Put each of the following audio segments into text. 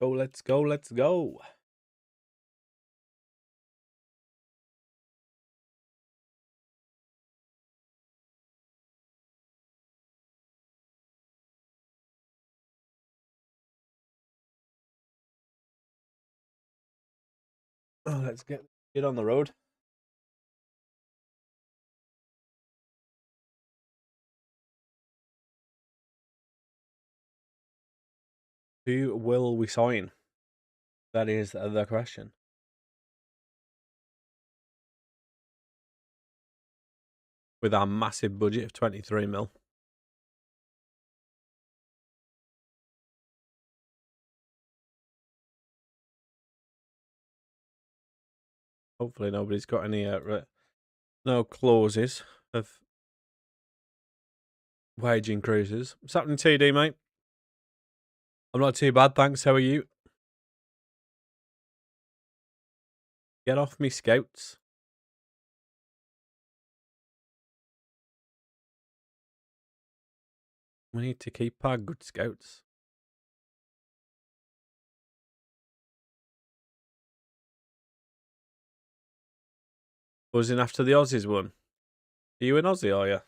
go, let's go, let's go. Oh, let's get on the road. Who will we sign? That is the question. With our massive budget of 23 mil. Hopefully nobody's got any no clauses of wage increases. What's happening, TD, mate? I'm not too bad, thanks. How are you? Get off me, scouts. We need to keep our good scouts. Buzzing after the Aussies won. Are you an Aussie, are you?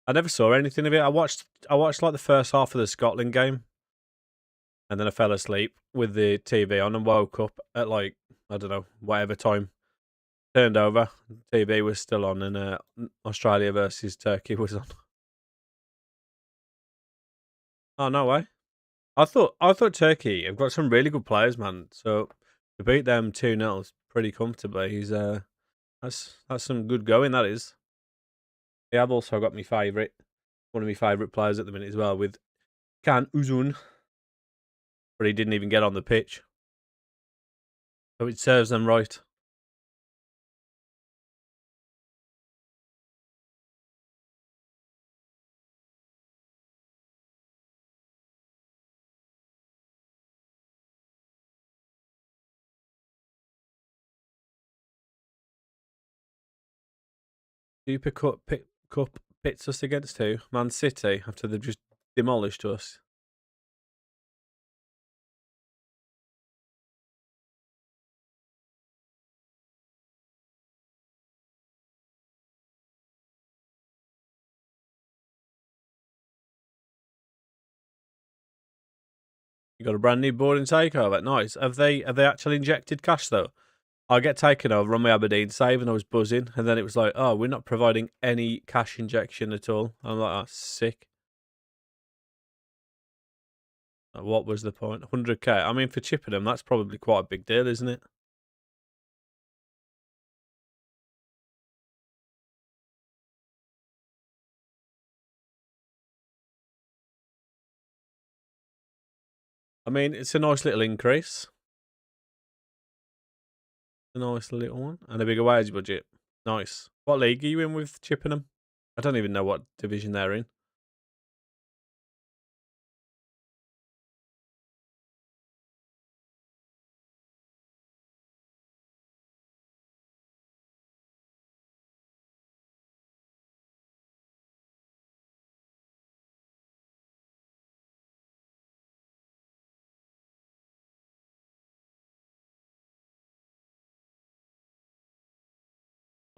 I never saw anything of it. I watched like the first half of the Scotland game, and then I fell asleep with the TV on and woke up at like, I don't know, whatever time. Turned over, TV was still on, and Australia versus Turkey was on. Oh, no way. I thought Turkey have got some really good players, man. So to beat them 2-0 pretty comfortably, that's some good going, that is. They have also got one of my favourite players at the minute as well, with Can Uzun, but he didn't even get on the pitch. So it serves them right. Super Cup pits us against who? Man City, after they've just demolished us. You got a brand new boarding takeover. Nice. Have they actually injected cash though? I get taken over on my Aberdeen save and I was buzzing, and then it was like, oh, we're not providing any cash injection at all. I'm like, oh, sick. What was the point? 100k. I mean, for Chippenham, that's probably quite a big deal, isn't it? I mean, it's a nice little increase. A nice little one. And a bigger wage budget. Nice. What league are you in with Chippenham? I don't even know what division they're in.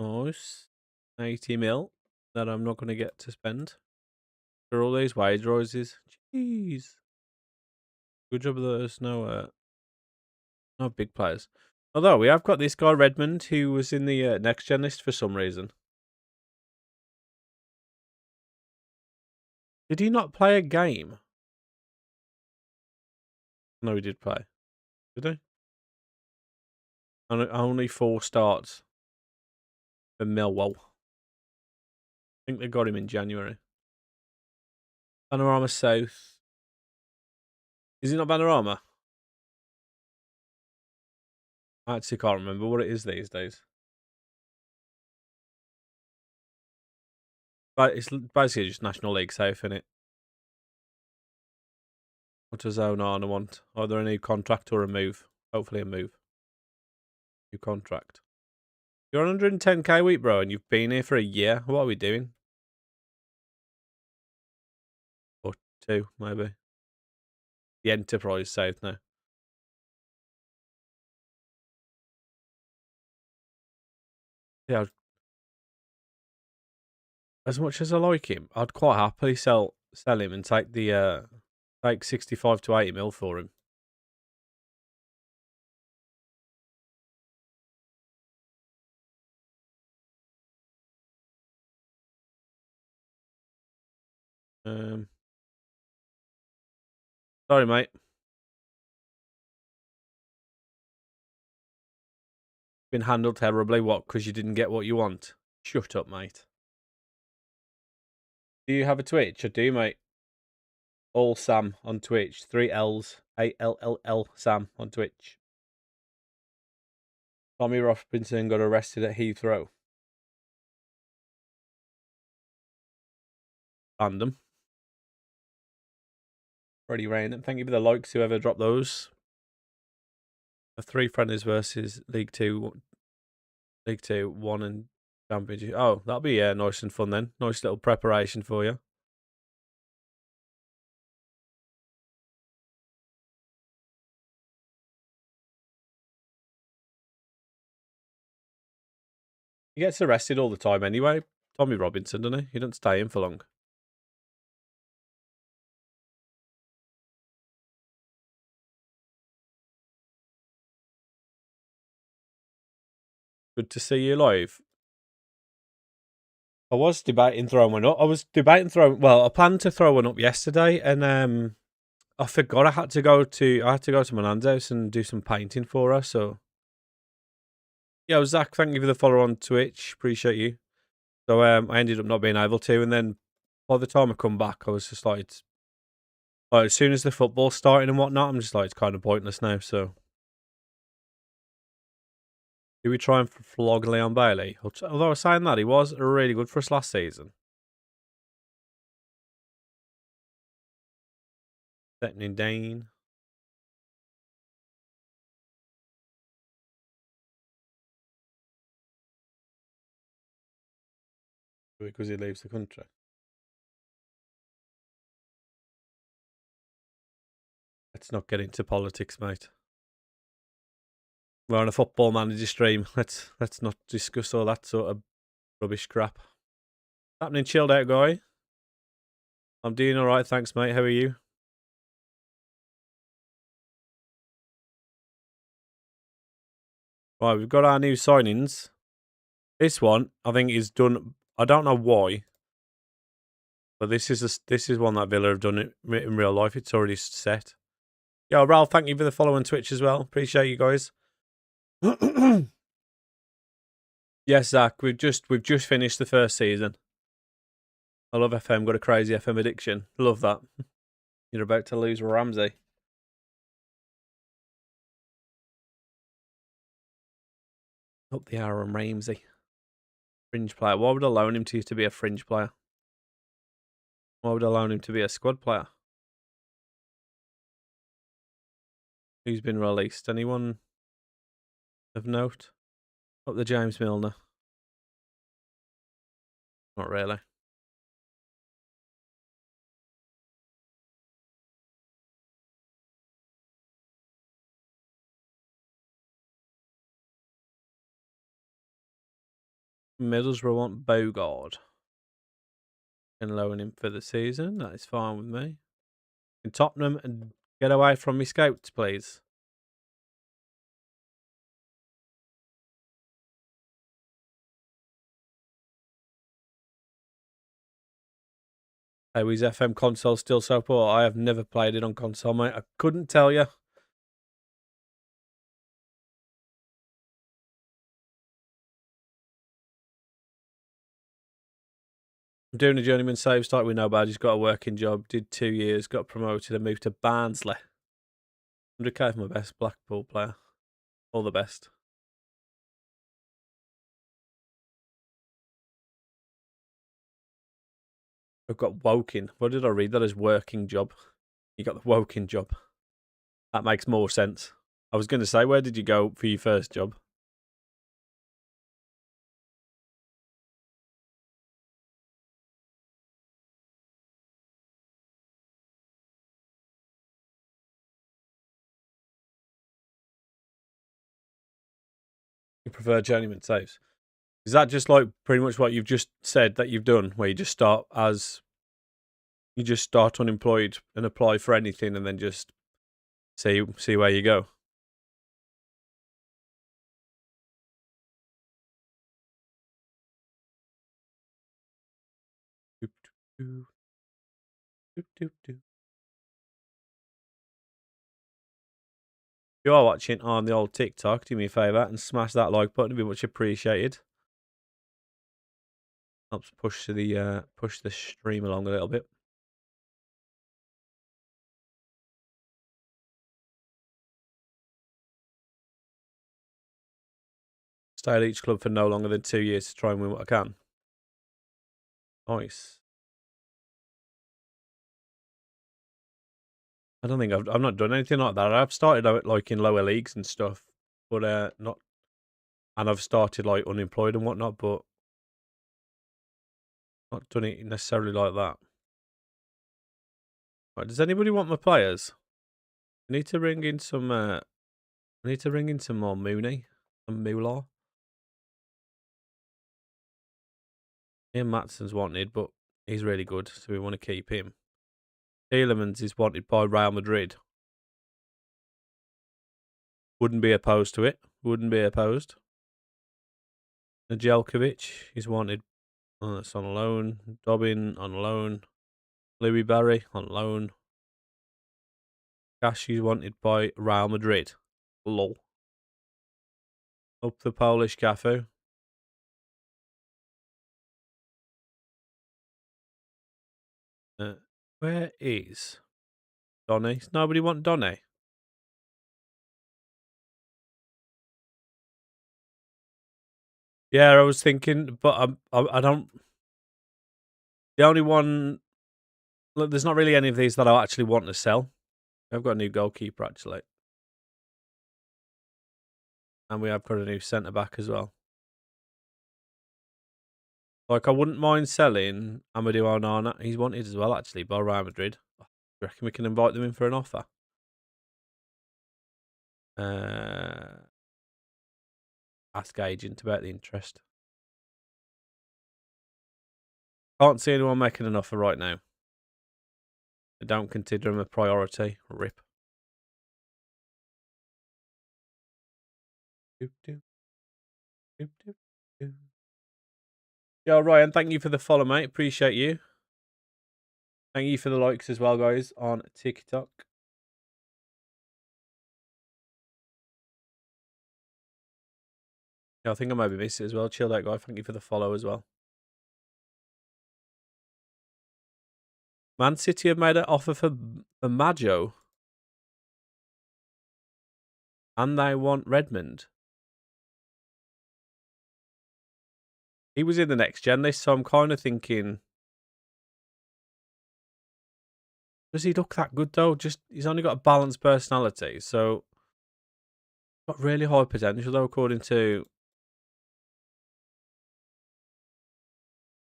Nice. 80 mil that I'm not going to get to spend for all these wage rises. Jeez. Good job of those. No big players. Although we have got this guy Redmond who was in the next gen list for some reason. Did he not play a game? No, he did play. Did he? Only 4 starts for Millwall. I think they got him in January. Panorama South. Is it not Panorama? I actually can't remember what it is these days. But it's basically just National League South, isn't it? What does Onana want? Either a new contract or a move. Hopefully a move. New contract. You're on 110k a week, bro, and you've been here for a year. What are we doing? Or 2, maybe. The Enterprise saved now. Yeah, as much as I like him, I'd quite happily sell him and take the take 65 to 80 mil for him. Um, sorry, mate. Been handled terribly. What? Because you didn't get what you want? Shut up, mate. Do you have a Twitch? I do, mate. All Sam on Twitch. 3 L's. ALLL Sam on Twitch. Tommy Robinson got arrested at Heathrow. Random. Pretty random. Thank you for the likes, whoever dropped those. The 3 friendlies versus League 2, 1 and Championship. Oh, that'll be nice and fun then. Nice little preparation for you. He gets arrested all the time anyway. Tommy Robinson, doesn't he? He doesn't stay in for long. Good to see you live. I was debating throwing one up. Well, I planned to throw one up yesterday, and I forgot I had to go to my nan's house and do some painting for her. So yeah, Zach, thank you for the follow on Twitch. Appreciate you. So I ended up not being able to, and then by the time I come back, I was just like, as soon as the football's starting and whatnot, I'm just like, it's kind of pointless now. So do we try and flog Leon Bailey? Although I was saying that he was really good for us last season. Setting Dane. Because he leaves the country. Let's not get into politics, mate. We're on a football manager stream. Let's not discuss all that sort of rubbish crap. What's happening, chilled out guy? I'm doing all right, thanks, mate. How are you? Right, we've got our new signings. This one, I think, is done. I don't know why, but this is one that Villa have done it in real life. It's already set. Yo, Ralph, thank you for the follow on Twitch as well. Appreciate you guys. Yes, Zach, we've just finished the first season. I love FM. Got a crazy FM addiction. Love that. You're about to lose Ramsey. Up the Aaron Ramsey. Fringe player. Why would I loan him to be a fringe player? Why would I loan him to be a squad player? Who's been released? Anyone of note? Up the James Milner. Not really. Middlesbrough want Bogard. Can loan him for the season. That is fine with me. Can Tottenham and get away from me scouts, please? Oh, is FM console still so poor? I have never played it on console, mate. I couldn't tell you. I'm doing a journeyman save, started with no badge. He's got a working job, did 2 years, got promoted and moved to Barnsley. 100k for my best Blackpool player. All the best. I've got Woking. What did I read that as working job? You got the Woking job. That makes more sense. I was going to say, where did you go for your first job? You prefer journeyman saves. Is that just like pretty much what you've just said that you've done, where you just start unemployed and apply for anything, and then just see where you go? Doop, doop, doop, doop, doop. If you are watching on the old TikTok, do me a favour and smash that like button. It'd be much appreciated. Helps push the stream along a little bit. Stay at each club for no longer than 2 years to try and win what I can. Nice. I don't think I've not done anything like that. I've started out like in lower leagues and stuff, but not. And I've started like unemployed and whatnot, but not done it necessarily like that. Right, does anybody want my players? I need to ring in some. I need to ring in some more Mooney and Moolah. Ian Matson's wanted, but he's really good, so we want to keep him. Tielemans is wanted by Real Madrid. Wouldn't be opposed to it. Wouldn't be opposed. Najelkovic is wanted. Oh, that's on loan. Dobbin on loan. Louis Barry on loan. Cash is wanted by Real Madrid. Lol. Up the Polish Cafu. Where is Donny? Nobody want Donny? Yeah, I was thinking, but I don't. The only one. Look, there's not really any of these that I actually want to sell. I've got a new goalkeeper actually, and we have got a new centre back as well. Like, I wouldn't mind selling Amadou Onana. He's wanted as well, actually, by Real Madrid. Do you reckon we can invite them in for an offer? Ask agent about the interest. Can't see anyone making an offer right now. I don't consider him a priority. Rip. Doop, doop, doop, doop, doop. Yo, Ryan, thank you for the follow, mate. Appreciate you. Thank you for the likes as well, guys, on TikTok. Yeah, I think I might be missing it as well. Chill out, guy. Thank you for the follow as well. Man City have made an offer for Maggio. And they want Redmond. He was in the next gen list, so I'm kind of thinking, does he look that good though? Just he's only got a balanced personality, so not really high potential though, according to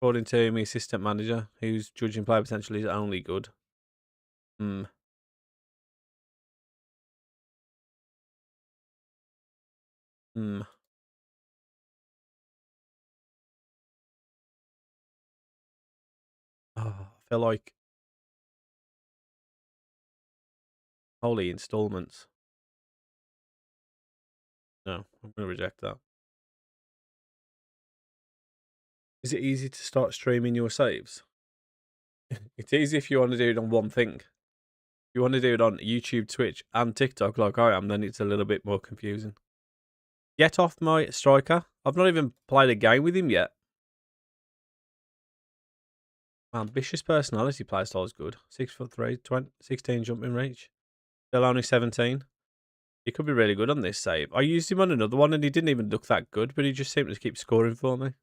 my assistant manager, who's judging player potential is only good. Hmm. Hmm. Oh, I feel like holy installments. No, I'm gonna reject that. Is it easy to start streaming your saves? It's easy if you want to do it on one thing. If you want to do it on YouTube, Twitch, and TikTok like I am, then it's a little bit more confusing. Get off my striker. I've not even played a game with him yet. Ambitious personality playstyle is good. 6'3", 16 jumping reach. Still only 17. He could be really good on this save. I used him on another one and he didn't even look that good, but he just seemed to keep scoring for me.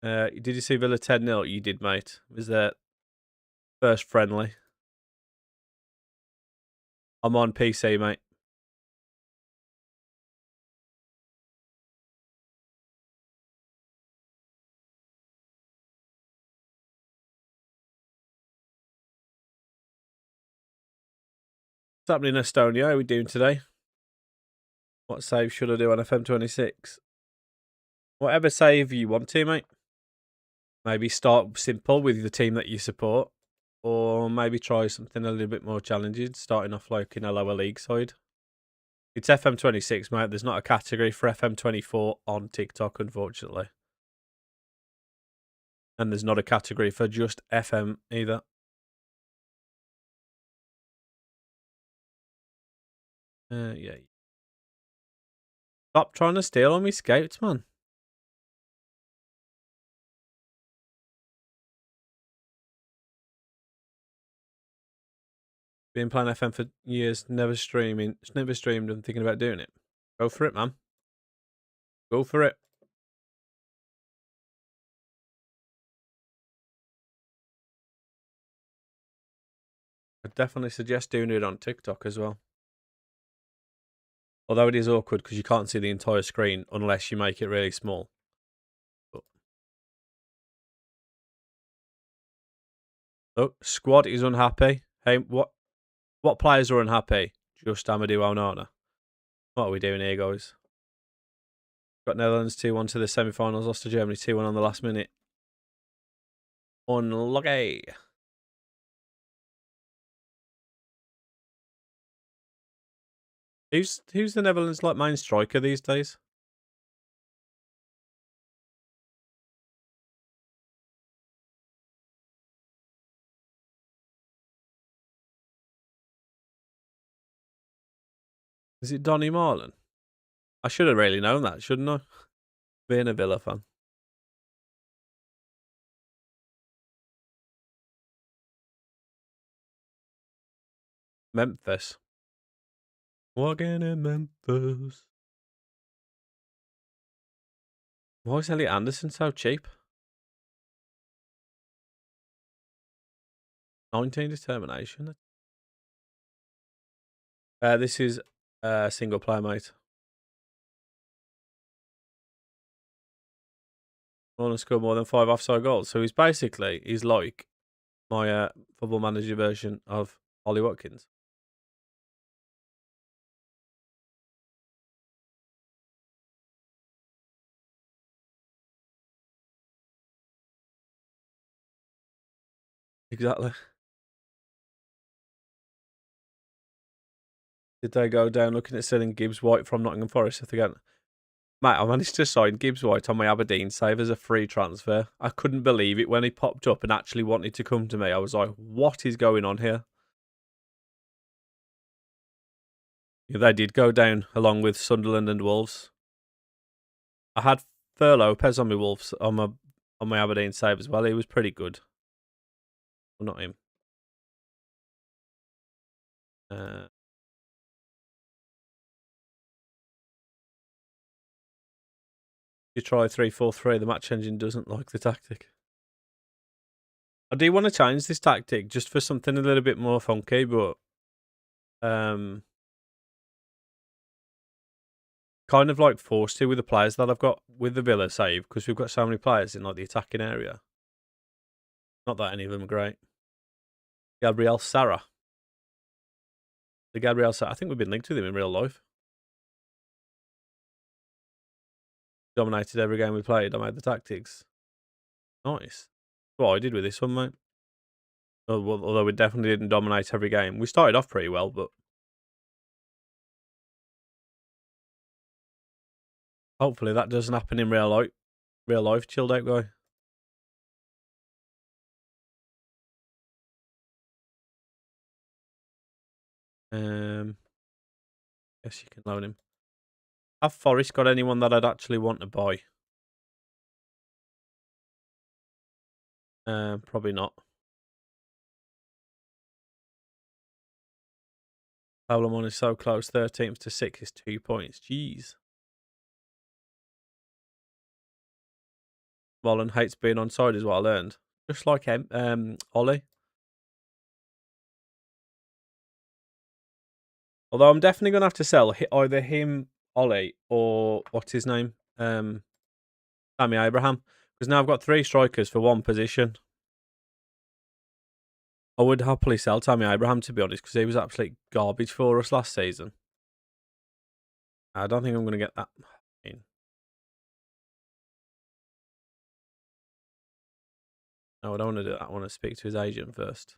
Did you see Villa 10-0? You did, mate. It was their first friendly. I'm on PC, mate. What's happening in Estonia? How are we doing today? What save should I do on FM26? Whatever save you want to, mate. Maybe start simple with the team that you support, or maybe try something a little bit more challenging, starting off like in a lower league side. It's FM26, mate. There's not a category for FM24 on TikTok, unfortunately. And there's not a category for just FM either. Yeah. Stop trying to steal on me scouts, man. Been playing FM for years, never streamed and thinking about doing it. Go for it, man. Go for it. I definitely suggest doing it on TikTok as well. Although it is awkward because you can't see the entire screen unless you make it really small. But... Oh, squad is unhappy. Hey, what players are unhappy? Just Amadou Onana. What are we doing here, guys? Got Netherlands 2-1 to the semi-finals. Lost to Germany 2-1 on the last minute. Unlucky. Who's the Netherlands like main striker these days? Is it Donny Marlin? I should have really known that, shouldn't I? Being a Villa fan. Memphis. Walking in Memphis. Why is Elliot Anderson so cheap? 19 determination. This is single player, mate. Want to score more than 5 offside goals. So he's like my football manager version of Ollie Watkins. Exactly. Did they go down looking at selling Gibbs White from Nottingham Forest again? Mate, I managed to sign Gibbs White on my Aberdeen save as a free transfer. I couldn't believe it when he popped up and actually wanted to come to me. I was like, what is going on here? Yeah, they did go down along with Sunderland and Wolves. I had Fer Lopez on my Wolves on my Aberdeen save as well. He was pretty good. Well, not him. You try 3-4-3. The match engine doesn't like the tactic. I do want to change this tactic just for something a little bit more funky, but kind of like forced to with the players that I've got with the Villa save because we've got so many players in like the attacking area. Not that any of them are great. Gabriel Sara. I think we've been linked with him in real life. Dominated every game we played. I made the tactics. Nice. What I did with this one, mate. Although we definitely didn't dominate every game. We started off pretty well, but hopefully that doesn't happen in real life. Real life, chilled out guy. Guess you can loan him. Have Forest got anyone that I'd actually want to buy? Probably not. Palamon is so close. 13th to 6th is 2 points. Jeez. Mullen hates being onside is what I learned. Just like him, Ollie. Although I'm definitely going to have to sell either him, Ollie, or what's his name? Tammy Abraham. Because now I've got 3 strikers for 1 position. I would happily sell Tammy Abraham, to be honest, because he was absolute garbage for us last season. I don't think I'm going to get that in. No, I don't want to do that. I want to speak to his agent first.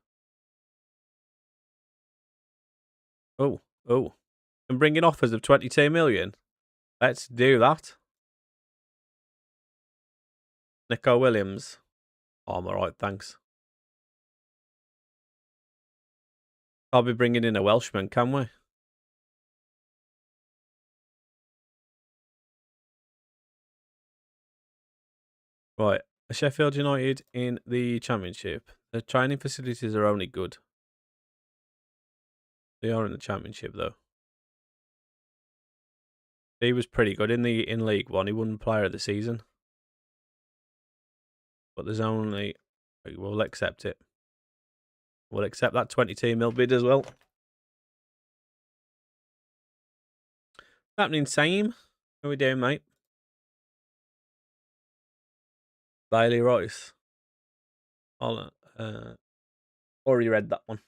Oh. And bring in offers of 22 million. Let's do that. Nico Williams. Oh, I'm all right, thanks. I'll be bringing in a Welshman, can we? Right. Sheffield United in the Championship. The training facilities are only good. They are in the Championship, though. He was pretty good in League One. He won Player of the Season. But there's only... We'll accept it. We'll accept that 22 mil bid as well. Happening, Sam. How we doing, mate? Bailey Rice. I'll, already read that one.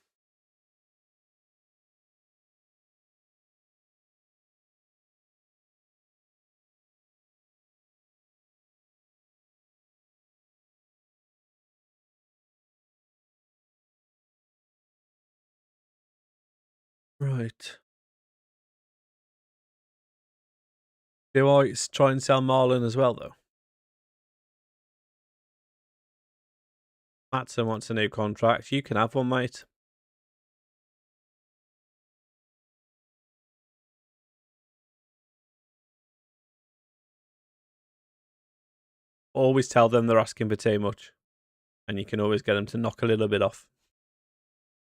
Right. Do I try and sell Marlon as well, though? Matson wants a new contract. You can have one, mate. Always tell them they're asking for too much. And you can always get them to knock a little bit off.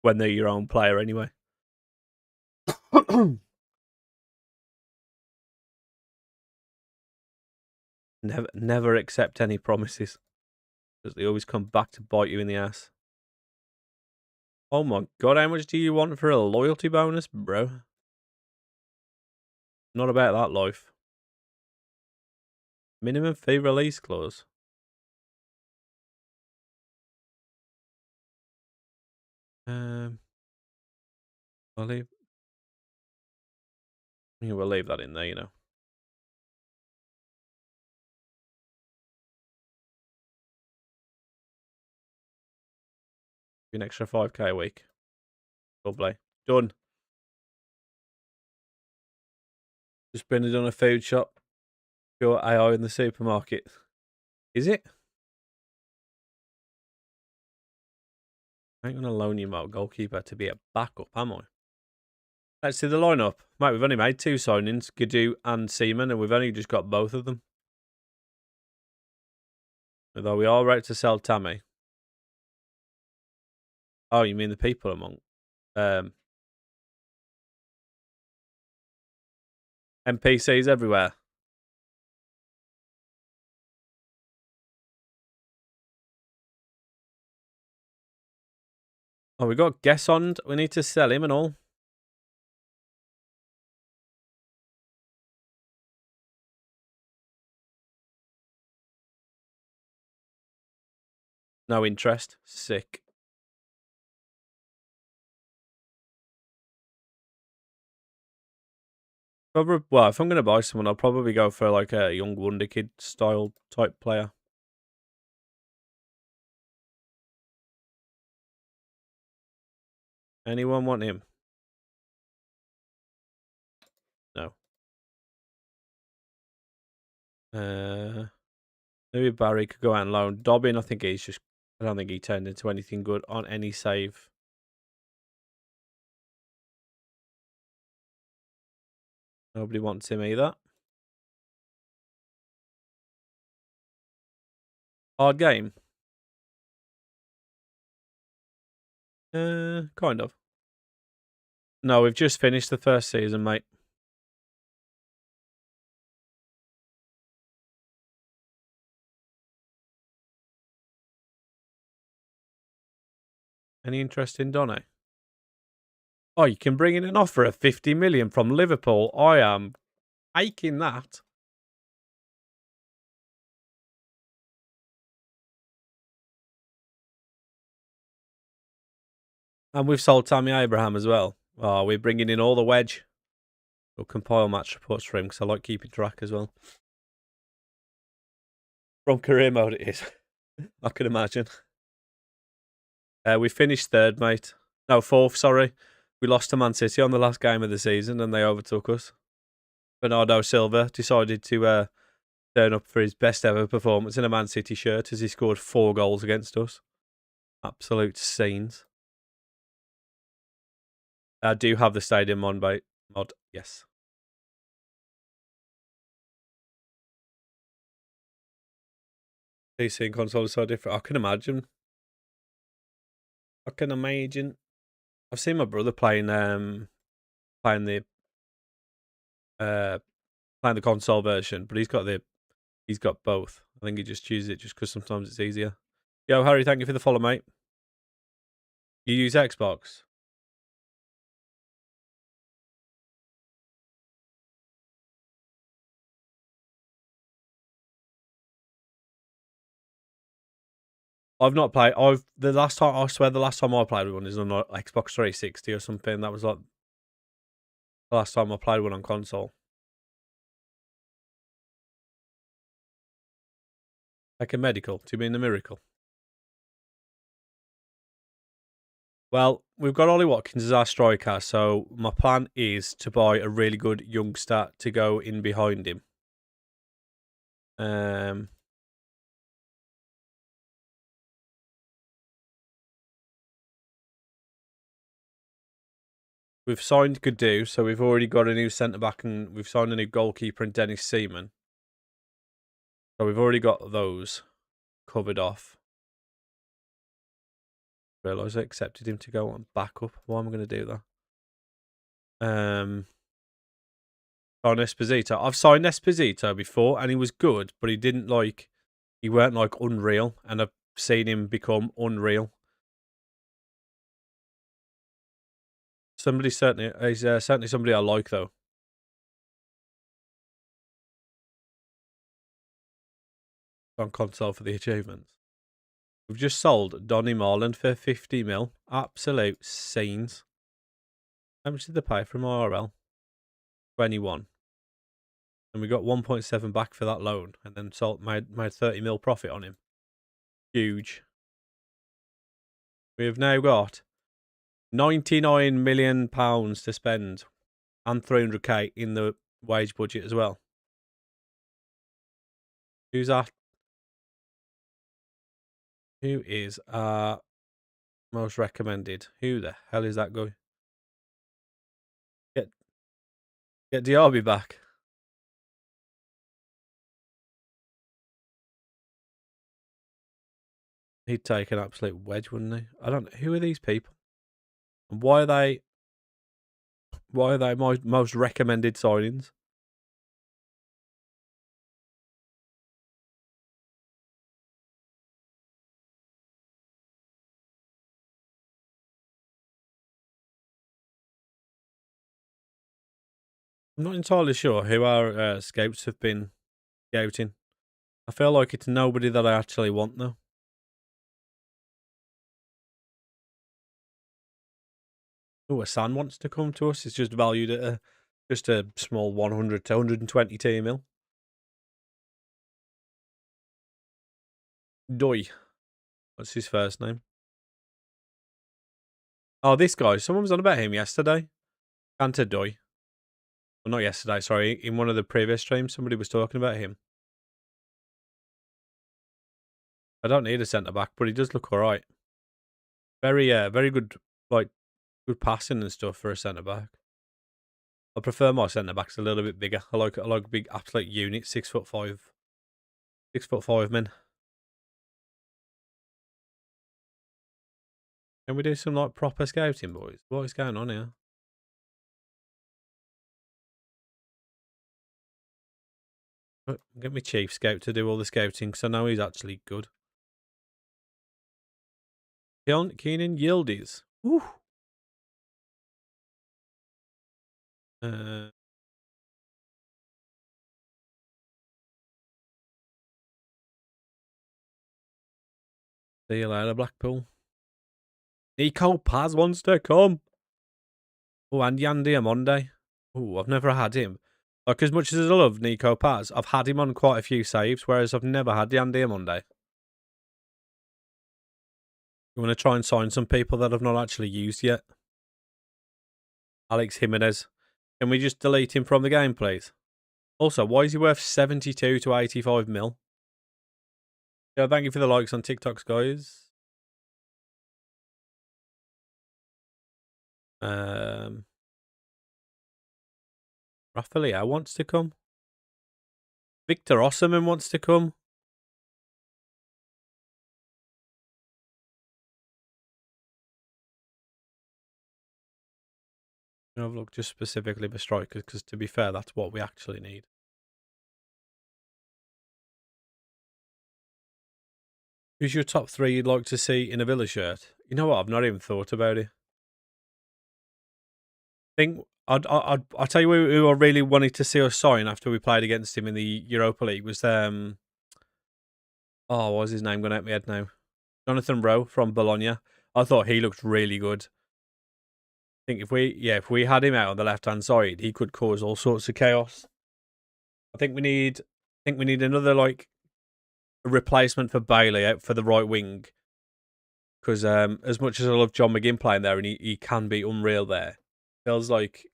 When they're your own player, anyway. Never accept any promises. Because they always come back to bite you in the ass. Oh my god, how much do you want for a loyalty bonus, bro? Not about that life. Minimum fee release clause. I'll leave. Yeah, we'll leave that in there, you know. An extra 5k a week. Lovely. Done. Just been done a food shop. Pure AI in the supermarket. Is it? I ain't gonna loan you my goalkeeper to be a backup, am I? Let's see the lineup. Mate, we've only made 2 signings, Gadu and Seaman, and we've only just got both of them. Although we are right to sell Tammy. Oh, you mean the people among NPCs everywhere. Oh, we got Gessond. We need to sell him and all. No interest. Sick. Probably, well, if I'm going to buy someone, I'll probably go for like a young wonder kid style type player. Anyone want him? No. Maybe Barry could go out on loan. Dobbin, I don't think he turned into anything good on any save. Nobody wants him either. Hard game. Kind of. No, we've just finished the first season, mate. Any interest in Donny? Oh, you can bring in an offer of 50 million from Liverpool. I am aching that. And we've sold Tammy Abraham as well. Oh, we're bringing in all the wedge. We'll compile match reports for him because I like keeping track as well. From career mode it is. I can imagine. We finished third, mate. No, fourth, sorry. We lost to Man City on the last game of the season and they overtook us. Bernardo Silva decided to turn up for his best ever performance in a Man City shirt as he scored 4 goals against us. Absolute scenes. I do have the stadium mod, yes. PC and console is so different. I can imagine. I've seen my brother playing playing the console version, but he's got both. I think he just chooses it just because sometimes it's easier. Yo, Harry, thank you for the follow, mate. You use Xbox? I've not played. The last time I played with one is on like Xbox 360 or something. That was like the last time I played one on console. Like a medical. Do you mean the miracle? Well, we've got Ollie Watkins as our striker, so my plan is to buy a really good youngster to go in behind him. We've signed Gadu, so we've already got a new centre back, and we've signed a new goalkeeper in Dennis Seaman. So we've already got those covered off. Realise I accepted him to go on backup. Why am I going to do that? On Esposito. I've signed Esposito before, and he was good, but he weren't like unreal, and I've seen him become unreal. He's certainly somebody I like, though. On console for the achievements. We've just sold Donny Marland for 50 mil. Absolute scenes. How much did they pay from IRL? 21. And we got 1.7 back for that loan, and then made 30 mil profit on him. Huge. We have now got £99 million to spend, and 300k in the wage budget as well. Who's that? Who is our most recommended? Who the hell is that guy? Get Diaby back. He'd take an absolute wedge, wouldn't he? I don't know. Who are these people? And why are they my most recommended signings? I'm not entirely sure who our scouts have been scouting. I feel like it's nobody that I actually want, though. Oh, Aston wants to come to us. It's just valued at just a small 100 to 120 mil. Doi. What's his first name? Oh, this guy. Someone was on about him yesterday. Cantor Doi. Well, not yesterday, sorry. In one of the previous streams, somebody was talking about him. I don't need a centre-back, but he does look all right. Very good, like, good passing and stuff for a centre-back. I prefer my centre-backs a little bit bigger. I like big, absolute unit, 6'5". 6'5" men. Can we do some, like, proper scouting, boys? What is going on here? Get me chief scout to do all the scouting, because I know he's actually good. Keenan Yildiz. Woo. See you later, Blackpool. Nico Paz wants to come. Oh, and Yandy Amonde. Oh, I've never had him. Like, as much as I love Nico Paz, I've had him on quite a few saves, whereas I've never had Yandy Monday. I'm going to try and sign some people that I've not actually used yet. Alex Jimenez. Can we just delete him from the game, please? Also, why is he worth 72 to 85 mil? Yeah, thank you for the likes on TikToks, guys. Rafael wants to come. Victor Osserman wants to come. I've looked just specifically for strikers because, to be fair, that's what we actually need. Who's your top 3 you'd like to see in a Villa shirt? You know what? I've not even thought about it. I think I'll tell you who I really wanted to see us sign after we played against him in the Europa League was what was his name going out my head now? Jonathan Rowe from Bologna. I thought he looked really good. I think if we had him out on the left hand side, he could cause all sorts of chaos. I think we need another like a replacement for Bailey out for the right wing. Because as much as I love John McGinn playing there and he can be unreal there, feels like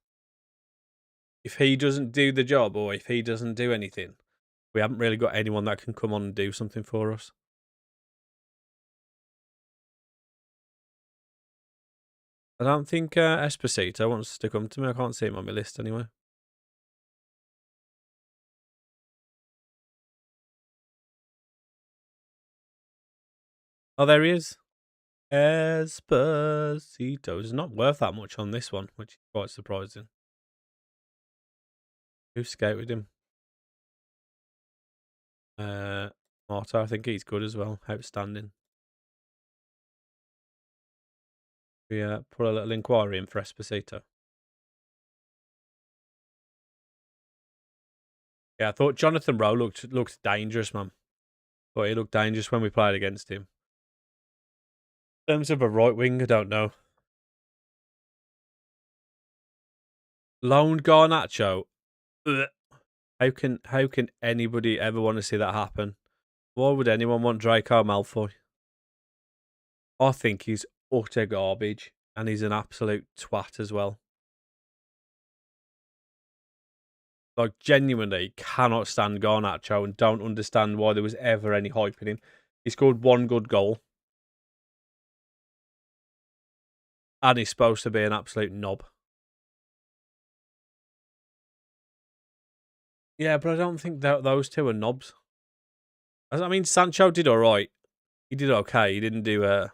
if he doesn't do the job or if he doesn't do anything, we haven't really got anyone that can come on and do something for us. I don't think Esposito wants to come to me. I can't see him on my list anyway. Oh, there he is. Esposito is not worth that much on this one, which is quite surprising. Who scouted him? Marta, I think he's good as well. Outstanding. We put a little inquiry in for Esposito. Yeah, I thought Jonathan Rowe looked dangerous, man. But he looked dangerous when we played against him. In terms of a right wing, I don't know. Lone Garnacho. Ugh. How can anybody ever want to see that happen? Why would anyone want Draco Malfoy? I think he's utter garbage, and he's an absolute twat as well. Like, genuinely cannot stand Garnacho and don't understand why there was ever any hype in him. He scored 1 good goal. And he's supposed to be an absolute knob. Yeah, but I don't think that those two are knobs. I mean, Sancho did all right. He did okay. He didn't do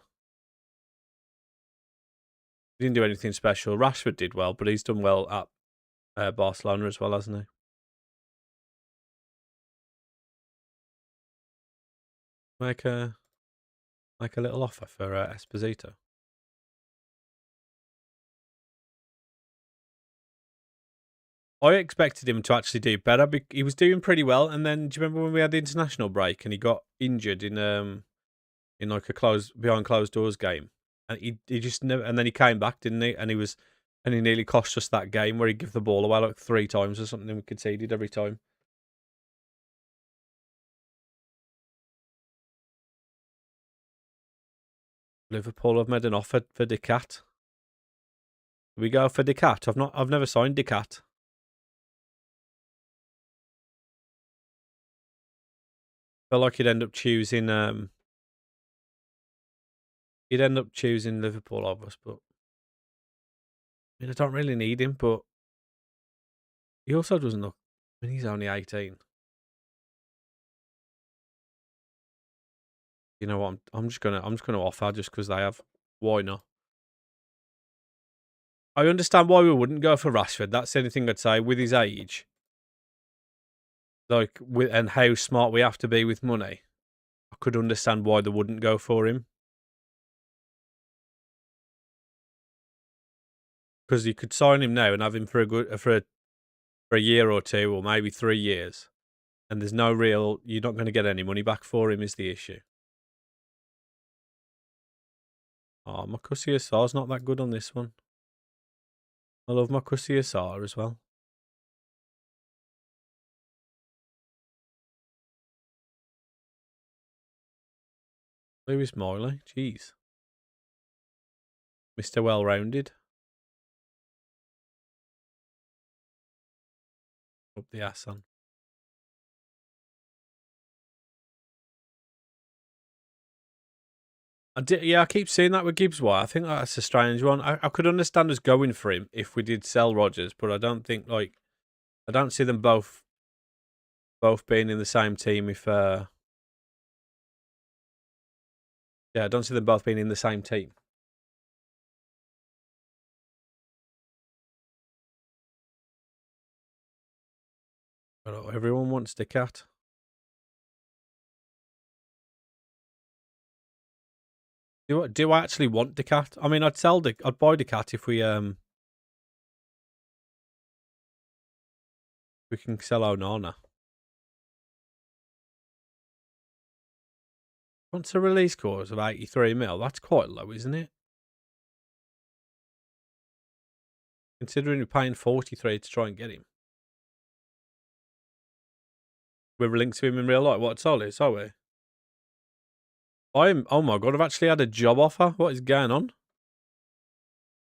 anything special. Rashford did well, but he's done well at Barcelona as well, hasn't he? Make a little offer for Esposito. I expected him to actually do better. He was doing pretty well, and then do you remember when we had the international break and he got injured in like a behind closed doors game, and he just never, and then he came back, didn't he? And he nearly cost us that game where he gave the ball away like 3 times or something. We conceded every time. Liverpool have made an offer for Decat. We go for Decat. I've never signed Decat. Feel like he'd end up choosing Liverpool of us, but I mean, I don't really need him, but he also doesn't look. I mean, he's only 18. You know what? I'm just gonna offer just because they have. Why not? I understand why we wouldn't go for Rashford. That's the only thing I'd say with his age, like and how smart we have to be with money. I could understand why they wouldn't go for him because you could sign him now and have him for a year or 2 or maybe 3 years, and there's no real. You're not going to get any money back for him. Is the issue? Oh, Marcus Sarr's not that good on this one. I love Marcus Sarr as well. Lewis Miley. Jeez. Mr. Well-rounded. Up the ass on. I keep seeing that with Gibbs White. I think that's a strange one. I could understand us going for him if we did sell Rodgers, but I don't think I don't see them both being in the same team. I don't see them both being in the same team. But everyone wants the cat. Do I actually want the cat? I mean, I'd buy the cat if we can sell Onana. Wants a release clause of 83 mil. That's quite low, isn't it? Considering we're paying 43 to try and get him. We're linked to him in real life. What, Solly? Are we? Oh my god, I've actually had a job offer. What is going on?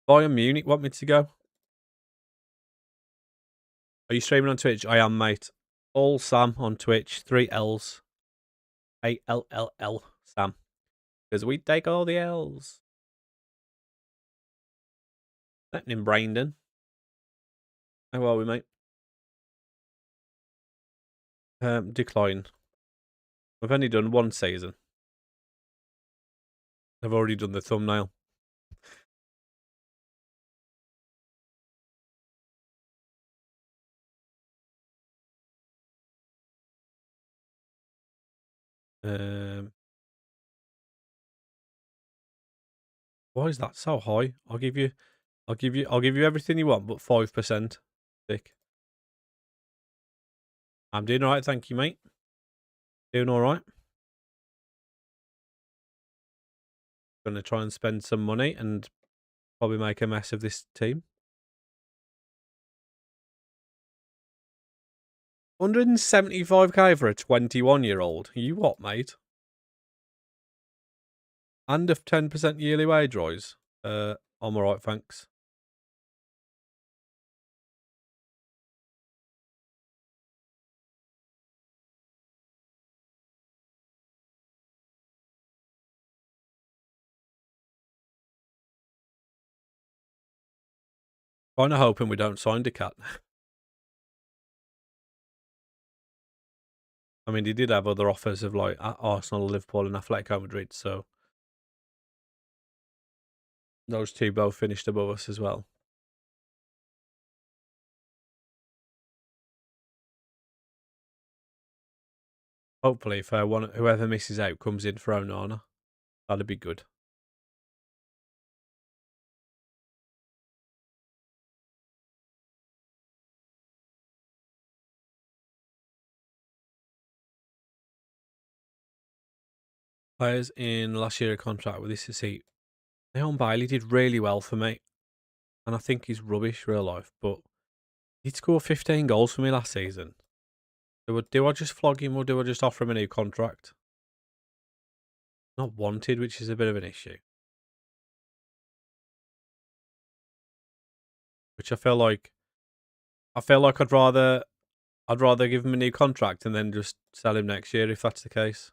Bayern Munich want me to go. Are you streaming on Twitch? I am, mate. All Sam on Twitch. 3 L's. ALLL Sam. Because we take all the L's. Happening, Brandon. How are we, mate? Decline. I've only done one season. I've already done the thumbnail. Why is that so high? I'll give you everything you want, but 5%. Dick. I'm doing alright, thank you, mate. Doing alright. Gonna try and spend some money and probably make a mess of this team. 175k for a 21-year-old. You what, mate? And a 10% yearly wage rise. I'm alright, thanks. Kinda hoping we don't sign the cat. I mean, he did have other offers of like Arsenal, Liverpool, and Atletico Madrid, so those two both finished above us as well. Hopefully, if whoever misses out comes in for Onana, that'd be good. Players in last year contract with this seat. Leon Bailey did really well for me, and I think he's rubbish real life, but he'd score 15 goals for me last season. Do I just flog him or do I just offer him a new contract? Not wanted, which is a bit of an issue. Which I feel like I'd rather give him a new contract and then just sell him next year if that's the case.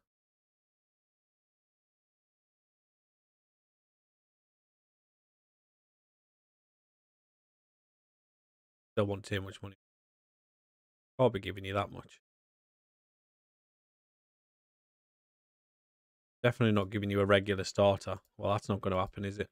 Don't want too much money. I'll be giving you that much. Definitely not giving you a regular starter. Well, that's not going to happen, is it?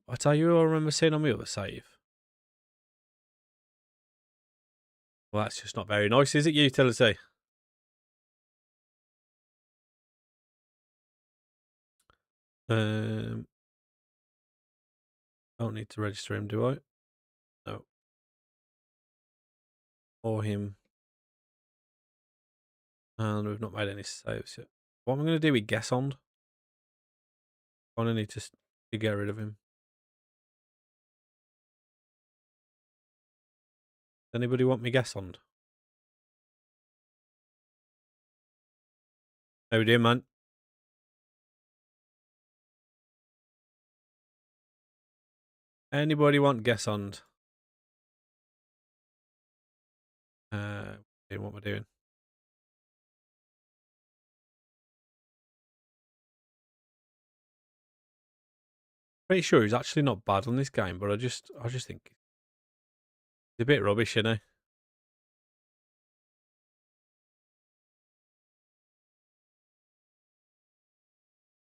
I tell you who I remember seeing on the other save. Well, that's just not very nice, is it, utility? Don't need to register him, do I? No. Or him. And we've not made any saves yet. What am I going to do with Guessond? Kinda need to get rid of him. Does anybody want me guess on? How we doing, man? Anybody want guess on? What we're doing? Pretty sure he's actually not bad on this game, but I just think he's a bit rubbish, isn't he? I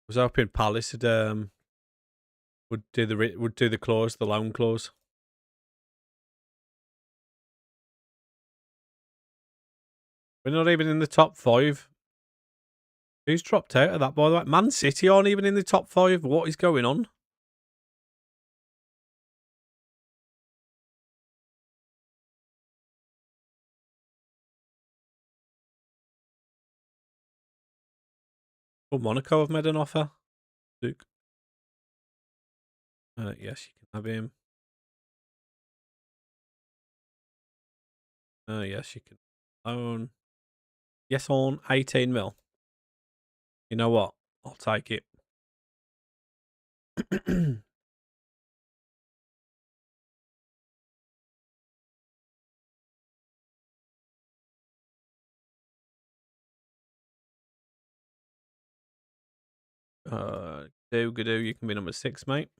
was hoping Palace would do the clause, the loan clause. We're not even in the top 5. Who's dropped out of that, by the way? Man City aren't even in the top 5. What is going on? Oh, Monaco have made an offer. Luke. Yes, you can have him. Yes, you can own. Yes, on 18 mil. You know what? I'll take it. Gadoo, you can be number 6, mate.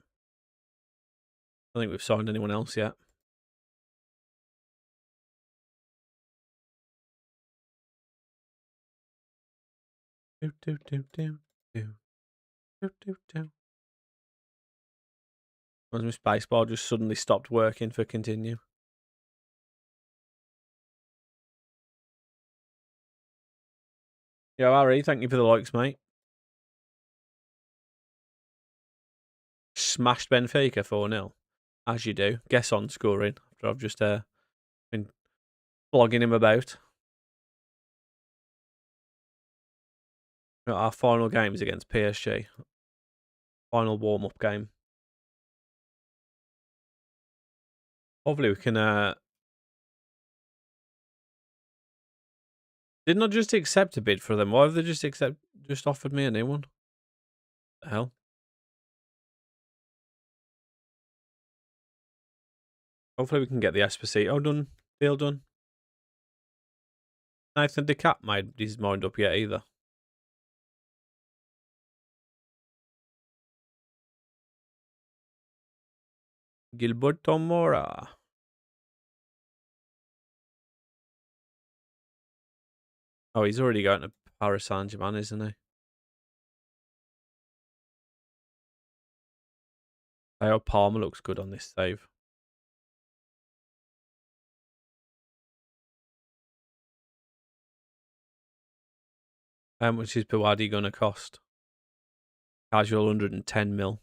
I don't think we've signed anyone else yet. Do, do, do, do, do. Do, do, do. Was my spacebar just suddenly stopped working for continue? Yo, Harry, thank you for the likes, mate. Smashed Benfica 4-0. As you do. Guess on scoring after I've just been flogging him about. Our final game is against PSG. Final warm-up game. Hopefully we can... Didn't I just accept a bid for them? Why have they just offered me a new one? The hell? Hopefully we can get the Esposito done. Deal done. Nathan DeCap made his mind up yet either. Gilberto Mora. Oh, he's already going to Paris Saint-Germain, isn't he? I hope Palmer looks good on this save. How much is Bewadi going to cost? Casual 110 mil.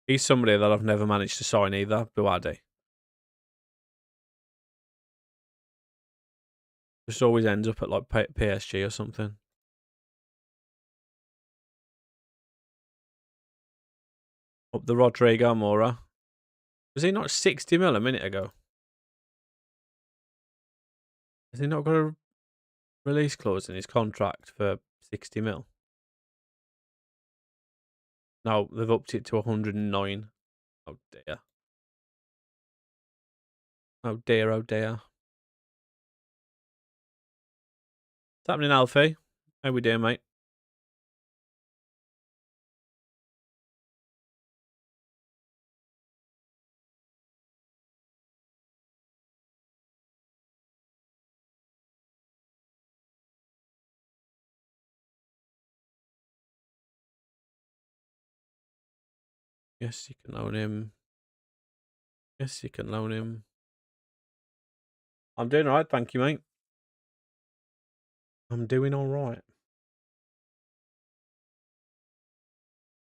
He's somebody that I've never managed to sign either, Bewadi. Just always ends up at like PSG or something. Up the Rodrigo Mora. Was he not 60 mil a minute ago? Has he not got a release clause in his contract for 60 mil? No, they've upped it to 109. Oh dear. Oh dear, oh dear. What's happening, Alfie? How we doing, mate? Yes, you can loan him. Yes, you can loan him. I'm doing all right, thank you, mate. I'm doing all right.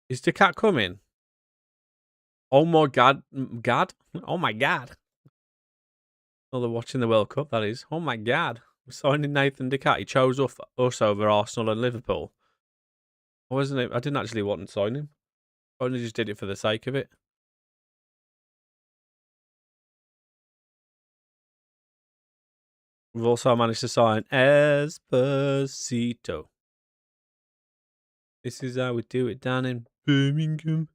Is the cat coming? Oh my god. God? Oh my god. Oh, they're watching the World Cup, that is. Oh my god. Signing Nathan Ducat, he chose us over Arsenal and Liverpool. I wasn't it? I didn't actually want to sign him. I only just did it for the sake of it. We've also managed to sign Esposito. This is how we do it down in Birmingham.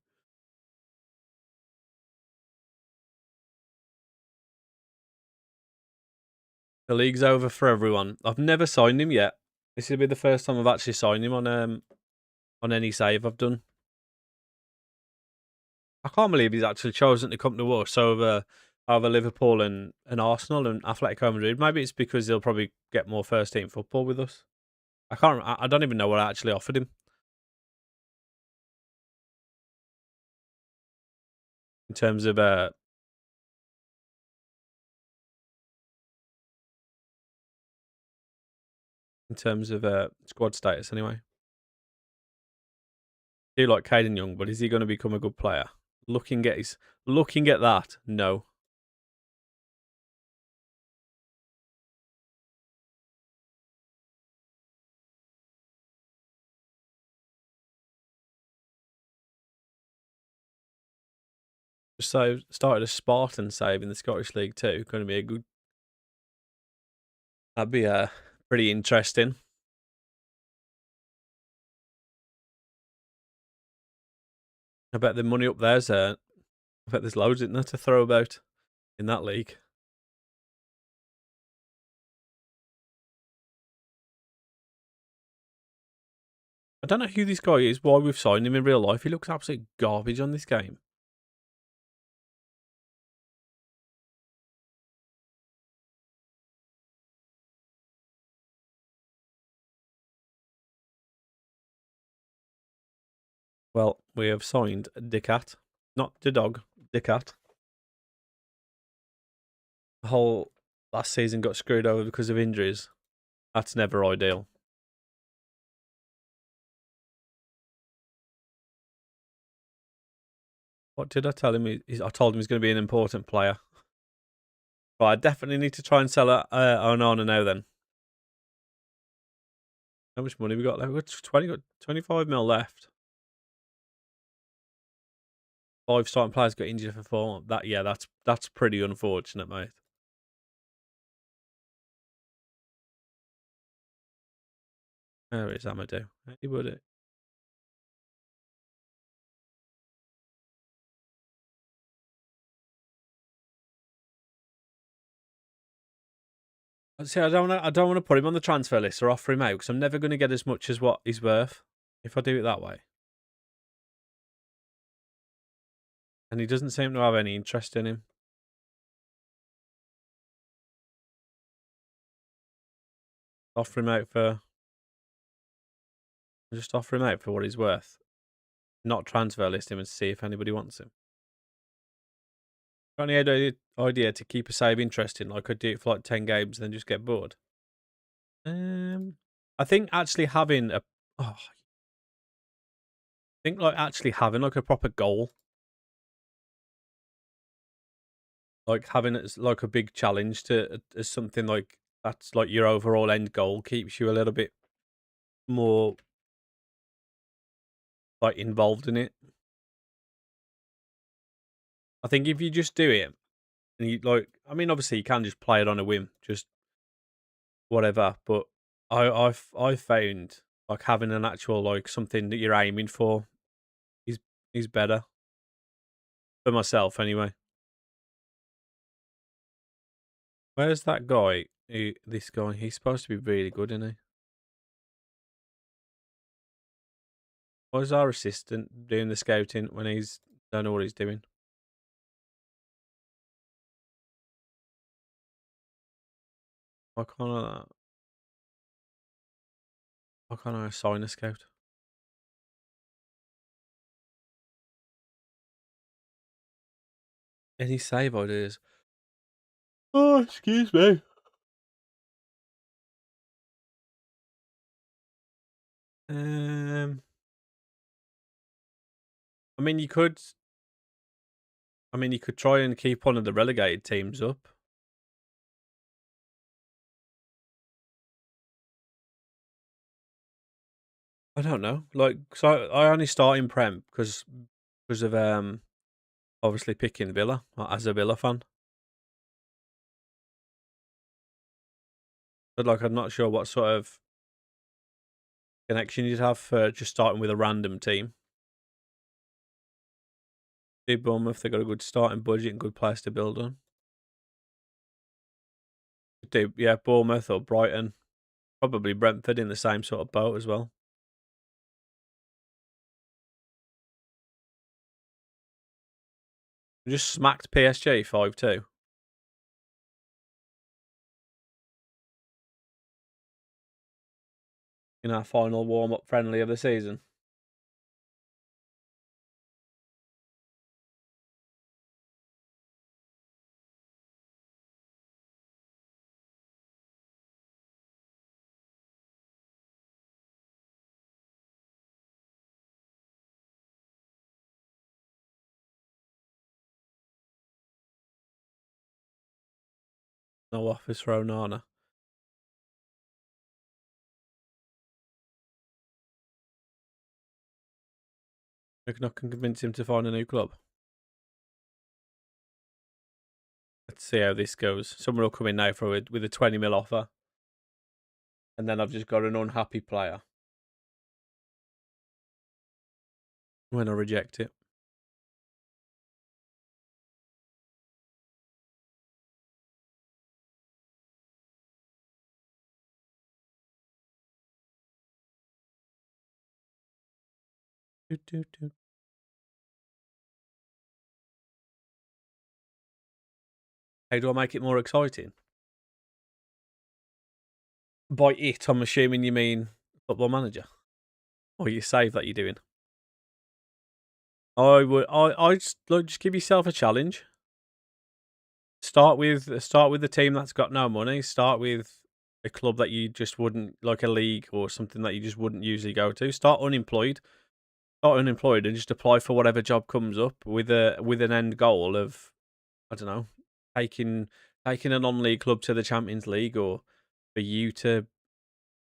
The league's over for everyone. I've never signed him yet. This will be the first time I've actually signed him on any save I've done. I can't believe he's actually chosen to come to us over Liverpool and Arsenal and Atletico Madrid. Maybe it's because he'll probably get more first team football with us. I don't even know what I actually offered him in terms of squad status. Anyway, I do like Caden Young, but is he going to become a good player? Looking at that, no. So started a Spartan save in the Scottish League too. Going to be a good. That'd be pretty interesting. I bet the money up there's I bet there's loads in there to throw about in that league. I don't know who this guy is. Why we've signed him in real life? He looks absolute garbage on this game. Well, we have signed Ducat, not the dog, Ducat. The whole last season got screwed over because of injuries. That's never ideal. What did I tell him? I told him he's going to be an important player. But I definitely need to try and sell Onana now then. How much money we got left? We've got 25 mil left. 5 starting players got injured for 4. That's pretty unfortunate, mate. Where is Amadou? Anybody? See, I don't want to put him on the transfer list or offer him out because I'm never going to get as much as what he's worth if I do it that way. And he doesn't seem to have any interest in him. Offer him out for. Just offer him out for what he's worth. Not transfer list him and see if anybody wants him. Got any idea to keep a save interesting? Like, I could do it for like 10 games and then just get bored. I think actually having actually having like a proper goal, like having it as like a big challenge to as something like that's like your overall end goal keeps you a little bit more like involved in it. I think if you just do it and you like, I mean, obviously you can just play it on a whim, just whatever. But I found like having an actual like something that you're aiming for is better for myself anyway. Where's that guy? This guy? He's supposed to be really good, isn't he? Why is our assistant doing the scouting when he's don't know what he's doing? Why can't I assign a scout? Any save ideas? Oh, excuse me. Um, I mean, you could. I mean, you could try and keep one of the relegated teams up. I don't know. Like, so I only start in Prem because of obviously picking Villa as a Villa fan. But like, I'm not sure what sort of connection you'd have for just starting with a random team. Do Bournemouth, they got a good starting budget and good players to build on. Do yeah, Bournemouth or Brighton, probably Brentford in the same sort of boat as well. We just smacked PSG 5-2 in our final warm-up friendly of the season. No office for Onana. I can convince him to find a new club. Let's see how this goes. Someone will come in now with a 20 mil offer, and then I've just got an unhappy player when I reject it. Doot, doot, doot. How do I make it more exciting? By it, I'm assuming you mean Football Manager, or your save that you're doing. I just like just give yourself a challenge. Start with the team that's got no money. Start with a club that you just wouldn't like, a league or something that you just wouldn't usually go to. Start unemployed. Start unemployed and just apply for whatever job comes up with an end goal of, I don't know, taking a non-league club to the Champions League, or for you to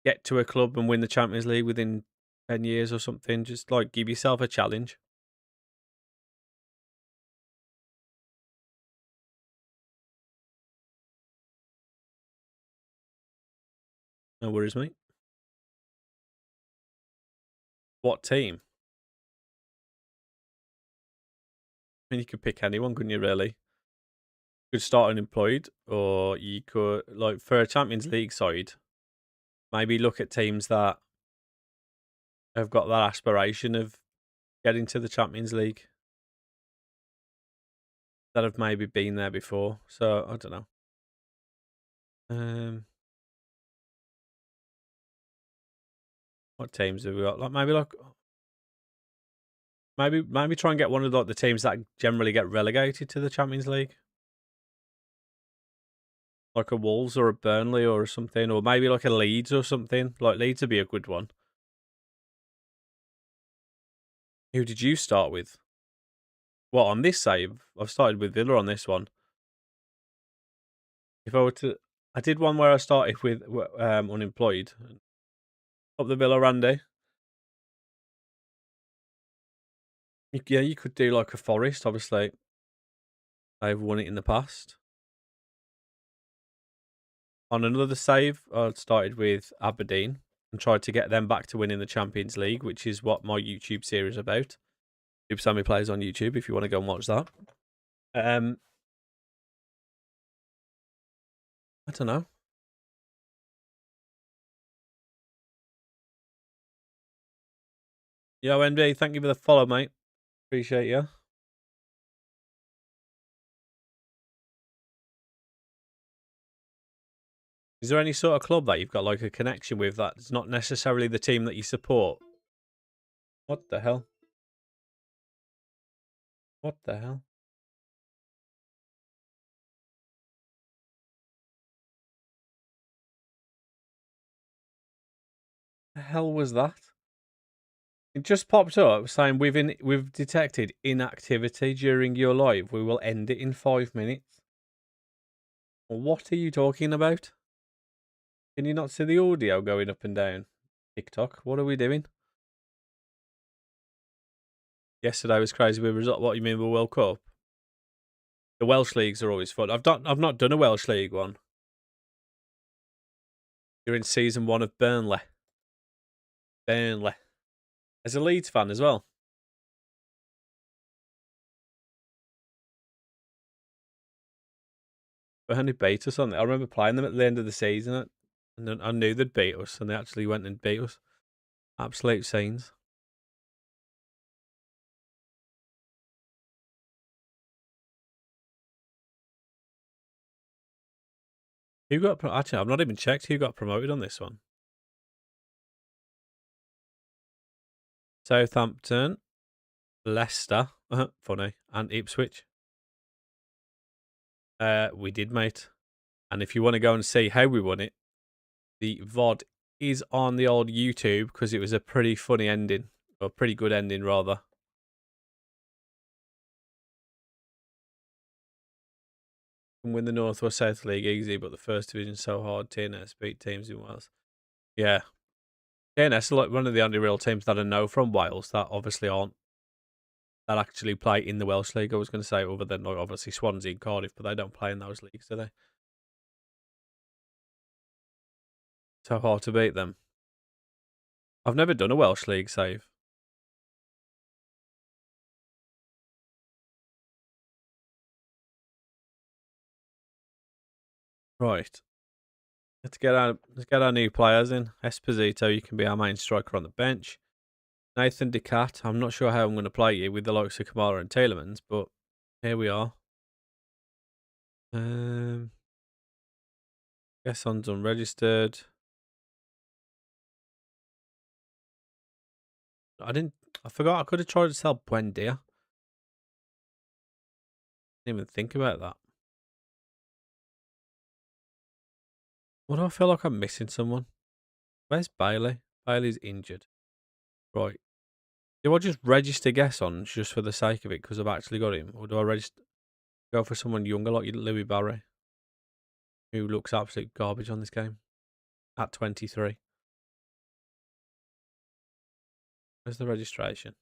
get to a club and win the Champions League within 10 years or something. Just like give yourself a challenge. No worries, mate. What team? I mean, you could pick anyone, couldn't you, really? You could start unemployed, or you could, like, for a Champions League side, maybe look at teams that have got that aspiration of getting to the Champions League, that have maybe been there before. So I don't know. Um, what teams have we got? Like maybe try and get one of like the teams that generally get relegated to the Champions League, like a Wolves or a Burnley or something, or maybe like a Leeds or something. Like Leeds would be a good one. Who did you start with? What, on this save? I've started with Villa on this one. If I were to, I did one where I started with unemployed. Up the Villa Randy. Yeah, you could do like a Forest. Obviously, they've won it in the past. On another save, I started with Aberdeen and tried to get them back to winning the Champions League, which is what my YouTube series is about. Super Sammy Plays on YouTube if you want to go and watch that. I don't know. Yo, NB, thank you for the follow, mate. Appreciate you. Is there any sort of club that you've got like a connection with that's not necessarily the team that you support? What the hell? What the hell? The hell was that? It just popped up saying we've detected inactivity during your live. We will end it in 5 minutes. What are you talking about? Can you not see the audio going up and down? TikTok, what are we doing? Yesterday was crazy with result. What you mean with World Cup? The Welsh leagues are always fun. I've not done a Welsh league one. You're in season 1 of Burnley. Burnley. As a Leeds fan as well. Burnley beat us on it. I remember playing them at the end of the season, and then I knew they'd beat us, and they actually went and beat us. Absolute scenes. Actually, I've not even checked who got promoted on this one. Southampton, Leicester, funny, and Ipswich. We did, mate. And if you want to go and see how we won it, the VOD is on the old YouTube because it was a pretty funny ending, or pretty good ending, rather. Can win the North or South League easy, but the First Division's so hard. TNS beat teams in Wales. Yeah. TNS are like one of the only real teams that I know from Wales that obviously aren't, that actually play in the Welsh League. I was going to say, other than like obviously Swansea and Cardiff, but they don't play in those leagues, do they? So hard to beat them. I've never done a Welsh League save. Right. Let's get our new players in. Esposito, you can be our main striker on the bench. Nathan Decat, I'm not sure how I'm going to play you with the likes of Kamara and Tielemans, but here we are. Gesson's unregistered. I forgot I could have tried to sell Buendia. Didn't even think about that. What do I feel like I'm missing someone? Where's Bailey? Bailey's injured. Right. Do I just register Gesson just for the sake of it because I've actually got him? Or do I go for someone younger like Louis Barry, who looks absolute garbage on this game at 23? Where's the registration?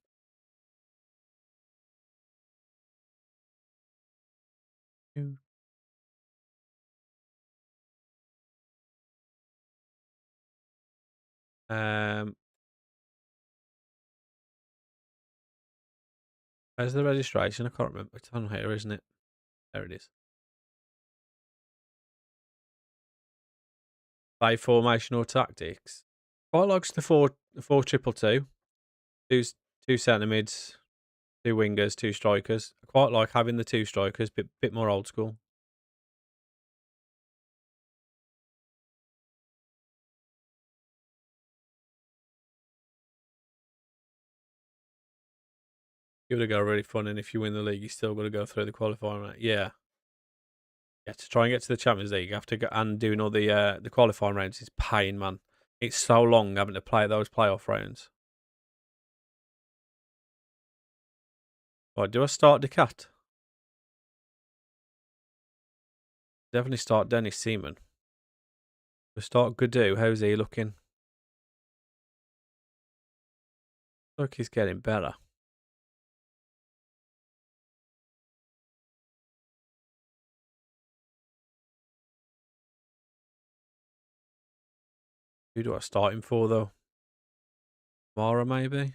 Um, Where's the registration? I can't remember. It's on here, isn't it? There it is. Play formation or tactics. Quite likes the 4-4-2. Two centre mids, two wingers, two strikers. I quite like having the two strikers, bit more old school. Give it a go, really fun. And if you win the league, you still got to go through the qualifying round. Yeah. Yeah, to try and get to the Champions League, you have to go and doing all the qualifying rounds is pain, man. It's so long having to play those playoff rounds. Right, do I start Decat? Definitely start Dennis Seaman. We start Godou. How's he looking? Look, he's getting better. Who do I start him for, though? Kamara, maybe?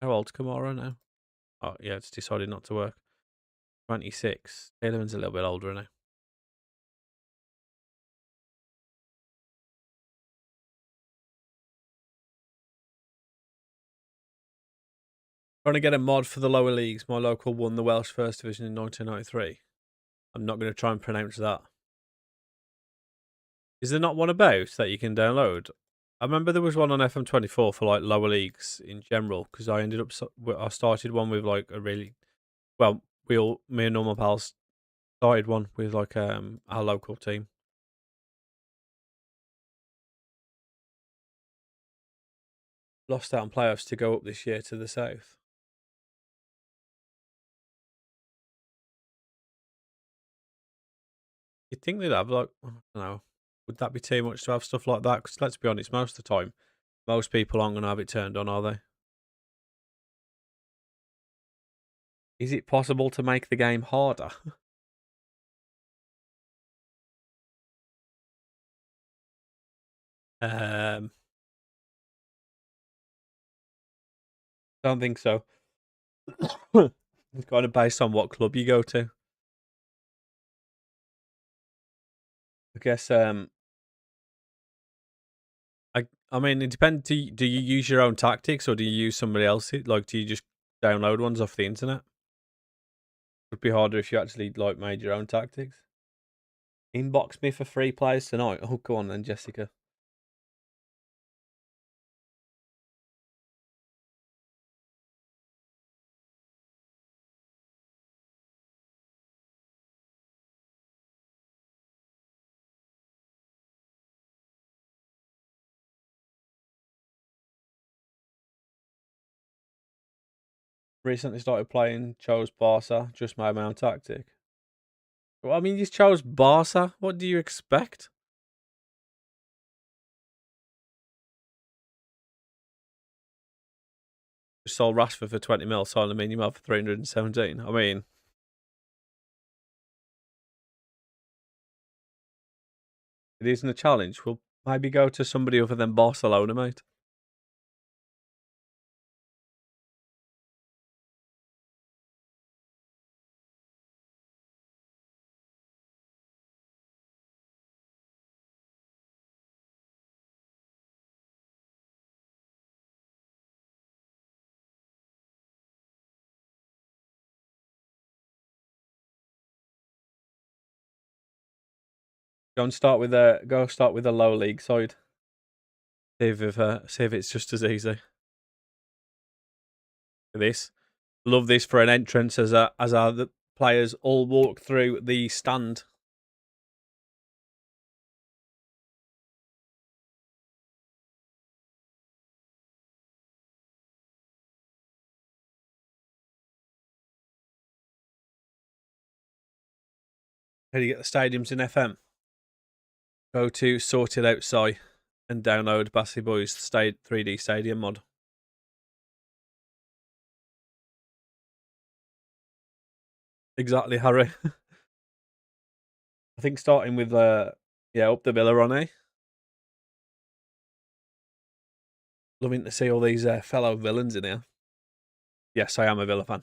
How old's Kamara now? Oh, yeah, it's decided not to work. 26. Taylorman's a little bit older now. Trying to get a mod for the lower leagues. My local won the Welsh First Division in 1993. I'm not going to try and pronounce that. Is there not one about that you can download? I remember there was one on FM24 for like lower leagues in general because I started one with like a really, well, me and normal pals started one with like our local team. Lost out on playoffs to go up this year to the south. You'd think they'd have like, I don't know, would that be too much to have stuff like that? Because let's be honest, most of the time, most people aren't going to have it turned on, are they? Is it possible to make the game harder? um, don't think so. It's kind of based on what club you go to. I guess. I mean, it depends. Do you use your own tactics or do you use somebody else's? Like, do you just download ones off the internet? It'd be harder if you actually like made your own tactics. Inbox me for free plays tonight. Oh, go on then, Jessica. Recently started playing. Chose Barca. Just made my own tactic. Well, I mean, you chose Barca. What do you expect? Just sold Rashford for 20 mil, sold Lamine for 317. I mean, it isn't a challenge. We'll maybe go to somebody other than Barcelona, mate. Go start with a low league side. See if it's just as easy. This love this for an entrance as our the players all walk through the stand. How do you get the stadiums in FM? Go to Sorted Outside and download Bassy Boy's 3D Stadium mod. Exactly, Harry. I think starting with up the Villa on, eh? Loving to see all these fellow villains in here. Yes, I am a Villa fan.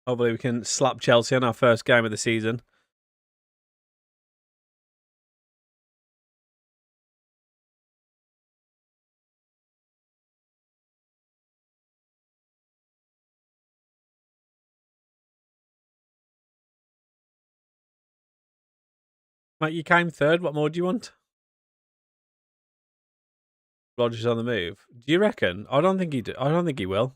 Hopefully we can slap Chelsea on our first game of the season. Mate, you came third. What more do you want? Rodgers on the move. Do you reckon? I don't think he do. I don't think he will.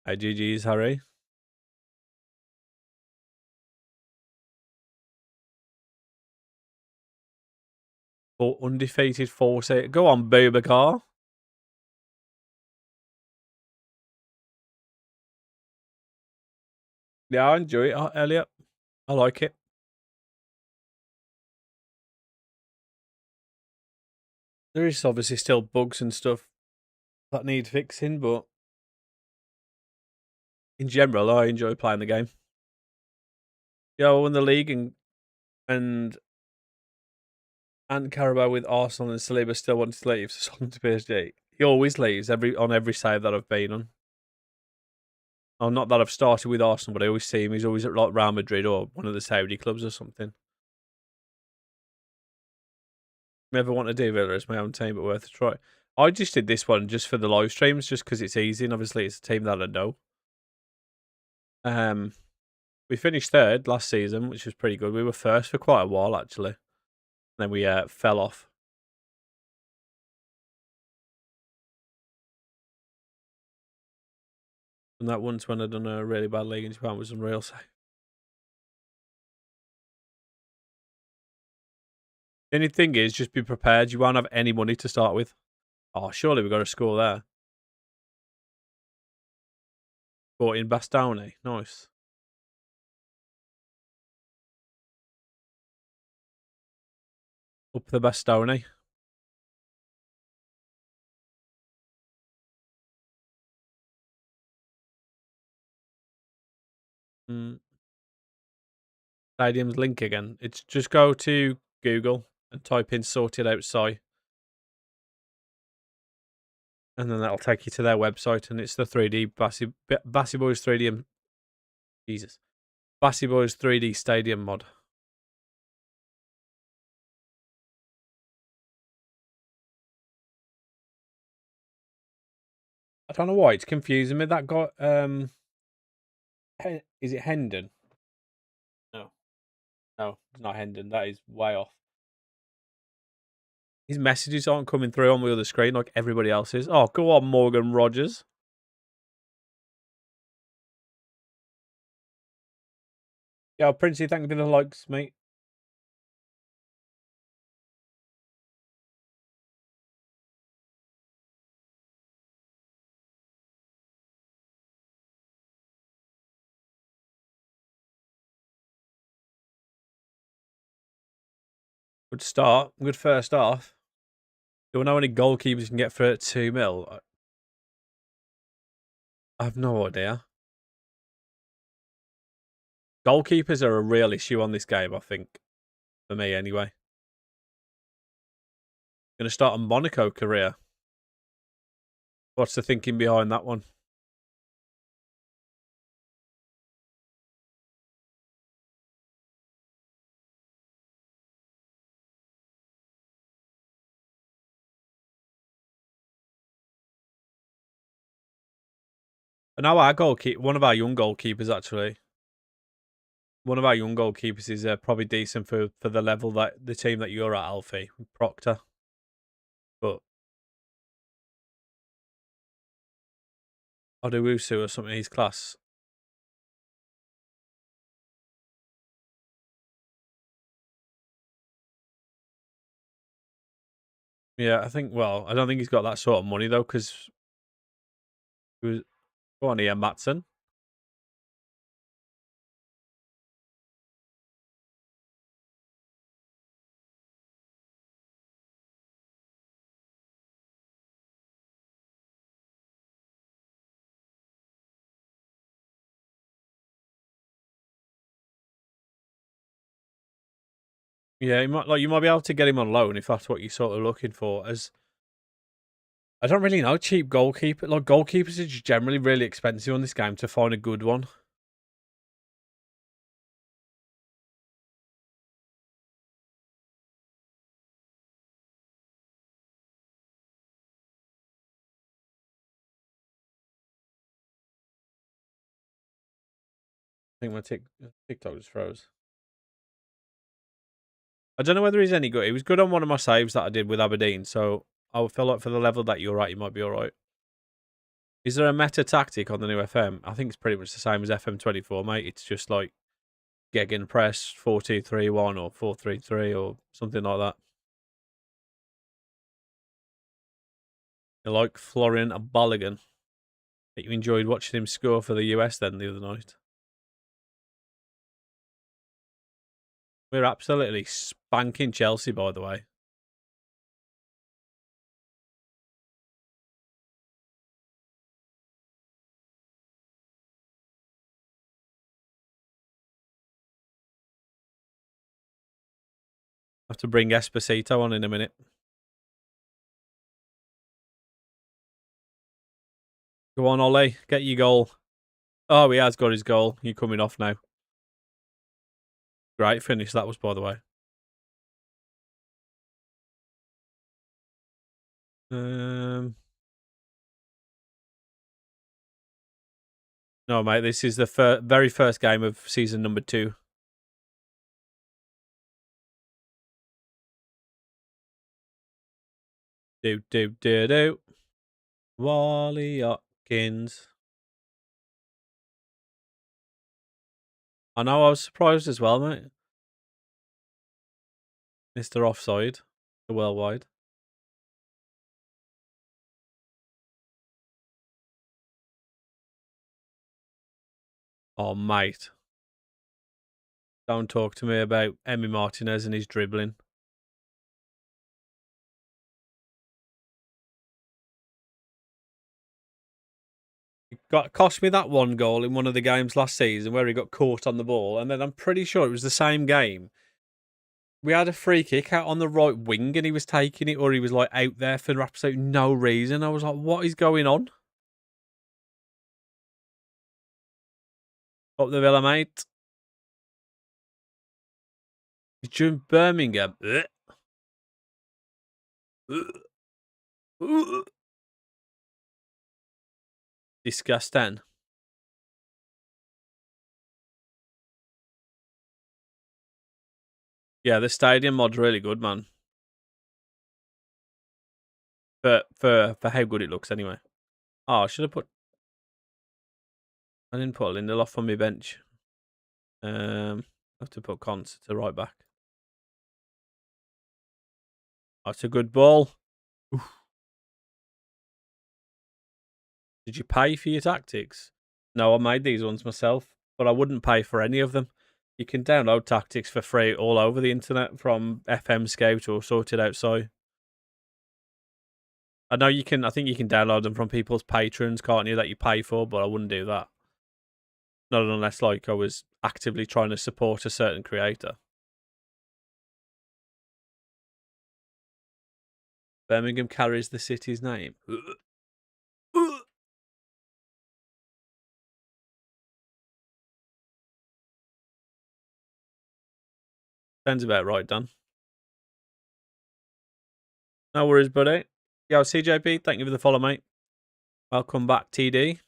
Hey, GG's, Harry. For undefeated force. Go on, Boubacar. Yeah, I enjoy it, Elliot. I like it. There is obviously still bugs and stuff that need fixing, but in general, I enjoy playing the game. Yeah, I won the league and Carabao with Arsenal and Saliba still wanted to leave, so sold him to PSG. He always leaves on every save that I've been on. Oh, not that I've started with Arsenal, but I always see him. He's always at like Real Madrid or one of the Saudi clubs or something. Never want to do Villa as my own team, but worth a try. I just did this one just for the live streams, just because it's easy, and obviously it's a team that I know. We finished third last season, which was pretty good. We were first for quite a while, actually. Then we fell off. And that once when I'd done a really bad league in Japan was unreal. So. The only thing is, just be prepared. You won't have any money to start with. Oh, surely we got a score there. Bought in Bastogne. Nice. Up the Bastoni. Mm. Stadium's link again. It's just go to Google and type in sorted outside, and then that'll take you to their website, and it's the 3D Bassy Boys 3D Jesus. Bassy Boys 3D Stadium mod. I don't know why it's confusing me. That got is it Hendon? No, no, it's not Hendon. That is way off. His messages aren't coming through on the other screen like everybody else's. Oh, go on, Morgan Rogers. Yeah, Princey, thank you for the likes, mate. Good start. Good first half. Do we know any goalkeepers you can get for 2 mil? I have no idea. Goalkeepers are a real issue on this game, I think. For me, anyway. Going to start a Monaco career. What's the thinking behind that one? And now our goalkeeper, one of our young goalkeepers actually, one of our young goalkeepers is probably decent for the level that the team that you're at, Alfie, Proctor. But Odewusu or something, he's class. Yeah, I think. Well, I don't think he's got that sort of money though, because he was. Go on here, Matson. Yeah, you might be able to get him on loan if that's what you're sort of looking for. As I don't really know cheap goalkeeper. Like goalkeepers are just generally really expensive on this game to find a good one. I think my TikTok just froze. I don't know whether he's any good. He was good on one of my saves that I did with Aberdeen, so I feel like for the level that you're at, you might be all right. Is there a meta tactic on the new FM? I think it's pretty much the same as FM24, mate. It's just like Gegen press 4-2-3-1 or 4-3-3 or something like that. You like Florian Balogun. You enjoyed watching him score for the US then the other night. We're absolutely spanking Chelsea, by the way. I have to bring Esposito on in a minute. Go on, Ollie. Get your goal. Oh, he has got his goal. You're coming off now. Great finish that was, by the way. No, mate. This is the very first game of season number 2. Do. Wally Atkins. I know, I was surprised as well, mate. Mr. Offside, the worldwide. Oh, mate. Don't talk to me about Emi Martinez and his dribbling. cost me that one goal in one of the games last season where he got caught on the ball, and then I'm pretty sure it was the same game. We had a free kick out on the right wing, and he was taking it, or he was like out there for absolutely no reason. I was like, "What is going on?" Up the Villa, mate. During Birmingham. Disgusting. Yeah, the stadium mod's really good, man. For how good it looks, anyway. Oh, I should have put. I didn't put Lindelof on my bench. I have to put Conte to right back. That's a good ball. Oof. Did you pay for your tactics? No, I made these ones myself, but I wouldn't pay for any of them. You can download tactics for free all over the internet from FM Scout or Sorted Outside. I know you can. I think you can download them from people's patrons, can't you? That you pay for, but I wouldn't do that. Not unless like I was actively trying to support a certain creator. Birmingham carries the city's name. Sounds about right, Dan. No worries, buddy. Yo, CJP, thank you for the follow, mate. Welcome back, TD.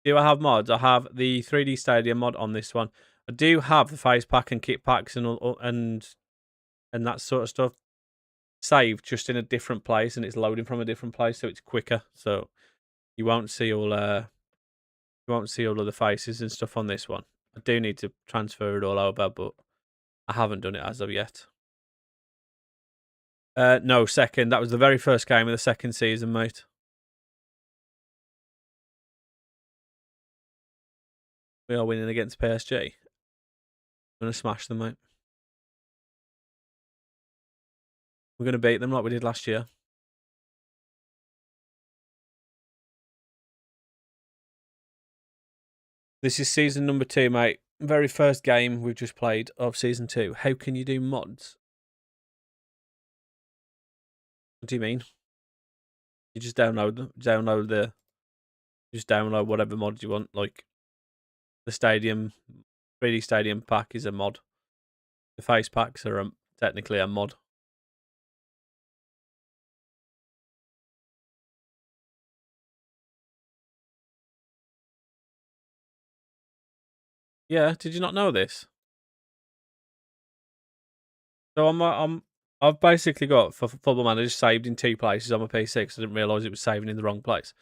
Do I have mods? I have the 3D Stadium mod on this one. I do have the face pack and kit packs and that sort of stuff saved just in a different place, and it's loading from a different place, so it's quicker. So you won't see all of the faces and stuff on this one. I do need to transfer it all over, but I haven't done it as of yet. No, second. That was the very first game of the second season, mate. We are winning against PSG. I'm going to smash them, mate. We're going to beat them like we did last year. This is season number 2, mate. Very first game we've just played of season 2. How can you do mods? What do you mean? You just download them. Just download whatever mods you want. Like the stadium, 3D Stadium pack is a mod. The face packs are technically a mod. Yeah, did you not know this? So I've basically got for Football Manager saved in 2 places on my PC because I didn't realise it was saving in the wrong place.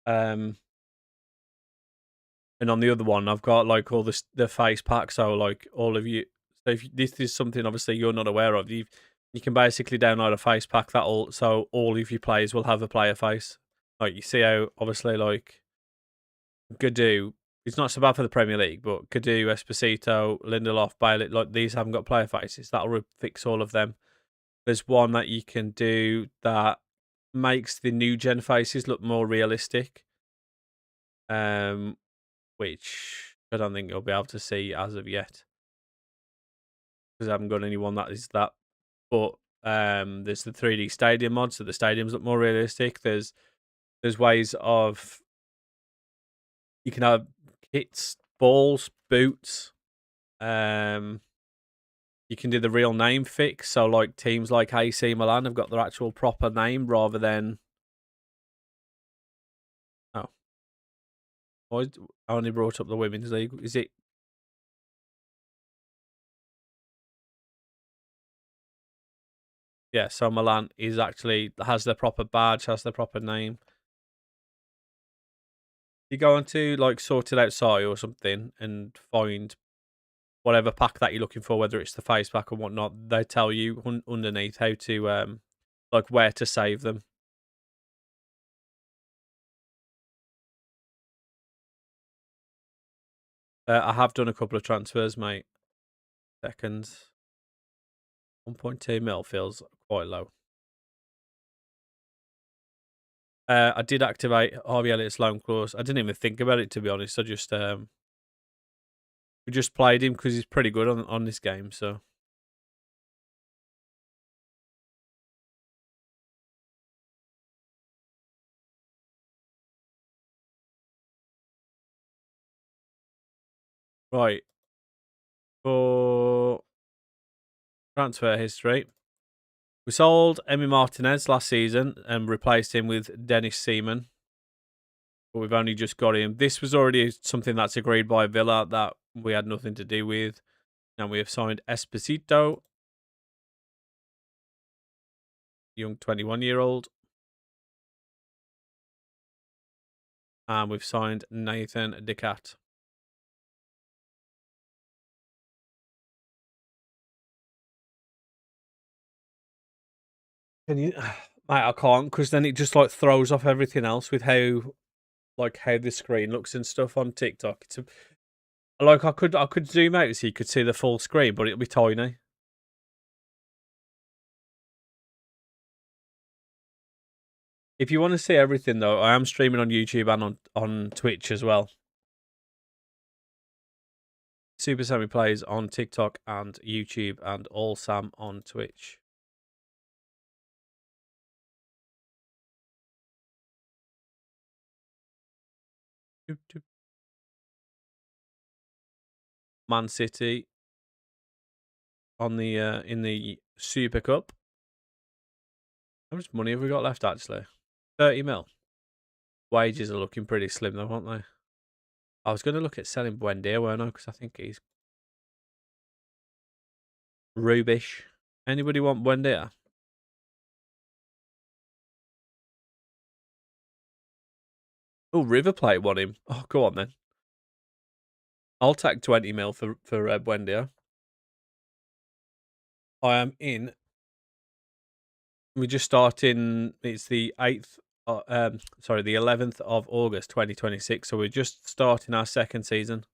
And on the other one, I've got like all the face pack. So like all of you, so if this is something obviously you're not aware of, you can basically download a face pack so all of your players will have a player face. Like you see how obviously like Gadu, it's not so bad for the Premier League, but Gadu, Esposito, Lindelof, Bailey, like these haven't got player faces. That'll fix all of them. There's one that you can do that makes the new gen faces look more realistic. Which I don't think you'll be able to see as of yet. Because I haven't got anyone that is that. But there's the 3D Stadium mod, so the stadiums look more realistic. There's ways of you can have kits, balls, boots. You can do the real name fix. So like teams like AC Milan have got their actual proper name rather than I only brought up the women's league. Is it? Yeah, so Milan is actually has their proper badge, has their proper name. You go onto like Sorted Outside or something and find whatever pack that you're looking for, whether it's the face pack or whatnot. They tell you underneath how to like where to save them. I have done a couple of transfers, mate. Seconds. 1.2 mil feels quite low. I did activate Harvey Elliott's loan clause. I didn't even think about it, to be honest. I just we just played him because he's pretty good on this game. So right, for transfer history, we sold Emi Martinez last season and replaced him with Dennis Seaman. But we've only just got him. This was already something that's agreed by Villa that we had nothing to do with. And we have signed Esposito, young 21-year-old. And we've signed Nathan Decat. Can you, mate? I can't, because then it just like throws off everything else with how the screen looks and stuff on TikTok. Like I could zoom out so you could see the full screen, but it'll be tiny. If you want to see everything though, I am streaming on YouTube and on Twitch as well. Super Sammy plays on TikTok and YouTube, and All Sam on Twitch. Man City on the in the Super Cup. How much money have we got left actually? 30 mil. Wages are looking pretty slim though, aren't they? I was going to look at selling Buendia, weren't I? Because I think he's rubbish. Anybody want Buendia? Oh, River Plate want him. Oh, go on then. I'll take 20 mil for Buendia. I am in. We're just starting. It's the 8th. The 11th of August, 2026. So we're just starting our second season.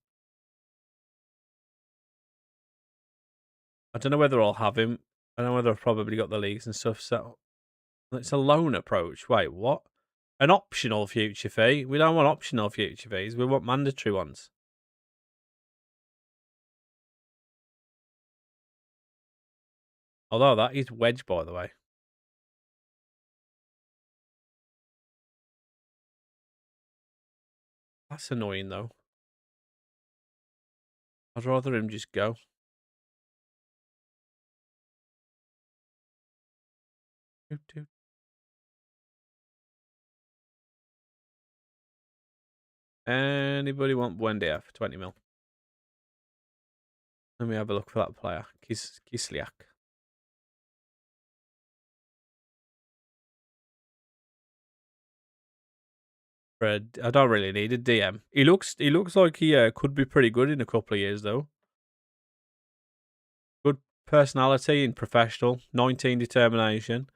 I don't know whether I'll have him. I don't know whether I've probably got the leagues and stuff. So it's a loan approach. Wait, what? An optional future fee? We don't want optional future fees. We want mandatory ones. Although that is wedge, by the way. That's annoying, though. I'd rather him just go. Anybody want Buendia for 20 mil? Let me have a look for that player. Kisliak. Fred, I don't really need a DM. He looks like he could be pretty good in a couple of years, though. Good personality and professional. 19 determination.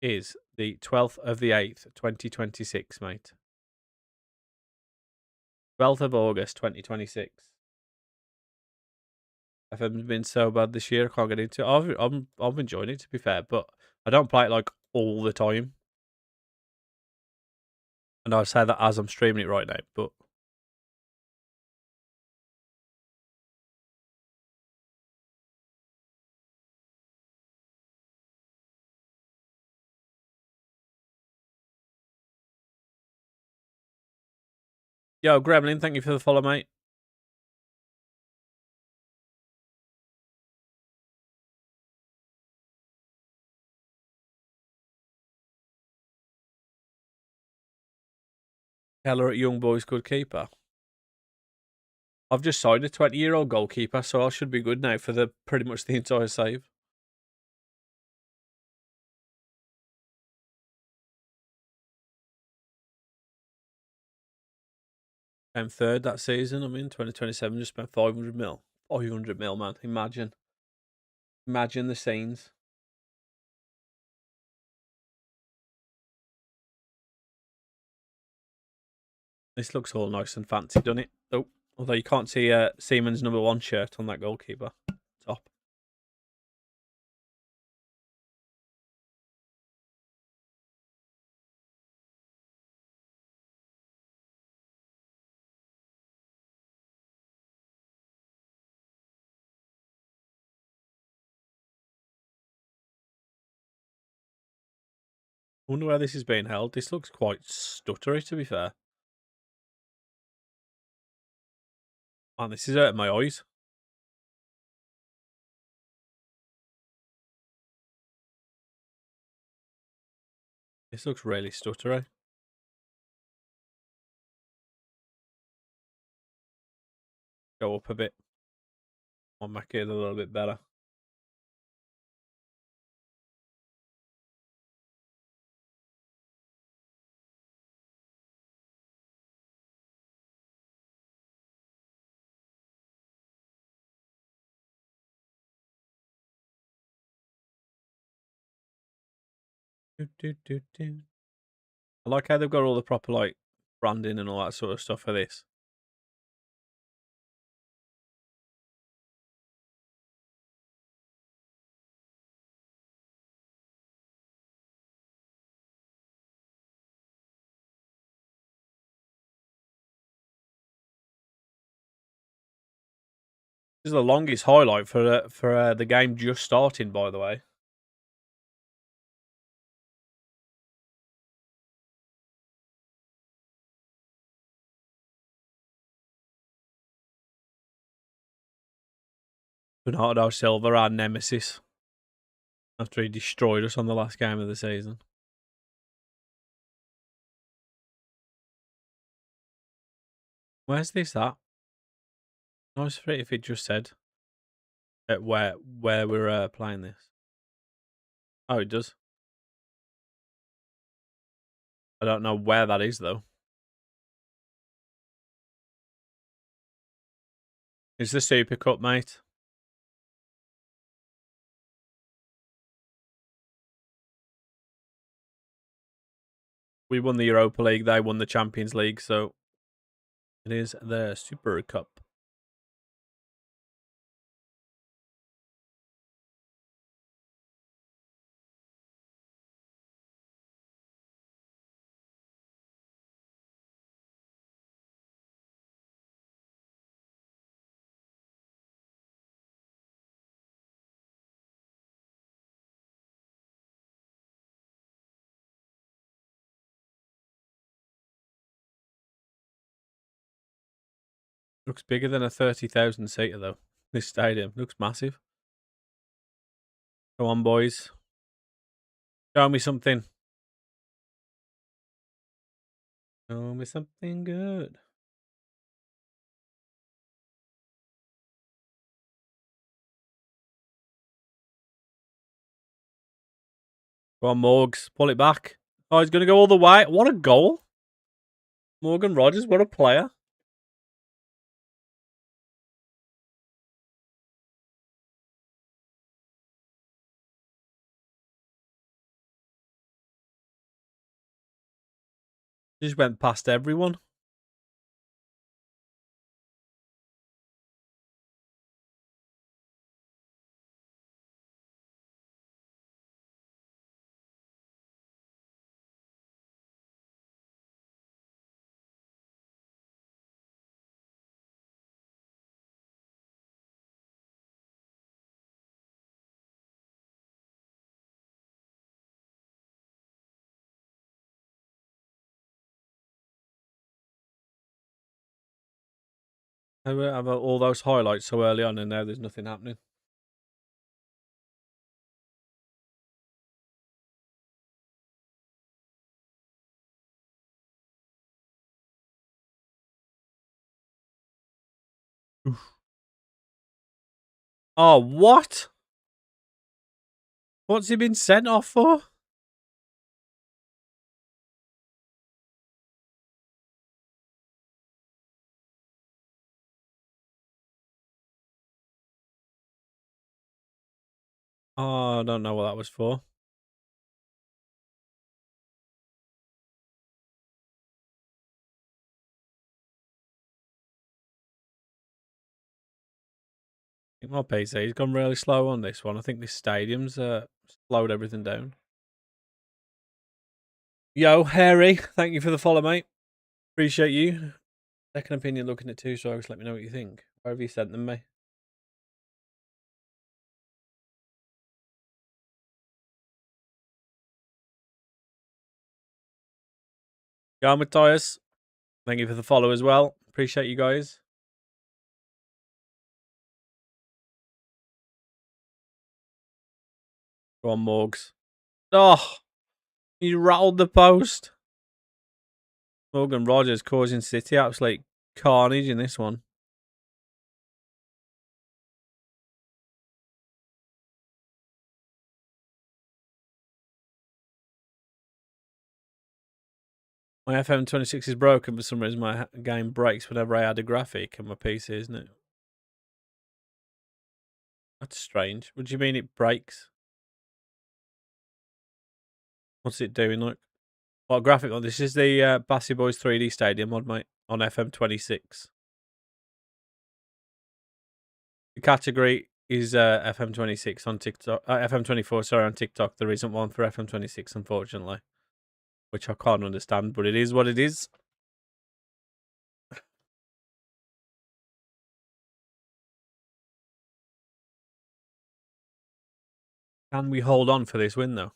Is the 12th of the 8th, 2026, mate. 12th of August, 2026. FM's been so bad this year, I can't get into it. I've enjoyed it, to be fair, but I don't play it like all the time. And I say that as I'm streaming it right now, but yo, Gremlin, thank you for the follow, mate. Keller at Young Boys, good keeper. I've just signed a 20-year-old goalkeeper, so I should be good now for pretty much the entire save. I'm third that season. I'm in 2027. Just spent 500 mil. 500 mil, man. Imagine the scenes. This looks all nice and fancy, doesn't it? Oh, although you can't see Seaman's number 1 shirt on that goalkeeper top. Wonder where this is being held. This looks quite stuttery, to be fair. Man, this is hurting my eyes. This looks really stuttery. Go up a bit. I'll make it a little bit better. I like how they've got all the proper like branding and all that sort of stuff for this. This is the longest highlight for the game just starting, by the way. Bernardo Silva, our nemesis, after he destroyed us on the last game of the season. Where's this at? Nice for it if it just said where we're playing this. Oh, it does. I don't know where that is though. It's the Super Cup, mate. We won the Europa League. They won the Champions League, so it is the Super Cup. Looks bigger than a 30,000 seater though. This stadium looks massive. Come on, boys. Show me something. Show me something good. Go on, Morgs. Pull it back. Oh, he's going to go all the way. What a goal. Morgan Rogers, what a player. Just went past everyone. How about all those highlights so early on and now there's nothing happening? Oof. Oh, what? What's he been sent off for? Oh, I don't know what that was for. I think my PC's gone really slow on this one. I think this stadium's slowed everything down. Yo, Harry, thank you for the follow, mate. Appreciate you. Second opinion looking at two songs. Let me know what you think. Where have you sent them, me? Go on, Matthias. Thank you for the follow as well. Appreciate you guys. Go on, Morgs. Oh, you rattled the post. Morgan Rogers causing City absolute carnage in this one. My FM26 is broken for some reason. My game breaks whenever I add a graphic on my PC, isn't it? That's strange. What do you mean it breaks? What's it doing? Like, what graphic? Oh, this is the Bassy Boys 3D Stadium mod, mate, on FM26. The category is FM26 on TikTok. FM24, sorry, on TikTok. There isn't one for FM26, unfortunately, which I can't understand, but it is what it is. Can we hold on for this win, though?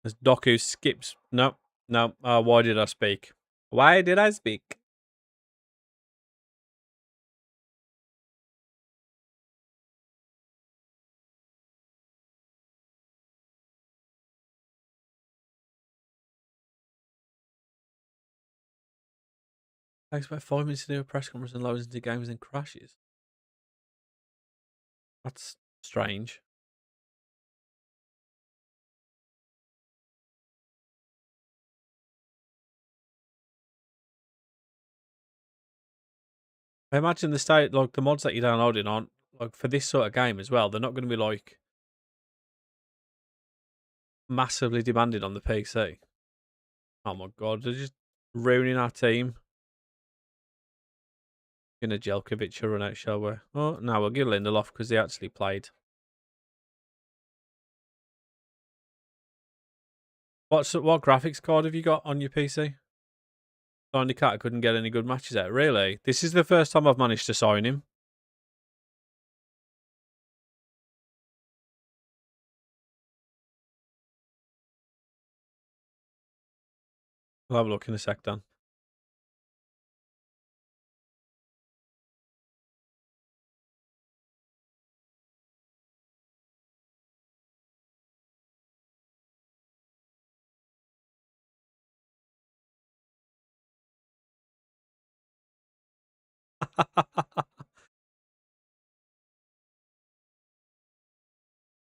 As Doku skips. No, no. Why did I speak? Why did I speak? Takes about 5 minutes to do a press conference and loads into games and crashes. That's strange. I imagine the state, like the mods that you're downloading on, like for this sort of game as well, they're not going to be like massively demanded on the PC. Oh my god, they're just ruining our team. Gonna Jelkovic run out, shall we? Oh no, we'll give Lindelof because he actually played. What graphics card have you got on your PC? Tiny Cat couldn't get any good matches out. Really? This is the first time I've managed to sign him. I'll have a look in a sec, Dan.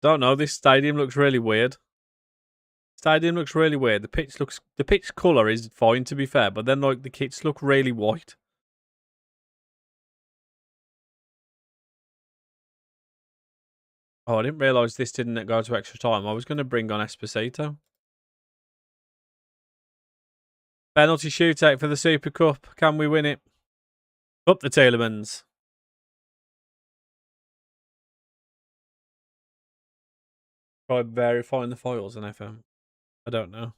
Don't know. This stadium looks really weird. The pitch colour is fine, to be fair, but then like the kits look really white. Oh, I didn't realise this didn't go to extra time. I was going to bring on Esposito. Penalty shootout for the Super Cup. Can we win it? Up the Tielemans. Try verifying the files on FM. I don't know.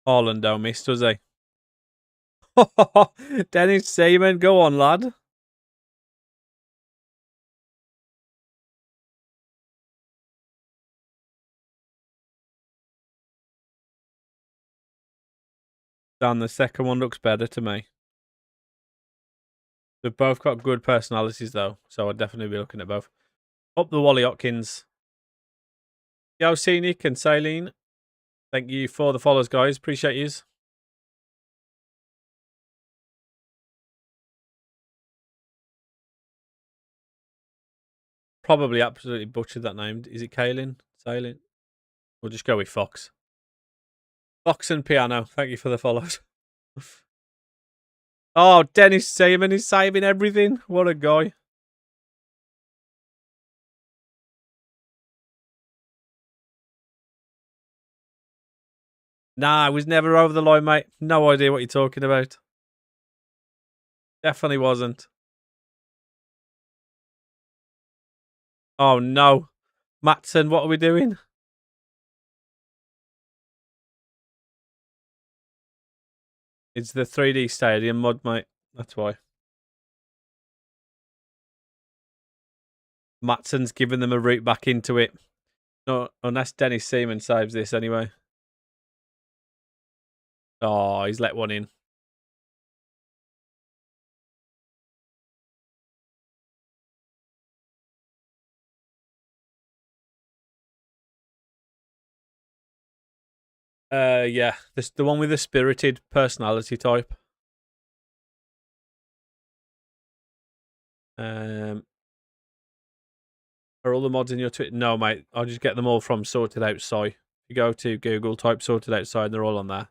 Haaland don't miss, does he? Dennis Seaman, go on, lad. Dan, the second one looks better to me. They've both got good personalities, though, so I'd definitely be looking at both. Up the Wally Watkins. Yo, Scenic and Saline. Thank you for the follows, guys. Appreciate yous. Probably absolutely butchered that name. Is it Kaylin? Saline? We'll just go with Fox. Fox and Piano. Thank you for the follows. Oh, Dennis Seaman is saving everything. What a guy. Nah, I was never over the line, mate. No idea what you're talking about. Definitely wasn't. Oh, no. Matson, what are we doing? It's the 3D Stadium mod, mate. That's why. Matson's given them a route back into it. No, unless Dennis Seaman saves this anyway. Oh, he's let one in. Yeah, this the one with the spirited personality type. Are all the mods in your Twitter? No, mate. I'll just get them all from Sorted Outside. You go to Google, type Sorted Outside, they're all on there.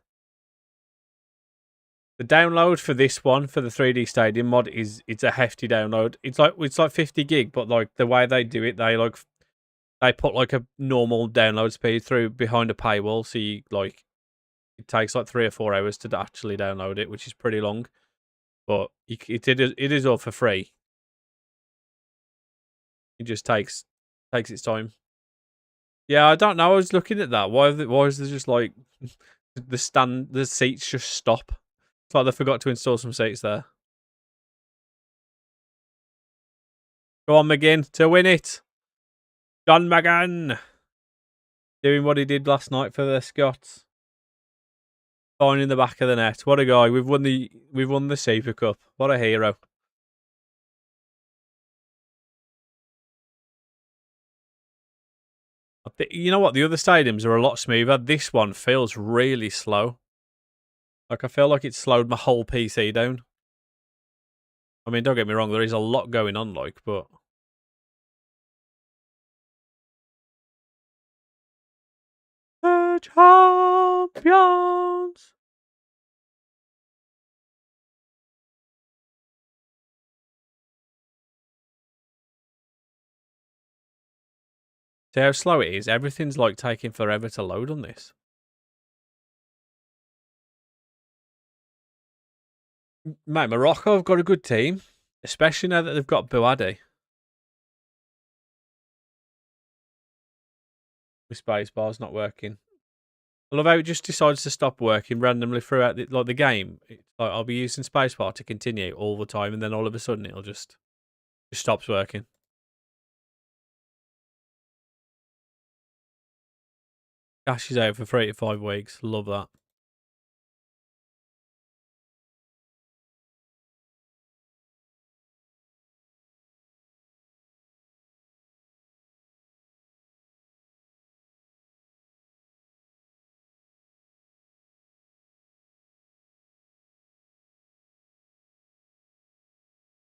The download for this one for the 3D Stadium mod it's a hefty download. It's like 50 gig, but like the way they do it, they put like a normal download speed through behind a paywall, so you like it takes like 3 or 4 hours to actually download it, which is pretty long. But it is all for free. It just takes its time. Yeah, I don't know. I was looking at that. Why is there just like the seats just stop? It's like they forgot to install some seats there. Go on, McGinn, to win it. John McGinn doing what he did last night for the Scots. Finding the back of the net. What a guy. We've won the Super Cup. What a hero. You know what? The other stadiums are a lot smoother. This one feels really slow. Like, I feel like it slowed my whole PC down. I mean, don't get me wrong, there is a lot going on, like, but... The champions! See how slow it is? Everything's, like, taking forever to load on this. Mate, Morocco have got a good team. Especially now that they've got Bouadi. My space bar's not working. I love how it just decides to stop working randomly throughout the game. It's like I'll be using spacebar to continue all the time, and then all of a sudden it'll just stops working. Cash is out for 3 to 5 weeks. Love that.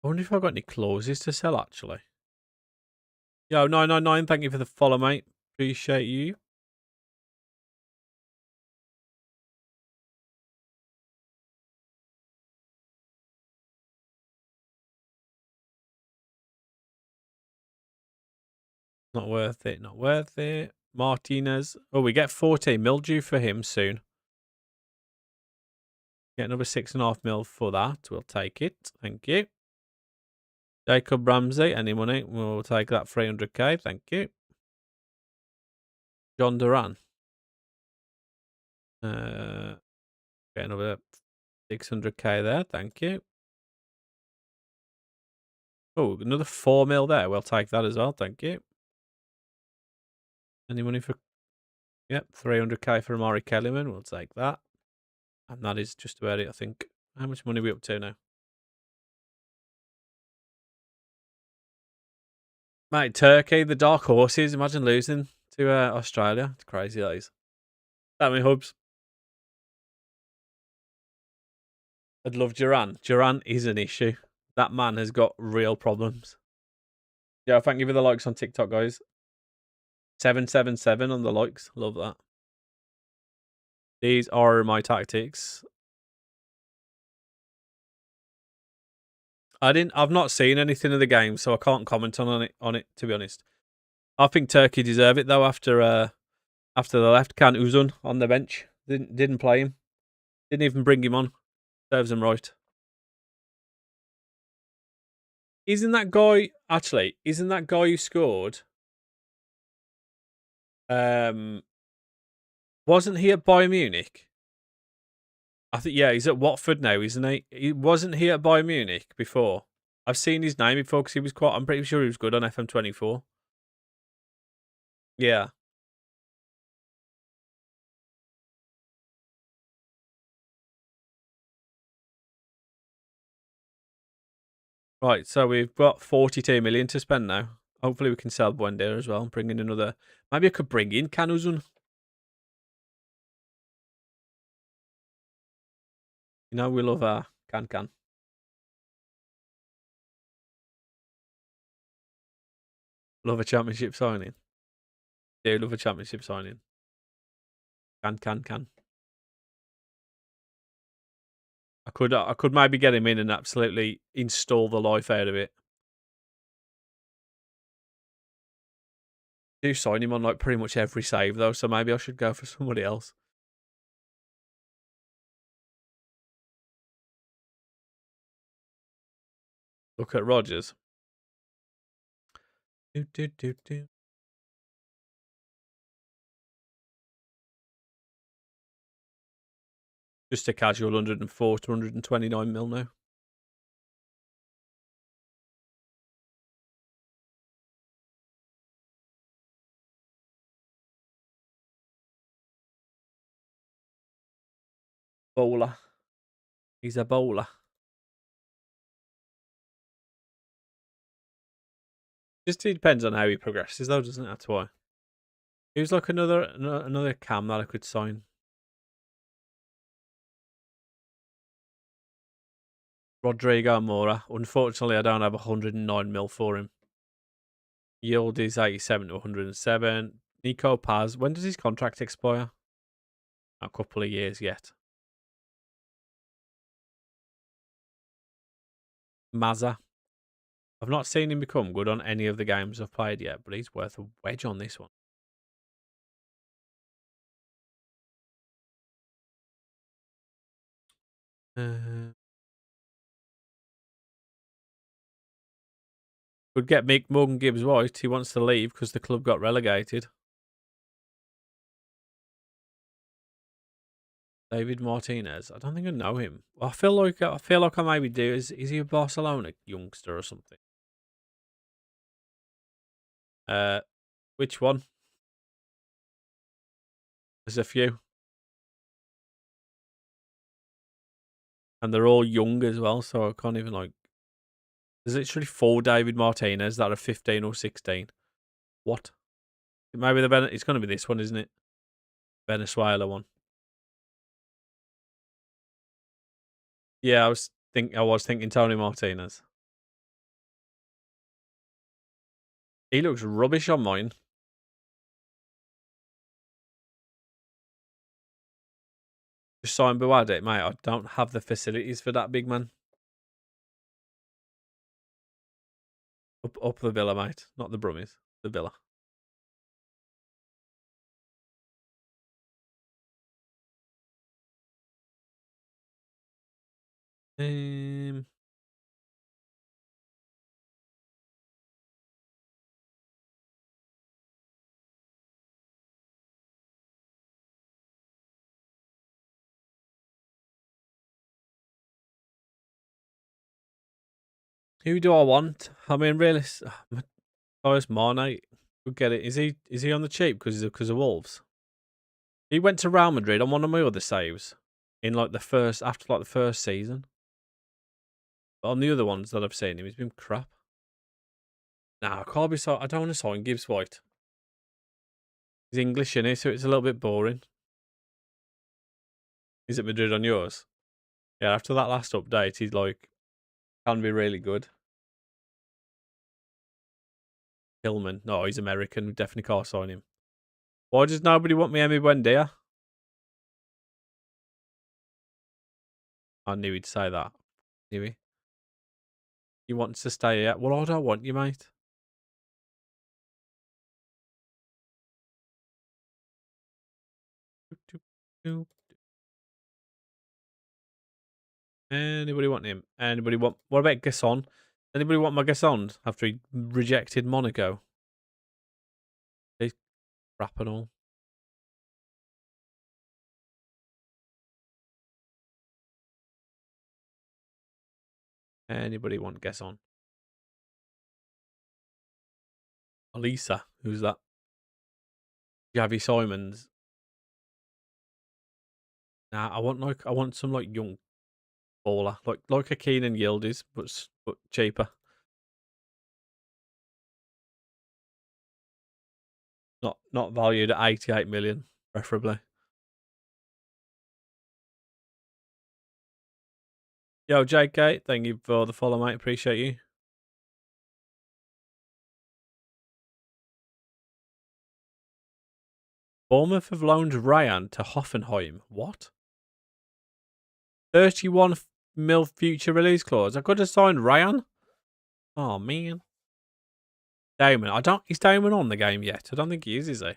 I wonder if I've got any clauses to sell actually. Yo, 999, thank you for the follow, mate. Appreciate you. Not worth it, not worth it. Martinez. Oh, we get 14 mil due for him soon. Get another 6.5 mil for that. We'll take it. Thank you. Jacob Ramsey, any money? We'll take that 300k. Thank you. John Duran. Get another 600k there. Thank you. Oh, another 4 mil there. We'll take that as well. Thank you. Any money for... Yep, 300k for Amari Kellyman. We'll take that. And that is just about it, I think. How much money are we up to now? Mate, Turkey, the dark horses. Imagine losing to Australia. It's crazy, that is. That many hubs. I'd love Duran. Duran is an issue. That man has got real problems. Yeah, thank you for the likes on TikTok, guys. 777 on the likes. Love that. These are my tactics. I've not seen anything of the game, so I can't comment on it to be honest. I think Turkey deserve it though after they left Can Uzun on the bench. Didn't play him. Didn't even bring him on. Serves him right. Isn't that guy who scored? Wasn't he at Bayern Munich? I think yeah, he's at Watford now, isn't he? He wasn't he at Bayern Munich before? I've seen his name before because he was quite. I'm pretty sure he was good on FM24. Yeah. Right. So we've got 42 million to spend now. Hopefully we can sell Buendia as well and bring in another. Maybe I could bring in Kanuzun. You know we love Can. Love a championship signing. Do love a championship signing. Can. I could maybe get him in and absolutely install the life out of it. Do sign him on like pretty much every save though, so maybe I should go for somebody else. Look at Rodgers. Do. Just a casual 104 to 129 mil now. Bowler. He's a bowler. Just it depends on how he progresses though, doesn't it? That's why. He was like another cam that I could sign. Rodrigo Mora. Unfortunately, I don't have 109 mil for him. Yield is 87 to 107. Nico Paz. When does his contract expire? A couple of years yet. Mazza. I've not seen him become good on any of the games I've played yet, but he's worth a wedge on this one. Could get Morgan Gibbs White. He wants to leave because the club got relegated. David Martinez. I don't think I know him. I feel like I maybe do. Is he a Barcelona youngster or something? Which one? There's a few, and they're all young as well. So I can't even like. There's literally 4 David Martinez that are 15 or 16. What? Maybe it's going to be this one, isn't it? Venezuela one. Yeah, I was thinking Tony Martinez. He looks rubbish on mine. Just sign Buade, mate. I don't have the facilities for that big man. Up the Villa, mate. Not the Brummies. The Villa. Um, who do I want? I mean, really, Matthias Mane would get it. Is he on the cheap because of Wolves? He went to Real Madrid on one of my other saves in like after the first season. But on the other ones that I've seen him, he's been crap. Nah, I can't be so. I don't want to sign Gibbs White. He's English in it, so it's a little bit boring. Is it Madrid on yours? Yeah, after that last update, he's like can be really good. Hillman, no, he's American. We definitely can't sign him. Why does nobody want me, Emi Buendia? I knew he'd say that. Knew he? He wants to stay here. Well, I don't want you, mate. Anybody want him? Anybody want? What about Gasson? Anybody want my Gasson after he rejected Monaco? He's crap and all. Anybody want to guess on? Elisa, who's that? Javi Simons. Nah, I want some like young baller, like a Keenan Yildiz, but cheaper. Not valued at 88 million, preferably. Yo, JK, thank you for the follow, mate. Appreciate you. Bournemouth have loaned Ryan to Hoffenheim. What? 31 mil future release clause. I could have signed Ryan. Oh man. Damon. Is Damon on the game yet? I don't think he is he? He's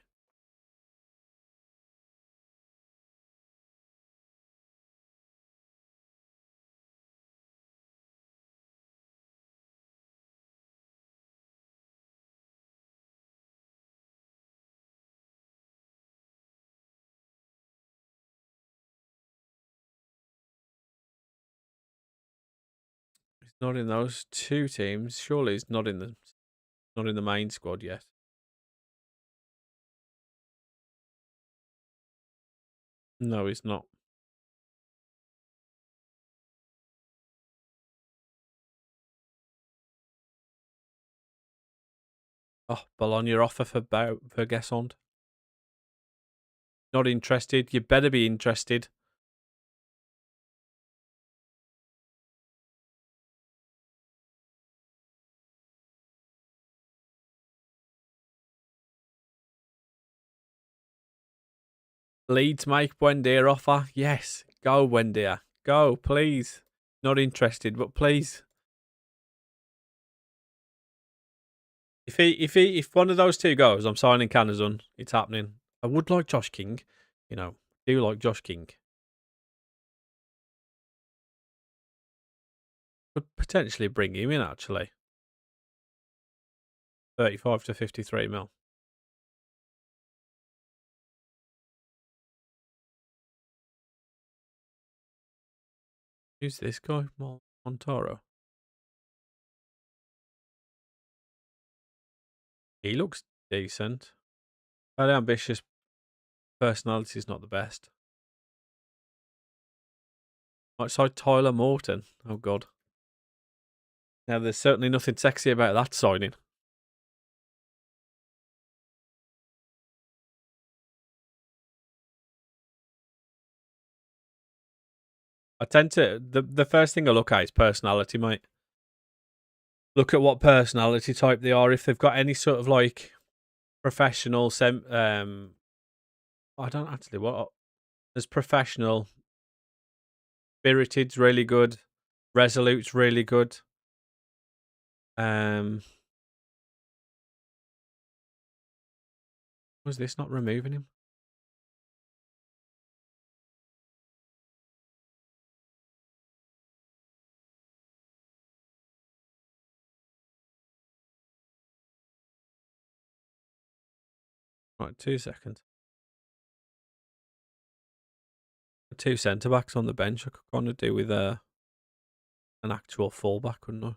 not in those two teams. Surely he's not in the main squad yet. No, he's not. Oh, Bologna offer for Gesson. Not interested. You better be interested. Leeds make Buendia offer. Yes. Go, Buendia. Go, please. Not interested, but please. If one of those two goes, I'm signing Canazon. It's happening. I would like Josh King. Do like Josh King. Could potentially bring him in, actually. 35 to 53 mil. Who's this guy? Montaro. He looks decent. Very ambitious. Personality is not the best. Outside Tyler Morton. Oh, God. Now, there's certainly nothing sexy about that signing. I tend to... The first thing I look at is personality, mate. Look at what personality type they are. If they've got any sort of, like, professional... I don't actually... What? There's professional... Spirited's really good. Resolute's really good. Was this not removing him? Right, 2 seconds. 2 centre backs on the bench. I could kind of do with an actual fullback, couldn't I?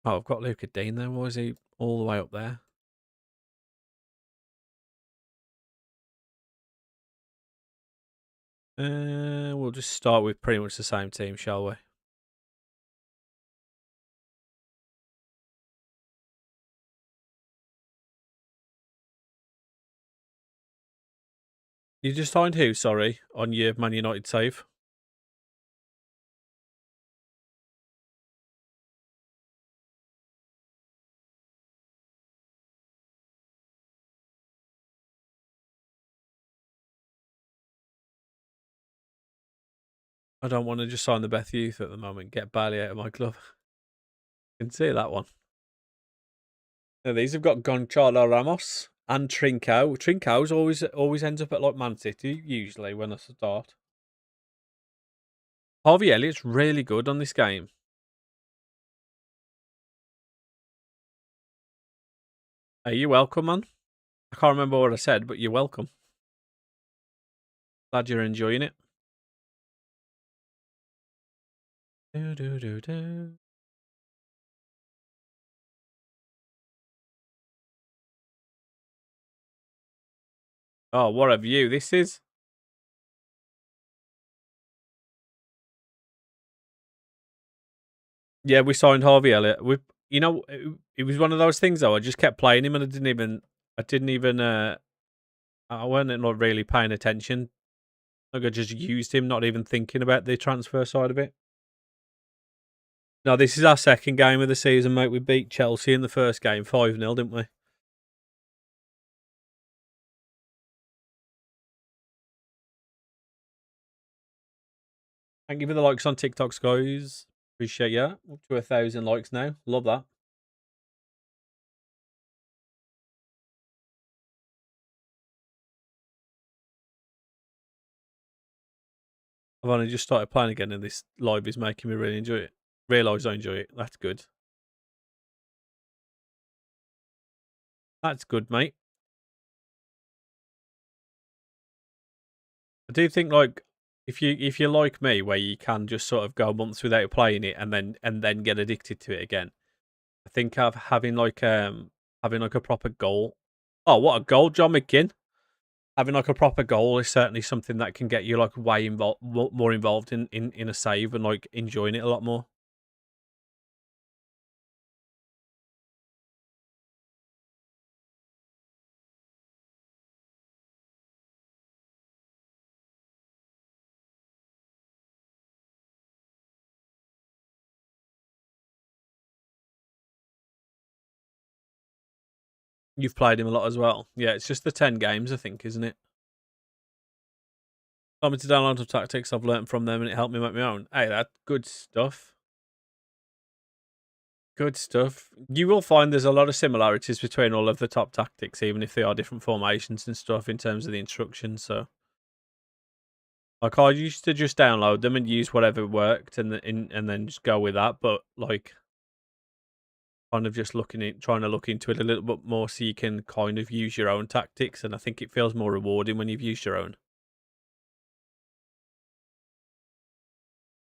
Oh, I've got Luca Dean there. Why is he all the way up there? We'll just start with pretty much the same team, shall we? You just signed who, sorry, on your Man United save? I don't want to just sign the Beth Youth at the moment. Get Bailey out of my club. You can see that one. Now, these have got Gonçalo Ramos and Trincao. Trincao's always ends up at like Man City, usually, when I start. Harvey Elliott's really good on this game. Hey, you're welcome, man. I can't remember what I said, but you're welcome. Glad you're enjoying it. Do, do, do, do. Oh, what a view this is. Yeah, we signed Harvey Elliott. It was one of those things though. I just kept playing him, and I didn't even, I wasn't not really paying attention. Like I just used him, not even thinking about the transfer side of it. No, this is our second game of the season, mate. We beat Chelsea in the first game 5-0, didn't we? Thank you for the likes on TikToks, guys. Appreciate you. Up to 1,000 likes now. Love that. I've only just started playing again, and this live is making me really enjoy it. Realise I enjoy it. That's good. That's good, mate. I do think like if you're like me, where you can just sort of go months without playing it and then get addicted to it again. I think of having like a proper goal. Oh, what a goal, John McGinn! Having like a proper goal is certainly something that can get you like way involved, more involved in a save and like enjoying it a lot more. You've played him a lot as well. Yeah, it's just the 10 games, I think, isn't it? Told me to download some tactics I've learned from them, and it helped me make my own. Hey, that's good stuff. Good stuff. You will find there's a lot of similarities between all of the top tactics, even if they are different formations and stuff in terms of the instructions. So, like, I used to just download them and use whatever worked, and then just go with that. But like, kind of just trying to look into it a little bit more, so you can kind of use your own tactics. And I think it feels more rewarding when you've used your own.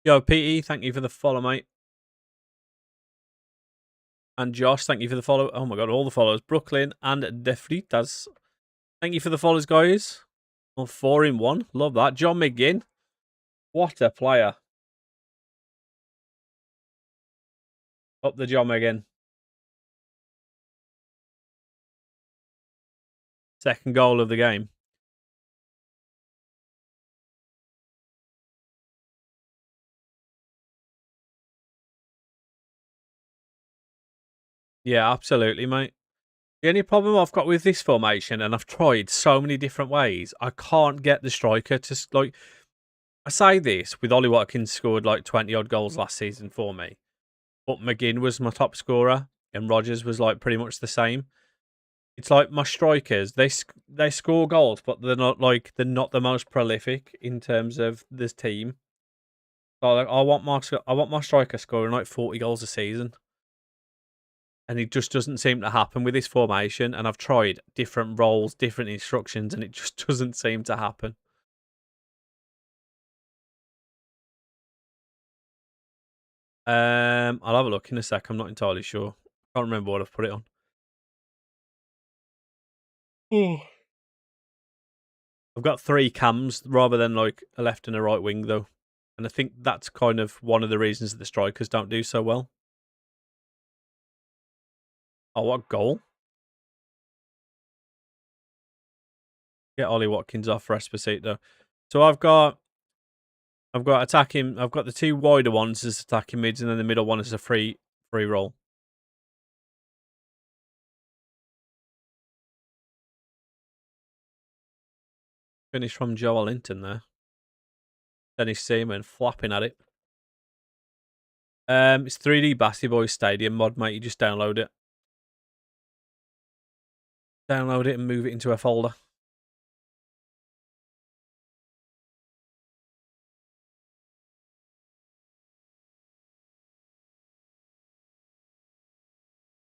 Yo, PE, thank you for the follow, mate. And Josh, thank you for the follow. Oh my god, all the follows. Brooklyn and Defritas. Thank you for the follows, guys. Well, 4 in 1. Love that. John McGinn. What a player. Up the John McGinn. Second goal of the game. Yeah, absolutely, mate. The only problem I've got with this formation, and I've tried so many different ways, I can't get the striker to, like, I say this with Ollie Watkins scored like 20 odd goals last season for me, but McGinn was my top scorer and Rodgers was like pretty much the same. It's like my strikers, they score goals, but they're not the most prolific in terms of this team. So like, I want my striker scoring like 40 goals a season. And it just doesn't seem to happen with this formation. And I've tried different roles, different instructions, and it just doesn't seem to happen. I'll have a look in a sec. I'm not entirely sure. I can't remember what I've put it on. Oh. I've got 3 cams rather than like a left and a right wing though. And I think that's kind of one of the reasons that the strikers don't do so well. Oh, what goal. Get Ollie Watkins off Esposito. So I've got the 2 wider ones as attacking mids and then the middle one is a free roll. Finish from Joel Linton there. Dennis Seaman flapping at it. It's 3D Bassy Boys Stadium mod, mate. You just download it. Download it and move it into a folder.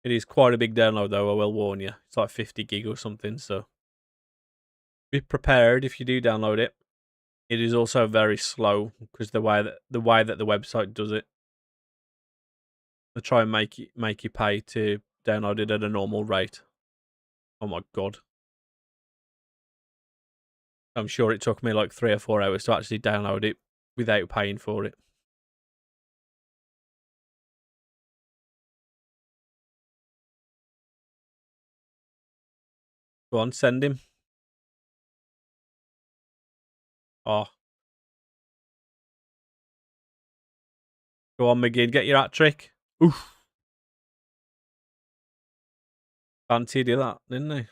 It is quite a big download, though, I will warn you. It's like 50 gig or something, so be prepared if you do download it. It is also very slow because the way that the website does it, they try and make you pay to download it at a normal rate. Oh my god! I'm sure it took me like 3 or 4 hours to actually download it without paying for it. Go on, send him. Oh, go on, McGinn, get your hat trick. Oof, fancied you that, didn't they?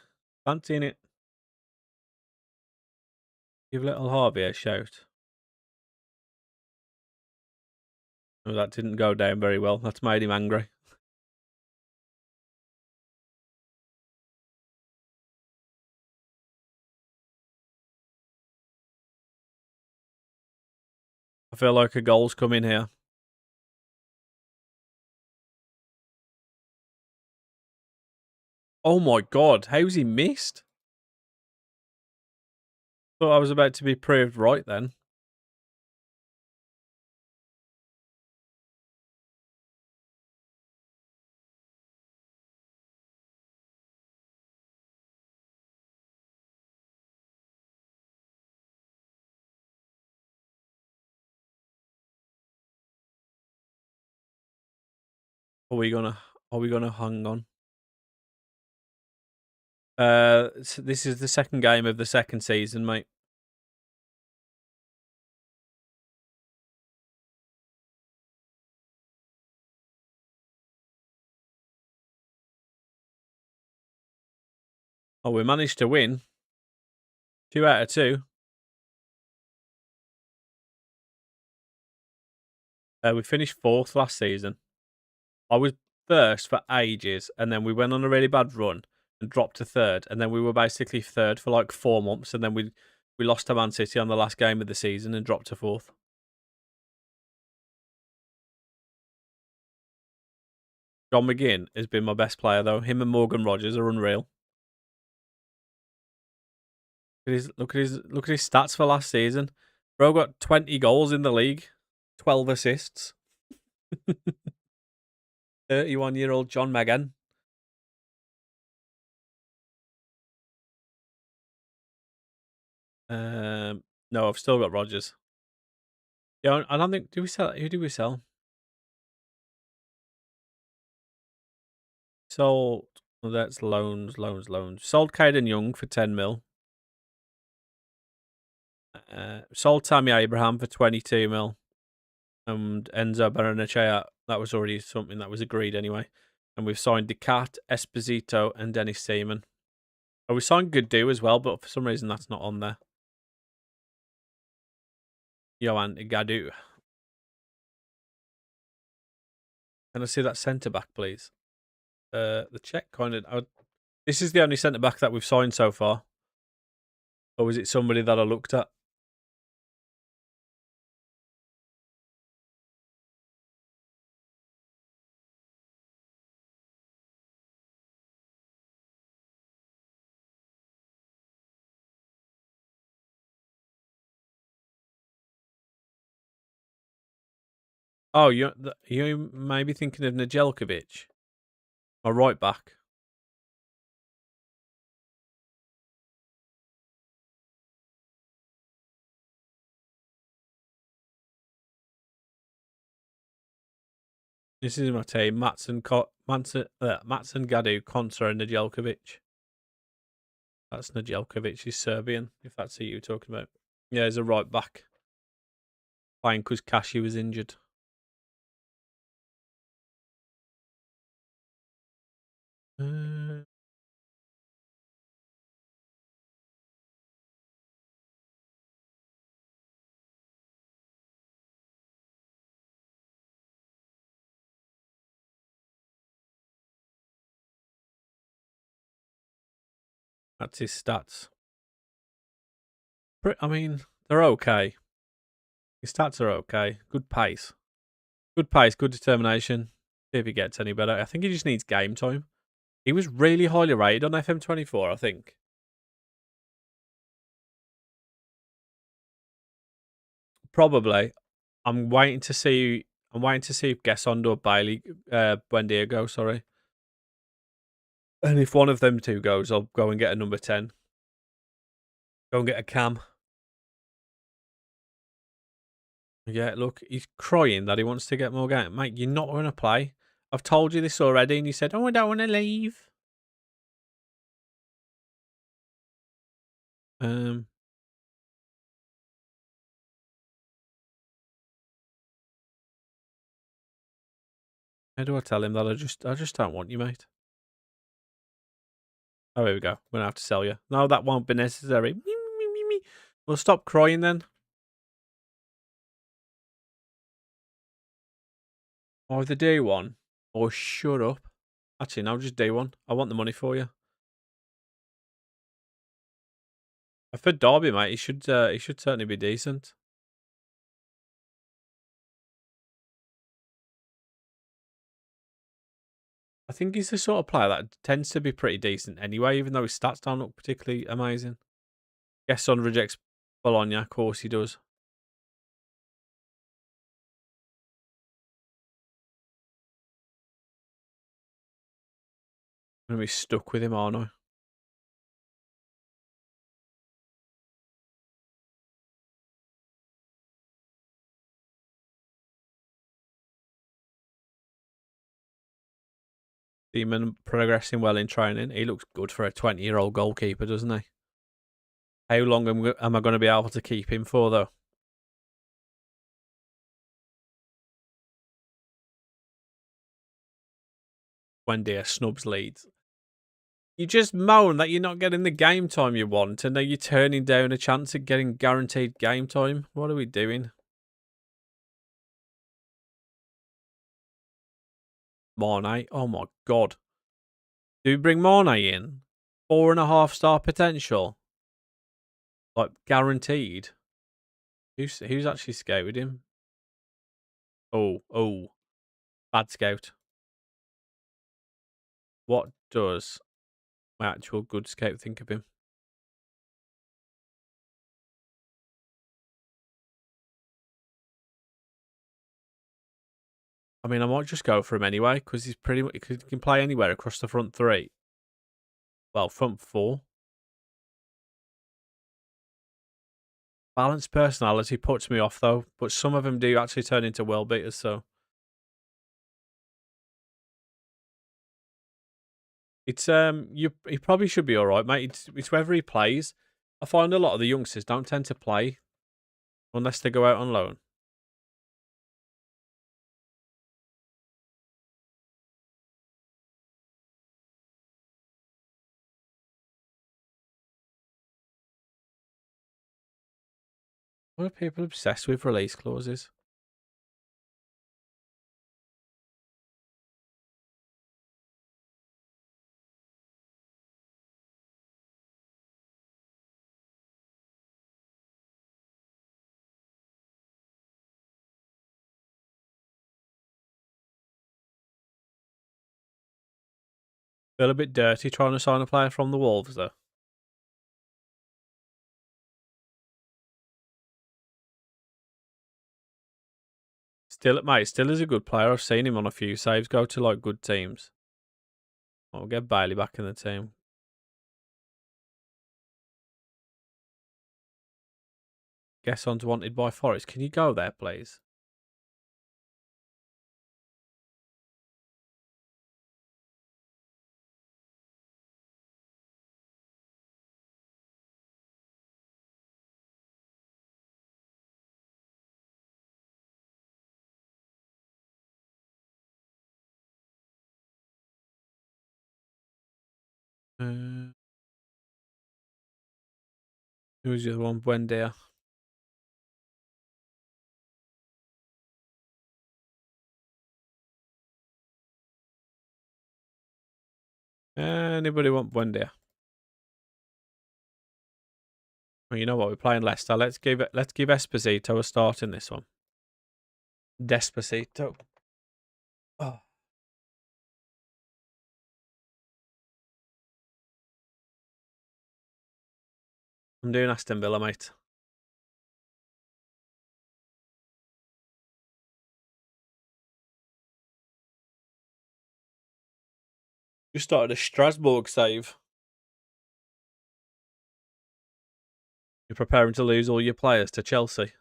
Fancying it. Give little Harvey a shout. Oh, that didn't go down very well. That's made him angry. I feel like a goal's coming here. Oh my god, how's he missed? Thought I was about to be proved right then. Are we gonna hang on? This is the second game of the second season, mate. Oh, we managed to win. 2 out of 2. We finished 4th last season. I was first for ages, and then we went on a really bad run and dropped to 3rd, and then we were basically 3rd for like 4 months, and then we lost to Man City on the last game of the season and dropped to 4th. John McGinn has been my best player though. Him and Morgan Rogers are unreal. Look at his stats for last season. Bro got 20 goals in the league, 12 assists. 31-year-old John McGinn. No, I've still got Rogers. Yeah, I don't think. Do we sell? Who do we sell? Sold. Well, that's loans. Sold Caden Young for 10 mil. Sold Tammy Abraham for 22 mil. And Enzo Baranachea, that was already something that was agreed anyway. And we've signed Decat, Esposito, and Dennis Seaman. Oh, we signed Goodoo as well, but for some reason that's not on there. Johan Gadu. Can I see that centre back, please? The check kind of. This is the only centre back that we've signed so far. Or was it somebody that I looked at? Oh, you may be thinking of Nedeljkovic, my right back. This is my team: Matson, Gadu, Konsa, and Nedeljkovic. That's Nedeljkovic. He's Serbian, if that's who you're talking about. Yeah, he's a right back. Playing because Kashi was injured. That's his stats. I mean, they're okay. His stats are okay. Good pace. Good pace, good determination. See if he gets any better. I think he just needs game time. He was really highly rated on FM24, I think. Probably. I'm waiting to see. I'm waiting to see if Gesson or Bailey, Buendia go. Sorry, and if one of them two goes, I'll go and get a number 10. Go and get a cam. Yeah, look, he's crying that he wants to get more game. Mate, you're not going to play. I've told you this already, and you said, "Oh, I don't want to leave." Um, how do I tell him that I just don't want you, mate? Oh, here we go. I'm gonna have to sell you. No, that won't be necessary. Well, stop crying then. Either do one or shut up. Actually, no, just do one. I want the money for you. For Derby, mate, he should certainly be decent. I think he's the sort of player that tends to be pretty decent anyway, even though his stats don't look particularly amazing. Gesson rejects Bologna, of course he does. I'm gonna be stuck with him, aren't I? Demon progressing well in training. He looks good for a 20-year-old goalkeeper, doesn't he? How long am I going to be able to keep him for, though? Wendy snubs leads. You just moan that you're not getting the game time you want, and then you're turning down a chance at getting guaranteed game time. What are we doing? Marne. Oh my god. Do we bring Marne in? 4.5 star potential. Like guaranteed. Who's actually scouted him? Oh. Bad scout. What does my actual good scout think of him? I mean, I might just go for him anyway because he's pretty much he can play anywhere across the front three. Well, front four. Balanced personality puts me off though, but some of them do actually turn into world beaters. So it's he probably should be all right, mate. It's whether he plays. I find a lot of the youngsters don't tend to play unless they go out on loan. Why are people obsessed with release clauses? Feel a bit dirty trying to sign a player from the Wolves though. Still, mate, still is a good player. I've seen him on a few saves go to like good teams. I'll get Bailey back in the team. Gesson's wanted by Forest. Can you go there, please? Uh, who's the other one? Buendia. Anybody want Buendia? Well, you know what? We're playing Leicester. Let's give Esposito a start in this one. Despacito. Oh. I'm doing Aston Villa, mate. You started a Strasbourg save. You're preparing to lose all your players to Chelsea.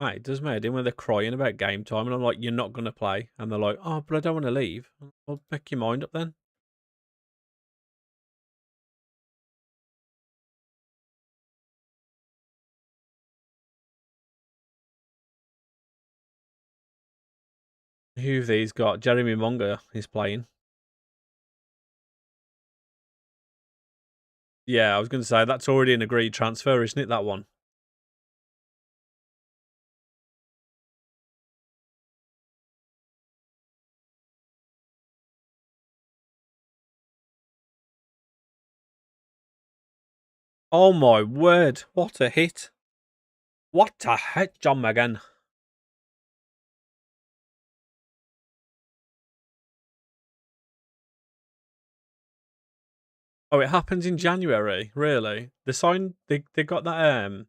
Mate, it does me head in when they're crying about game time, and I'm like, you're not going to play. And they're like, oh, but I don't want to leave. Well, make your mind up then. Who've these got? Jeremy Monger is playing. Yeah, I was going to say, that's already an agreed transfer, isn't it, that one? Oh my word, what a hit. What a hit, John McGinn. Oh, it happens in January, really? They got that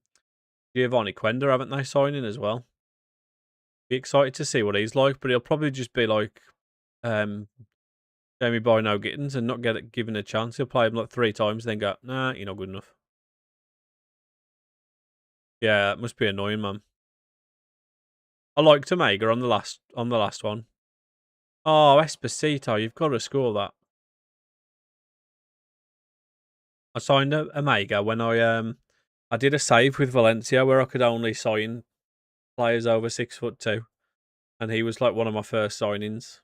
Giovanni Quenda, haven't they, signing as well? Be excited to see what he's like, but he'll probably just be like um Jamie Bino Gittins and not get it given a chance. He'll play him like 3 times, then go, nah, you're not good enough. Yeah, it must be annoying, man. I liked Omega on the last one. Oh, Esposito, you've got to score that. I signed Omega when I did a save with Valencia where I could only sign players over 6'2", and he was like one of my first signings.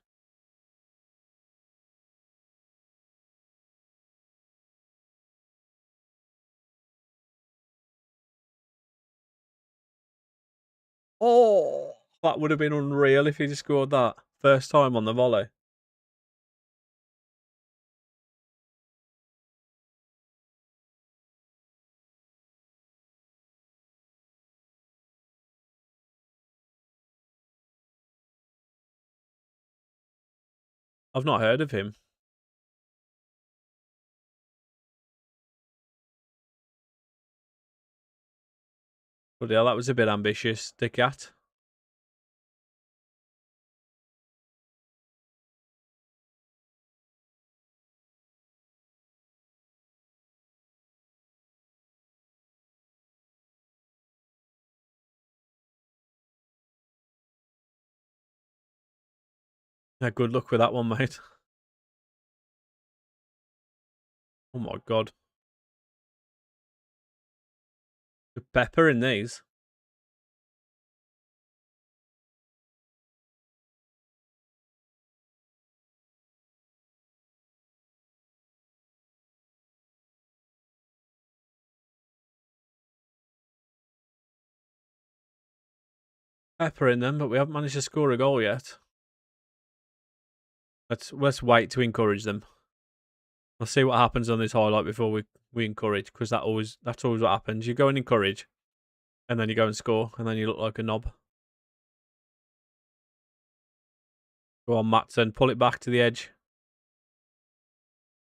Oh, that would have been unreal if he'd scored that first time on the volley. I've not heard of him. But yeah, that was a bit ambitious, the cat. Yeah, good luck with that one, mate. Oh my god. The pepper in these. Pepper in them, but we haven't managed to score a goal yet. Let's wait to encourage them. I'll see what happens on this highlight before we encourage, because that's always what happens. You go and encourage, and then you go and score, and then you look like a knob. Go on, Matson, pull it back to the edge.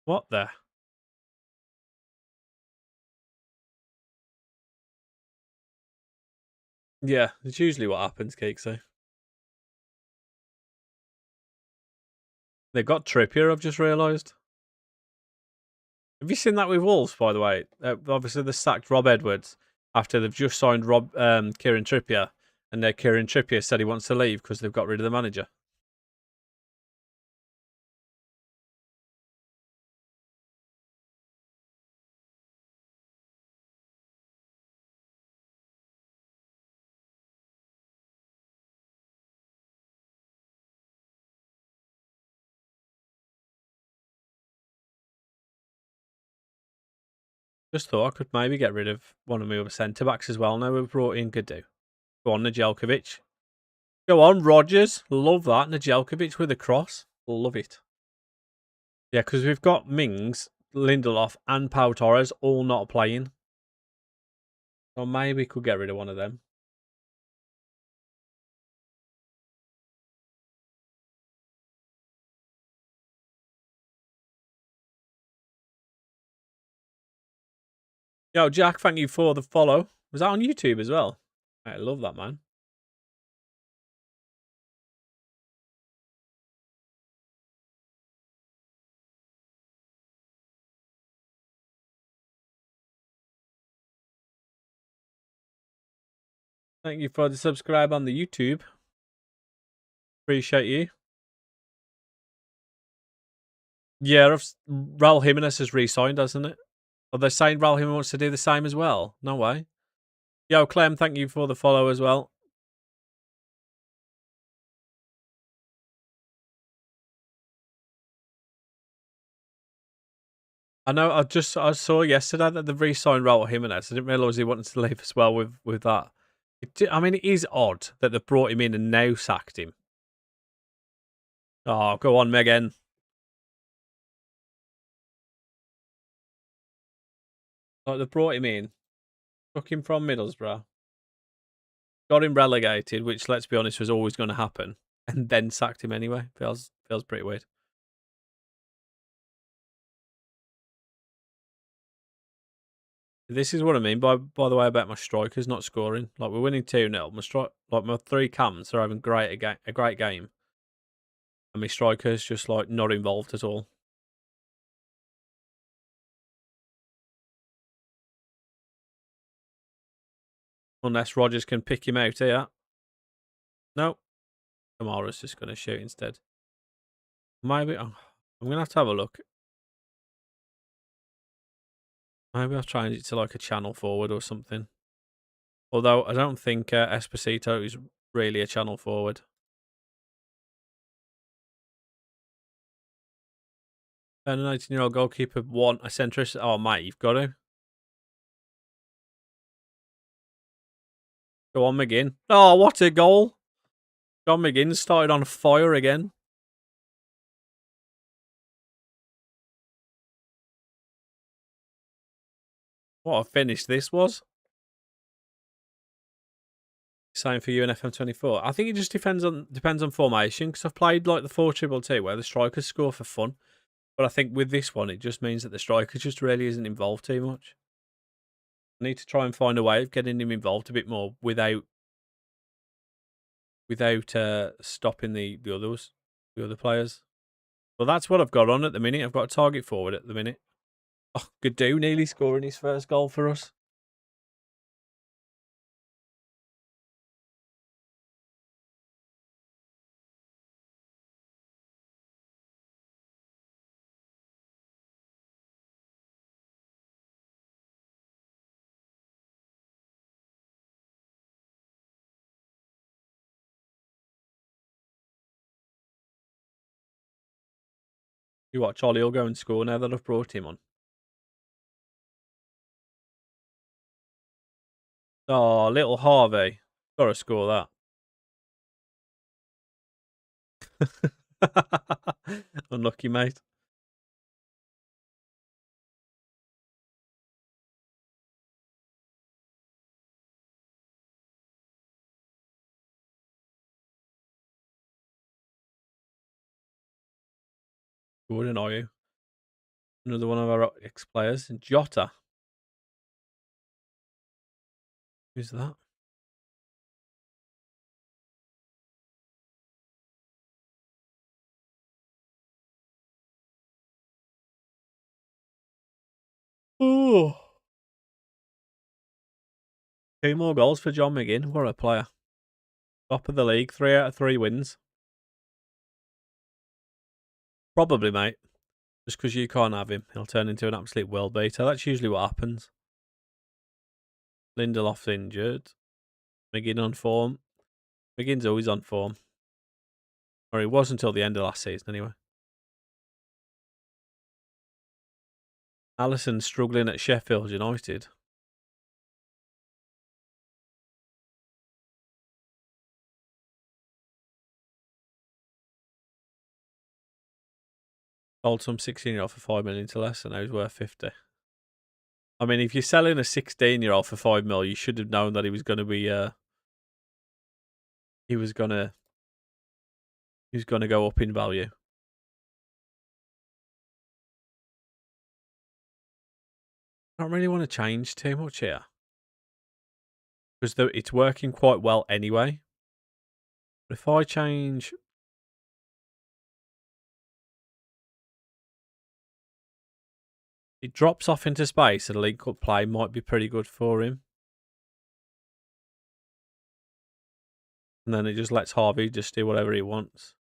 What the? Yeah, it's usually what happens, Keeksy. They've got Trippier, I've just realised. Have you seen that with Wolves, by the way? Obviously, they sacked Rob Edwards after they've just signed Kieran Trippier, and Kieran Trippier said he wants to leave because they've got rid of the manager. Just thought I could maybe get rid of one of my other centre backs as well. Now we've brought in Gadu. Go on, Nedeljkovic. Go on, Rogers. Love that. Nedeljkovic with a cross. Love it. Yeah, because we've got Mings, Lindelof, and Pau Torres all not playing. So maybe we could get rid of one of them. Yo, Jack, thank you for the follow. Was that on YouTube as well? I love that, man. Thank you for the subscribe on the YouTube. Appreciate you. Yeah, Raul Jimenez has re-signed, hasn't it? Are they saying Raul Jimenez wants to do the same as well? No way. Yo, Clem, thank you for the follow as well. I know. I saw yesterday that they've re-signed Raul Jimenez. I didn't realise he wanted to leave as well with that. I mean, it is odd that they've brought him in and now sacked him. Oh, go on, Megan. Like they've brought him in, took him from Middlesbrough, got him relegated, which let's be honest was always going to happen, and then sacked him anyway. Feels pretty weird. This is what I mean by the way about my strikers not scoring. Like we're winning 2-0. My three cams are having a great game. And my strikers just like not involved at all. Unless Rodgers can pick him out here. No. Kamara's just gonna shoot instead. Maybe I'm gonna have a look. Maybe I'll change it to like a channel forward or something. Although I don't think Esposito is really a channel forward. And an 18-year-old goalkeeper want a centrist. Oh, mate, you've got to. Go on, McGinn. Oh, what a goal. John McGinn started on fire again. What a finish this was. Same for you in FM24. I think it just depends on formation, because I've played like the 4-2-2 where the strikers score for fun. But I think with this one, it just means that the striker just really isn't involved too much. I need to try and find a way of getting him involved a bit more without stopping the other players. Well, that's what I've got on at the minute. I've got a target forward at the minute. Oh, Godou nearly scoring his first goal for us. You watch Charlie will go and score now that I've brought him on. Oh, little Harvey. Gotta score that. Unlucky, mate. Gordon, are you? Another one of our ex-players. Jota. Who's that? Oh. 2 more goals for John McGinn. What a player. Top of the league. 3 out of 3 wins. Probably, mate. Just because you can't have him. He'll turn into an absolute world beater. That's usually what happens. Lindelof's injured. McGinn on form. McGinn's always on form. Or he was until the end of last season, anyway. Alisson struggling at Sheffield United. Sold some 16-year-old for 5 million to Leicester. Now he's worth 50. I mean, if you're selling a 16-year-old for 5 mil, you should have known that he was going to be. He was gonna go up in value. I don't really want to change too much here because it's working quite well anyway. But if I change, it drops off into space, and a link-up play might be pretty good for him. and then it just lets Harvey just do whatever he wants.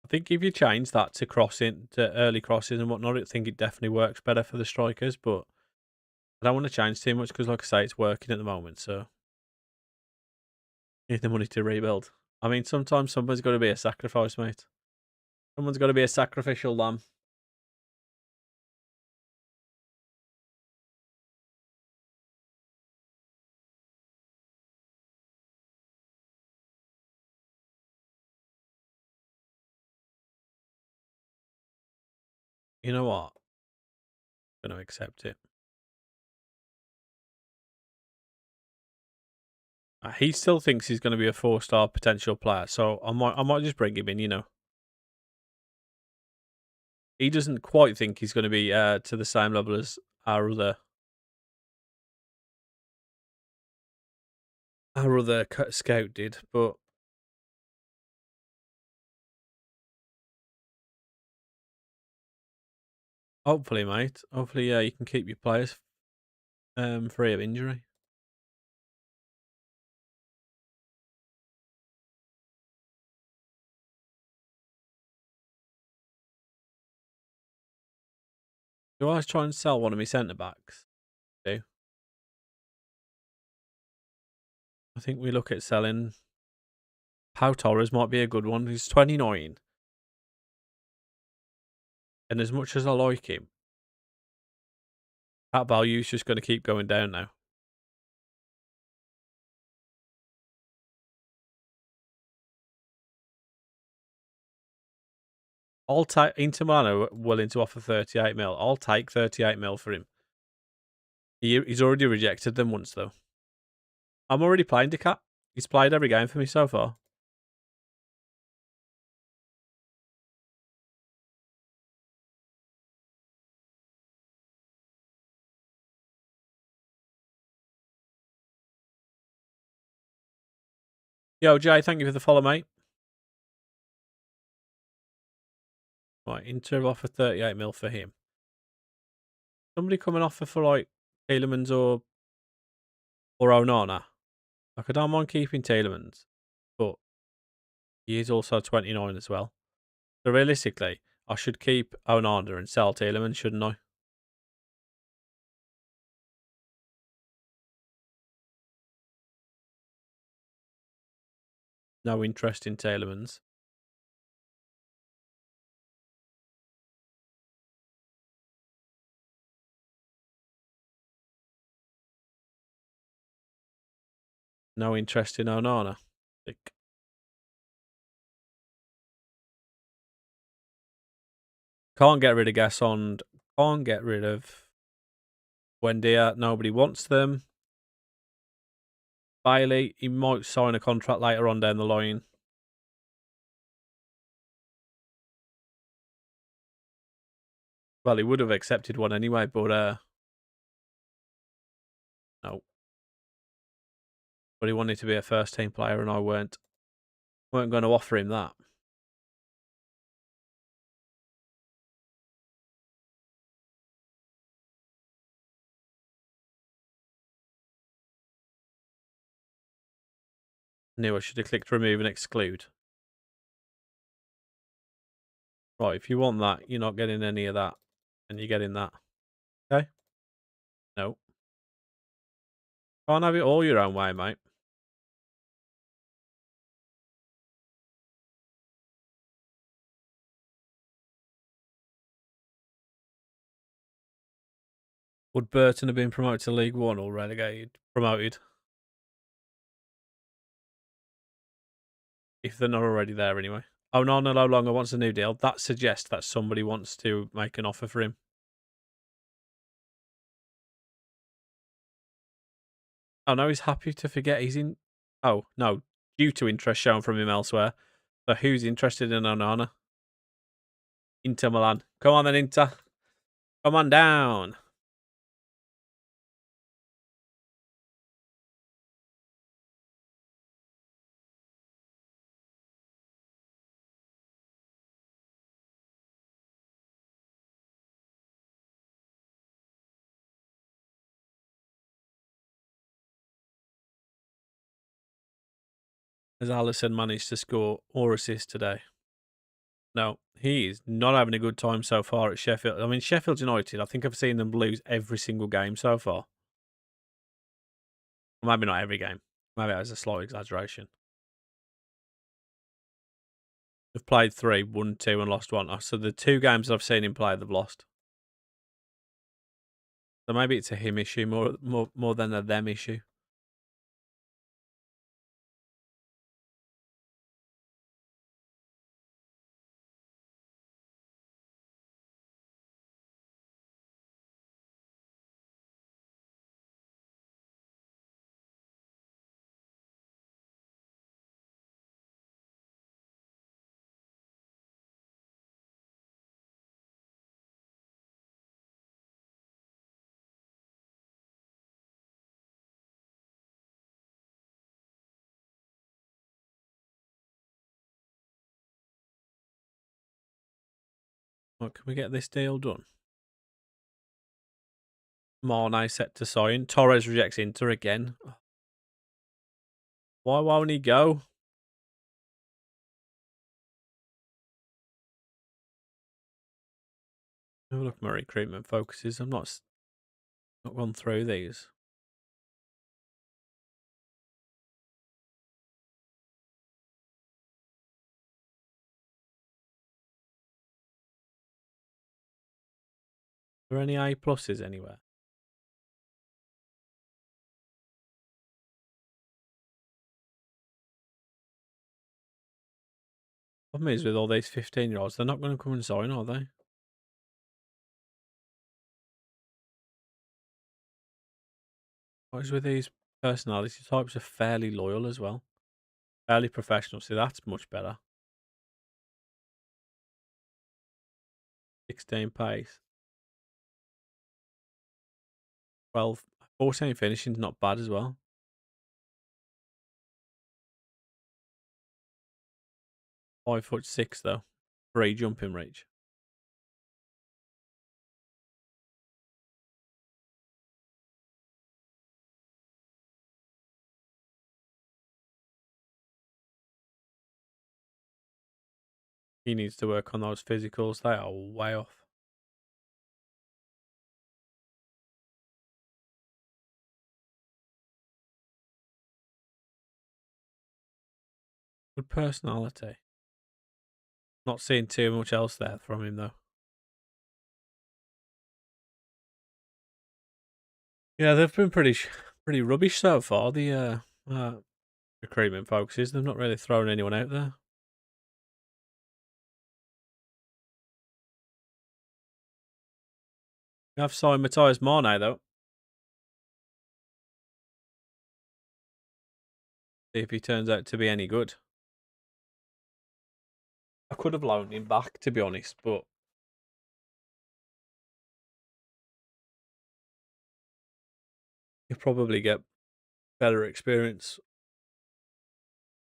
I think if you change that to crossing to early crosses and whatnot, I think it definitely works better for the strikers. But I don't want to change too much because, like I say, it's working at the moment. So need the money to rebuild. I mean, sometimes someone's got to be a sacrifice, mate. Someone's got to be a sacrificial lamb. You know what? I'm going to accept it. He still thinks he's going to be a 4-star potential player, so I might just bring him in. He doesn't quite think he's going to be to the same level as our other scout did, but hopefully, mate. Hopefully, you can keep your players free of injury. Do I try and sell one of my centre backs? Do I think we look at selling Pau Torres might be a good one. He's 29, and as much as I like him, that value is just going to keep going down now. I'll take Inter Milan are willing to offer 38 mil. I'll take 38 mil for him. He's already rejected them once though. I'm already playing Decat. He's played every game for me so far. Yo, Jay, thank you for the follow, mate. Right, Inter have offered 38 mil for him. Somebody come and offer for like Tielemans or Onana. Like, I don't mind keeping Tielemans, but he is also 29 as well. So realistically, I should keep Onana and sell Tielemans, shouldn't I? No interest in Tielemans. No interest in Onana. Can't get rid of Gasson. Can't get rid of Wendia. Nobody wants them. Bailey, he might sign a contract later on down the line. Well, he would have accepted one anyway, but no. But he wanted to be a first team player, and I weren't going to offer him that. Knew I should have clicked remove and exclude. Right, if you want that, you're not getting any of that, and you're getting that. Okay? No. Can't have it all your own way, mate. Would Burton have been promoted to League One or relegated? Promoted. If they're not already there anyway. Oh, no longer wants a new deal. That suggests that somebody wants to make an offer for him. Oh, no, he's happy to forget he's in... Oh, no, due to interest shown from him elsewhere. So who's interested in Onana? Inter Milan. Come on then, Inter. Come on down. Has Alisson managed to score or assist today? No, he is not having a good time so far at Sheffield. I mean, Sheffield United, I think I've seen them lose every single game so far. Maybe not every game. Maybe that was a slight exaggeration. They've played 3, won 2 and lost 1. So the 2 games I've seen him play, they've lost. So maybe it's a him issue more than a them issue. What, can we get this deal done? Mane set to sign. Torres rejects Inter again. Why won't he go? Oh, look, my recruitment focuses. I'm not gone through these. Are there any A pluses anywhere? Problem is with all these 15-year-olds, they're not going to come and sign, are they? What is with these personality types are fairly loyal as well. Fairly professional. See, that's much better. 16 pace. 12, 14 finishing's not bad as well. 5'6" though. 3 jumping reach. He needs to work on those physicals. They are way off. Good personality. Not seeing too much else there from him though. Yeah, they've been pretty rubbish so far. The recruitment focuses. They've not really thrown anyone out there. We have signed Matthias Mane though. See if he turns out to be any good. I could have loaned him back to be honest, but he'll probably get better experience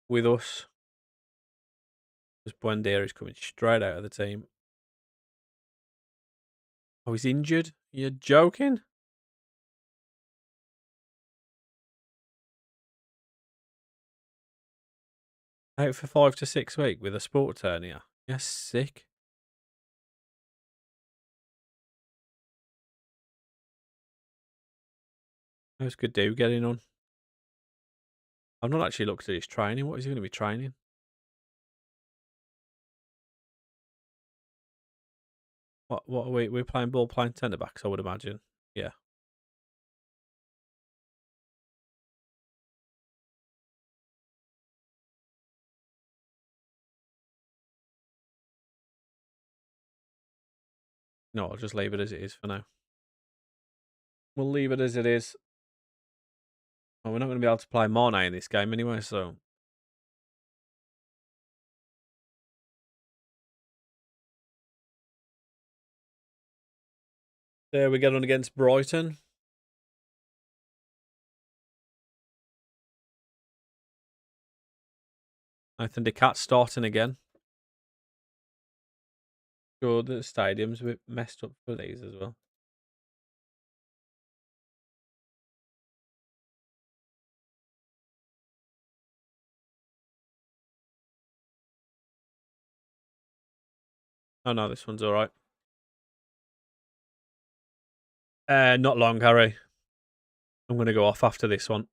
with us. Because Buendia is coming straight out of the team. Oh, he's injured? You're joking? Out for 5 to 6 weeks with a sports hernia. You're sick. How's Gadu getting on? I've not actually looked at his training. What is he going to be training? What are we? We're playing ball, playing centre backs, I would imagine. Yeah. No, I'll just leave it as it is for now. We'll leave it as it is. Oh, we're not going to be able to play Mane in this game anyway, so. There we get on against Brighton. Nathan De Cat starting again. Sure, the stadium's a bit messed up for these as well. Oh no, this one's all right. Not long, Harry. I'm gonna go off after this one.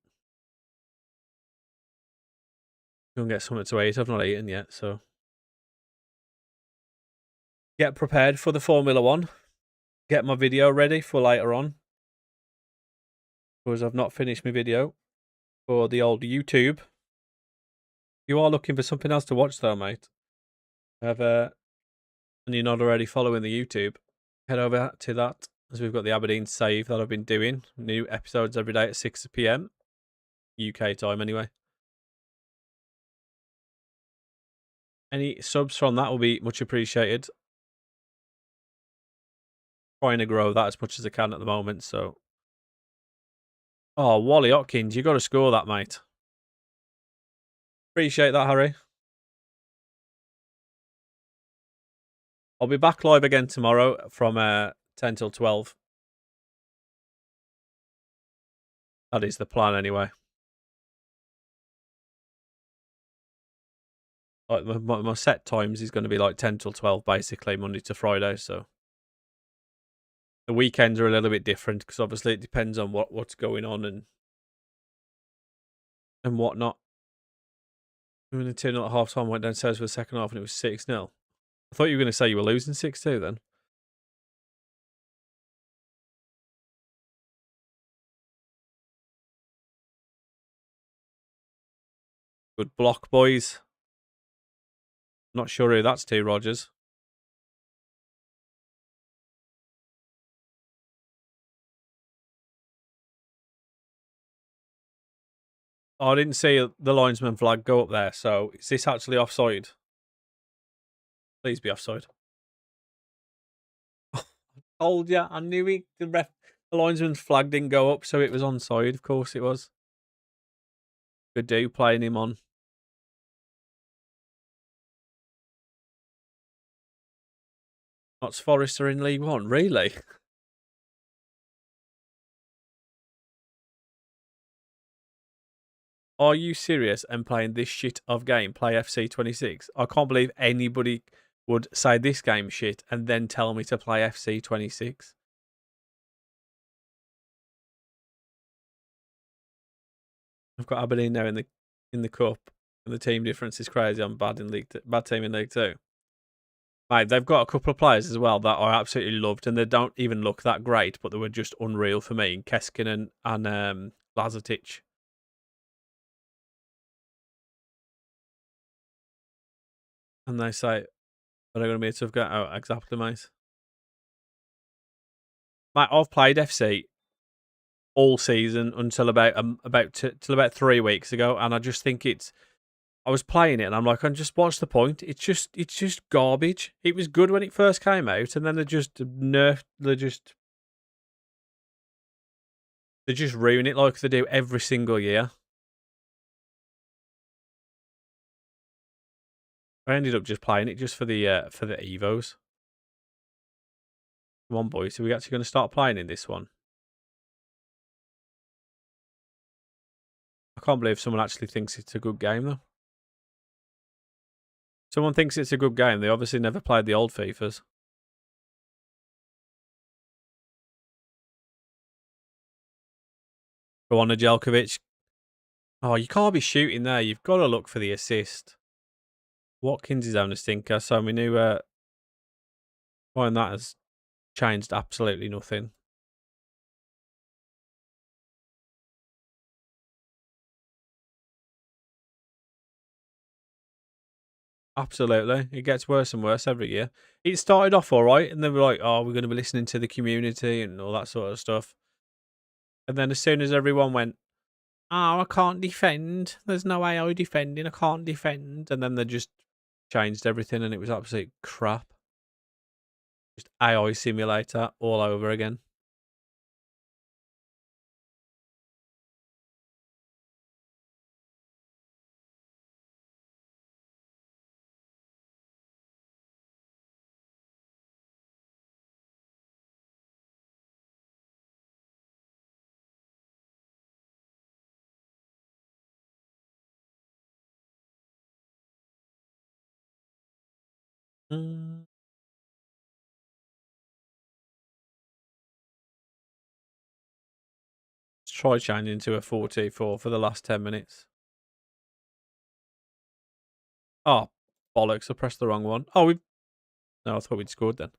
Go and get something to eat. I've not eaten yet, so get prepared for the Formula One. Get my video ready for later on, because I've not finished my video for the old YouTube. You are looking for something else to watch, though, mate. Have and you're not already following the YouTube, head over to that, as we've got the Aberdeen save that I've been doing. New episodes every day at 6 p.m. UK time, anyway. Any subs from that will be much appreciated. Trying to grow that as much as I can at the moment, so. Oh, Wally Watkins, you got to score that, mate. Appreciate that, Harry. I'll be back live again tomorrow from 10 till 12. That is the plan, anyway. Like my set times is going to be like 10 till 12, basically, Monday to Friday, so. The weekends are a little bit different, because obviously it depends on what's going on and whatnot. We were 2-0 at half time, went downstairs for the second half, and it was 6-0. I thought you were going to say you were losing 6-2 then. Good block, boys. Not sure who that's to, Rogers. Oh, I didn't see the linesman flag go up there, so is this actually offside? Please be offside. Told ya, I knew it. The linesman's flag didn't go up, so it was onside. Of course it was. Good do playing him on. Notts Forest are in League One, really? Are you serious and playing this shit of game? Play FC26. I can't believe anybody would say this game shit and then tell me to play FC26. I've got Aberdeen now in the cup, and the team difference is crazy. I'm bad in bad team in League Two. Mate, they've got a couple of players as well that I absolutely loved, and they don't even look that great, but they were just unreal for me. Keskinen and Lazotic. And they say, are they going to be a tough game? Oh, exactly, mate. Mate, I've played FC all season until till about 3 weeks ago, and I just think I was playing it, and I'm like, I'm just what's the point? It's just garbage. It was good when it first came out, and then they just nerfed. They just ruin it like they do every single year. I ended up just playing it just for the Evos. Come on, boys. Are we actually going to start playing in this one? I can't believe someone actually thinks it's a good game, though. Someone thinks it's a good game. They obviously never played the old FIFAs. Go on, Ajelkovic. Oh, you can't be shooting there. You've got to look for the assist. Watkins is having a stinker, so we knew find that has changed absolutely nothing. Absolutely. It gets worse and worse every year. It started off all right, and they were like, oh, we're going to be listening to the community and all that sort of stuff. And then as soon as everyone went, oh, I can't defend. There's no AI defending. I can't defend. And then they just changed everything, and it was absolute crap. Just AI simulator all over again. Mm. try changing to a 4-2-4 for the last 10 minutes. Oh, bollocks. I pressed the wrong one. Oh, we've... No, I thought we'd scored then.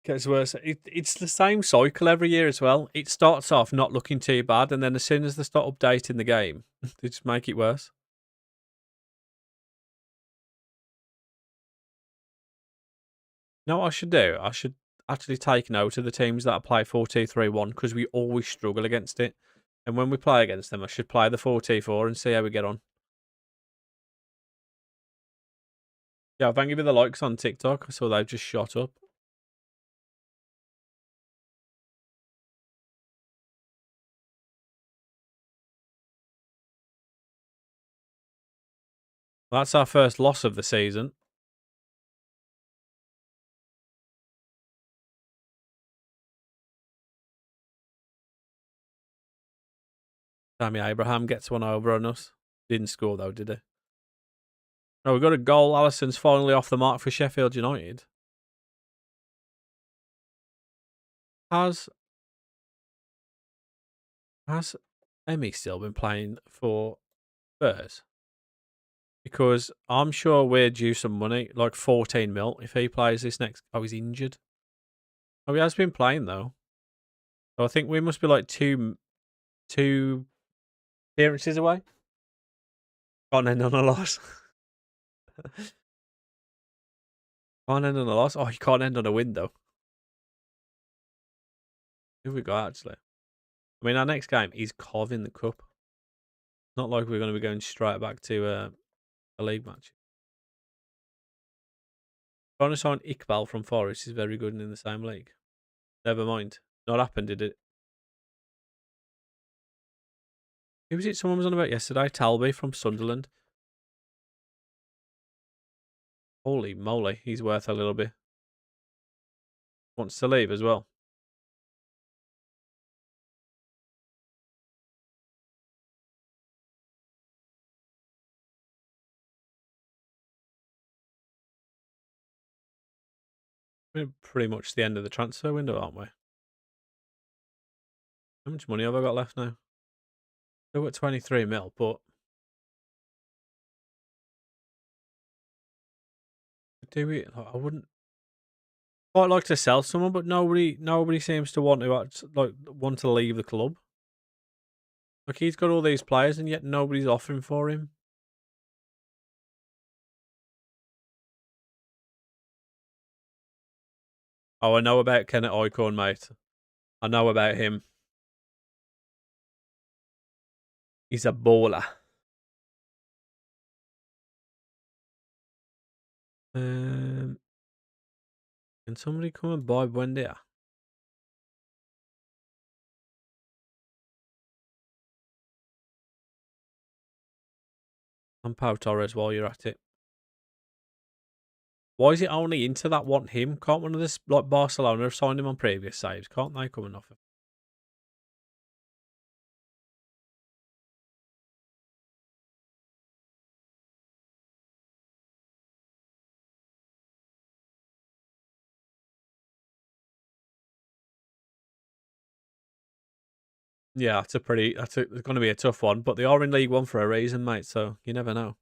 Gets worse. It's the same cycle every year as well. It starts off not looking too bad, and then as soon as they start updating the game, they just make it worse. You know what I should do? I should actually take note of the teams that I play 4-2-3-1 because we always struggle against it. And when we play against them, I should play the 4-2-4 and see how we get on. Yeah, thank you for the likes on TikTok. I saw they've just shot up. Well, that's our first loss of the season. Tammy Abraham gets one over on us. Didn't score though, did he? Oh, we got a goal. Allison's finally off the mark for Sheffield United. Has Emmy still been playing for Spurs? Because I'm sure we're due some money, like 14 mil, if he plays this next. Oh, he's injured. Oh, he has been playing though. So I think we must be like two appearances away. Can't end on a loss. Can't end on a loss. Oh, you can't end on a win though. Who have we got actually? I mean, our next game is Cov in the Cup. Not like we're going to be going straight back to a league match. Trying to sign Iqbal from Forest is very good and in the same league. Never mind. Not happened, did it? Who was it someone was on about yesterday? Talby from Sunderland. Holy moly, he's worth a little bit. Wants to leave as well. We're pretty much the end of the transfer window, aren't we? How much money have I got left now? Still got 23 mil, but do we? I wouldn't quite like to sell someone, but nobody seems to want to leave the club. Like he's got all these players, and yet nobody's offering for him. Oh, I know about Kenneth Icorn, mate. I know about him. He's a baller. Can somebody come and buy Buendia? And Pau Torres while you're at it. Why is it only Inter that want him? Can't one of this like Barcelona have signed him on previous saves? Can't they come and offer? Yeah, it's going to be a tough one, but they are in League One for a reason, mate. So you never know.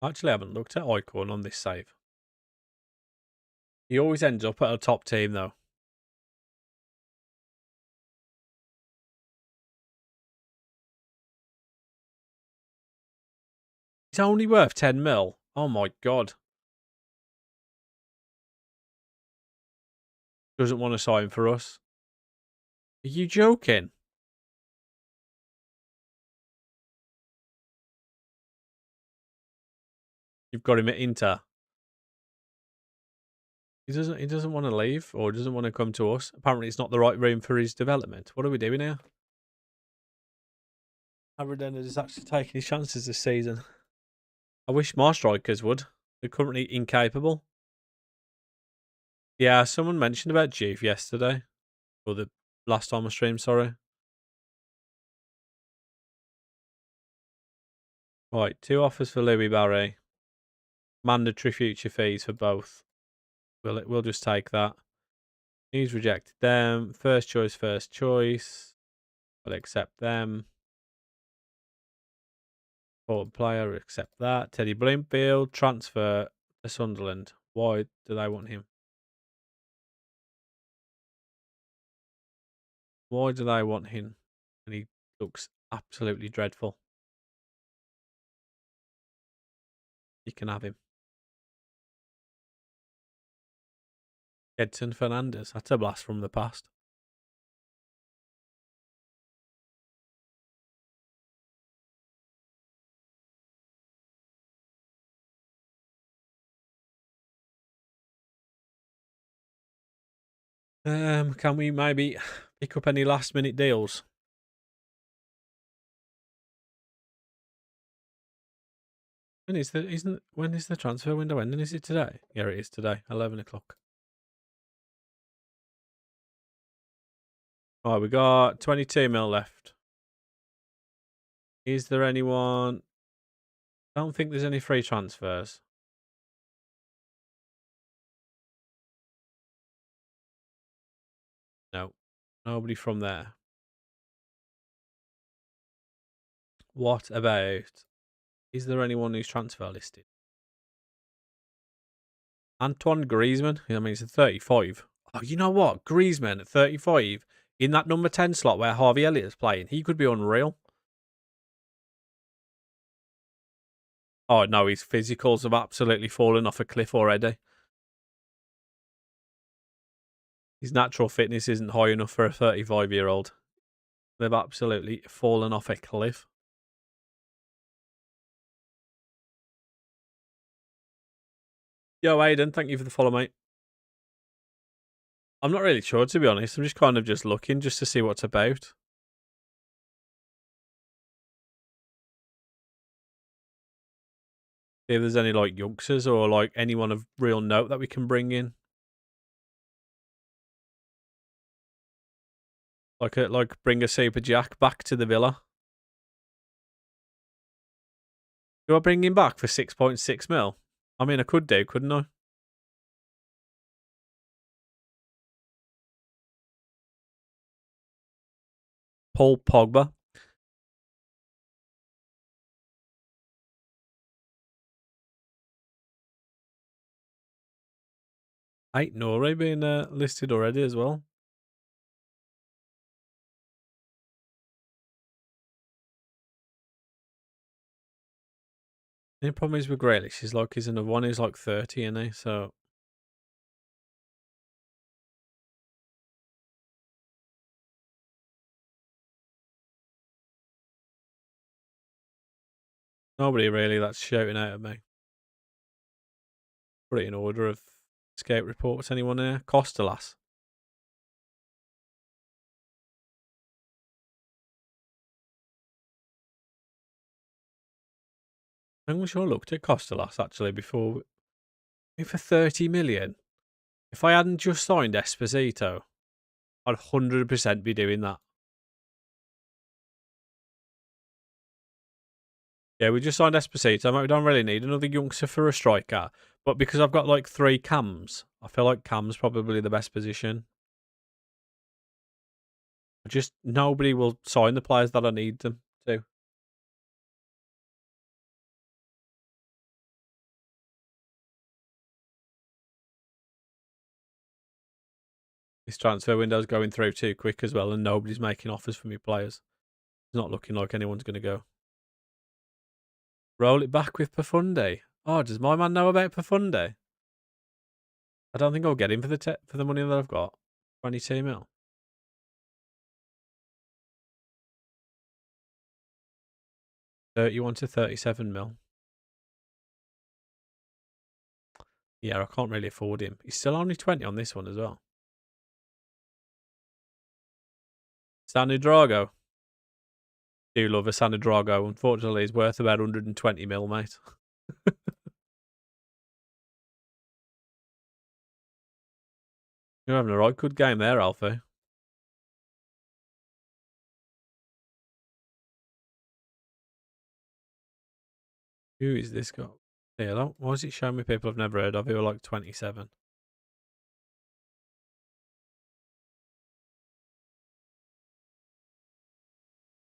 I actually haven't looked at Icorn on this save. He always ends up at a top team, though. He's only worth 10 mil. Oh my god. Doesn't want to sign for us. Are you joking? You've got him at Inter. He doesn't want to leave or doesn't want to come to us. Apparently it's not the right room for his development. What are we doing here? Aberdeen is actually taking his chances this season. I wish more strikers would. They're currently incapable. Yeah, someone mentioned about Juve yesterday. Or the last time I streamed, sorry. Right, 2 offers for Louis Barry. Mandatory future fees for both. We'll just take that. He's rejected them. First choice, first choice. We'll accept them. Forward player, accept that. Teddy Blimfield, transfer to Sunderland. Why do they want him? Why do they want him? And he looks absolutely dreadful. You can have him. Edson Fernandez. That's a blast from the past. Can we maybe pick up any last minute deals? When is the transfer window ending? Is it today? Yeah, it is today. 11 o'clock. Right, we got 22 mil left. Is there anyone? I don't think there's any free transfers. No, nobody from there. What about? Is there anyone who's transfer listed? Antoine Griezmann. I mean, he's at 35. Oh, you know what? Griezmann at 35 in that number 10 slot where Harvey Elliott is playing. He could be unreal. Oh no, his physicals have absolutely fallen off a cliff already. His natural fitness isn't high enough for a 35-year-old. They've absolutely fallen off a cliff. Yo, Aiden, thank you for the follow, mate. I'm not really sure, to be honest. I'm just kind of just looking just to see what's about. See if there's any like youngsters or like anyone of real note that we can bring in. Like bring a Super Jack back to the Villa. Do I bring him back for 6.6 mil? I mean, I could do, couldn't I? Paul Pogba. 8 Nori being listed already as well. The problem is with Grealish, he's another one who's like 30, isn't he? So nobody really that's shouting out at me. Put it in order of escape reports. Anyone there? Costalas. I think we should have looked at Costalas actually before. For 30 million. If I hadn't just signed Esposito, I'd 100% be doing that. Yeah, we just signed Esposito. We don't really need another youngster for a striker. But because I've got like 3 cams, I feel like cam's probably the best position. Just nobody will sign the players that I need them to. This transfer window's going through too quick as well, and nobody's making offers for me players. It's not looking like anyone's going to go. Roll it back with Profundi. Oh, does my man know about Profundi? I don't think I'll get him for the money that I've got. 22 mil. 31 to 37 mil. Yeah, I can't really afford him. He's still only 20 on this one as well. Stanu Drago. Do love a Sandra Drago. Unfortunately, he's worth about 120 mil, mate. You're having a right good game there, Alfie. Who is this guy? Yeah, why is it showing me people I've never heard of who are like 27?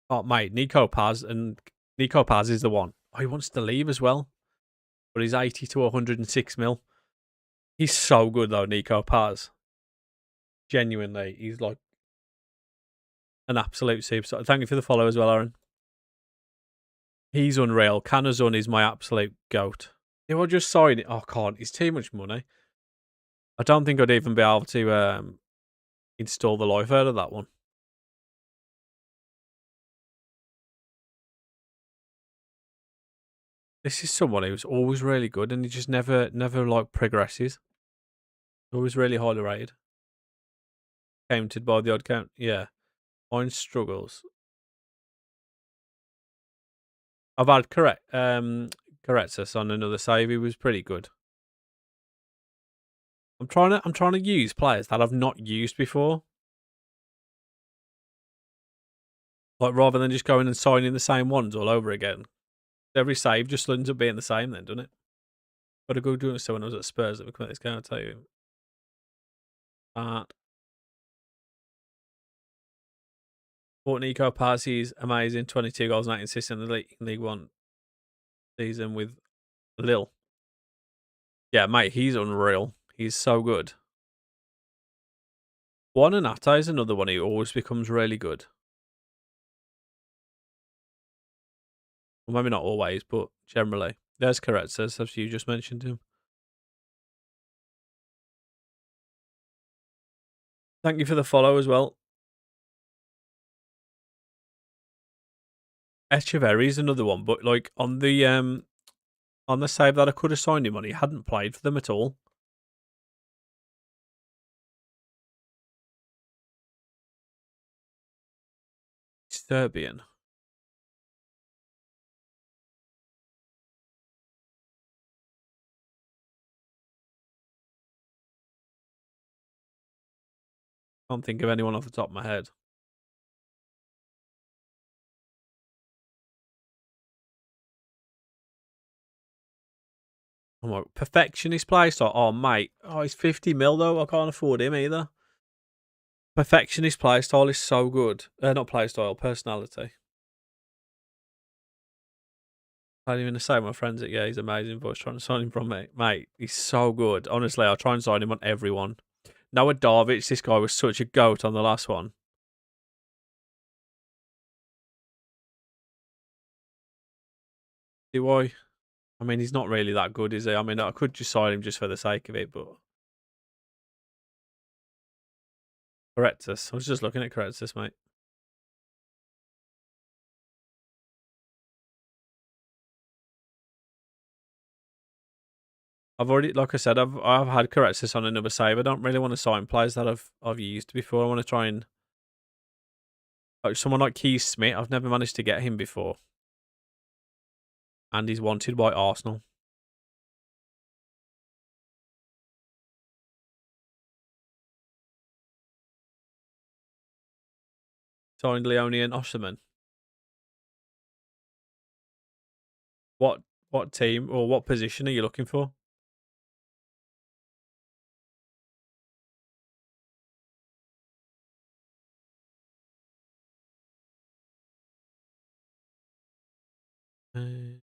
Oh, mate, Nico Paz is the one. Oh, he wants to leave as well, but he's 80 to 106 mil. He's so good though, Nico Paz. Genuinely, he's like an absolute superstar. Thank you for the follow as well, Aaron. He's unreal. Canazon is my absolute goat. Do I just sign it? Oh, I can't. It's too much money. I don't think I'd even be able to install the life out of that one. This is someone who's always really good, and he just never like progresses. Always really highly rated. Counted by the odd count. Yeah. Mine struggles. I've had Correctus on another save. He was pretty good. I'm trying to use players that I've not used before. Like rather than just going and signing the same ones all over again. Every save just ends up being the same then, doesn't it? Got a good doing so when I was at Spurs that we come at this game, I'll tell you. But Nico Pazzi amazing. 22 goals, 19 assists in the League One season with Lille. Yeah, mate, he's unreal. He's so good. Juan Anata is another one who always becomes really good. Well, maybe not always, but generally. There's correct, says as you just mentioned him. Thank you for the follow as well. Echeverry is another one, but like on the save that I could have signed him on, he hadn't played for them at all. Serbian. Can't think of anyone off the top of my head. I'm like, perfectionist playstyle. Oh, mate. Oh, he's 50 mil though. I can't afford him either. Perfectionist playstyle is so good. Not playstyle, personality. I don't even say my friends that, yeah, he's amazing, but I was trying to sign him from me. Mate, he's so good. Honestly, I'll try and sign him on everyone. Noah Darvic, this guy was such a goat on the last one. Do I? I mean, he's not really that good, is he? I mean, I could just sign him just for the sake of it, but Correctus. I was just looking at Correctus, mate. I've already, like I said, I've had Correctus on another save. I don't really want to sign players that I've used before. I want to try and like someone like Keith Smith. I've never managed to get him before, and he's wanted by Arsenal. Signed Leone and Osserman. What team or what position are you looking for? Uh,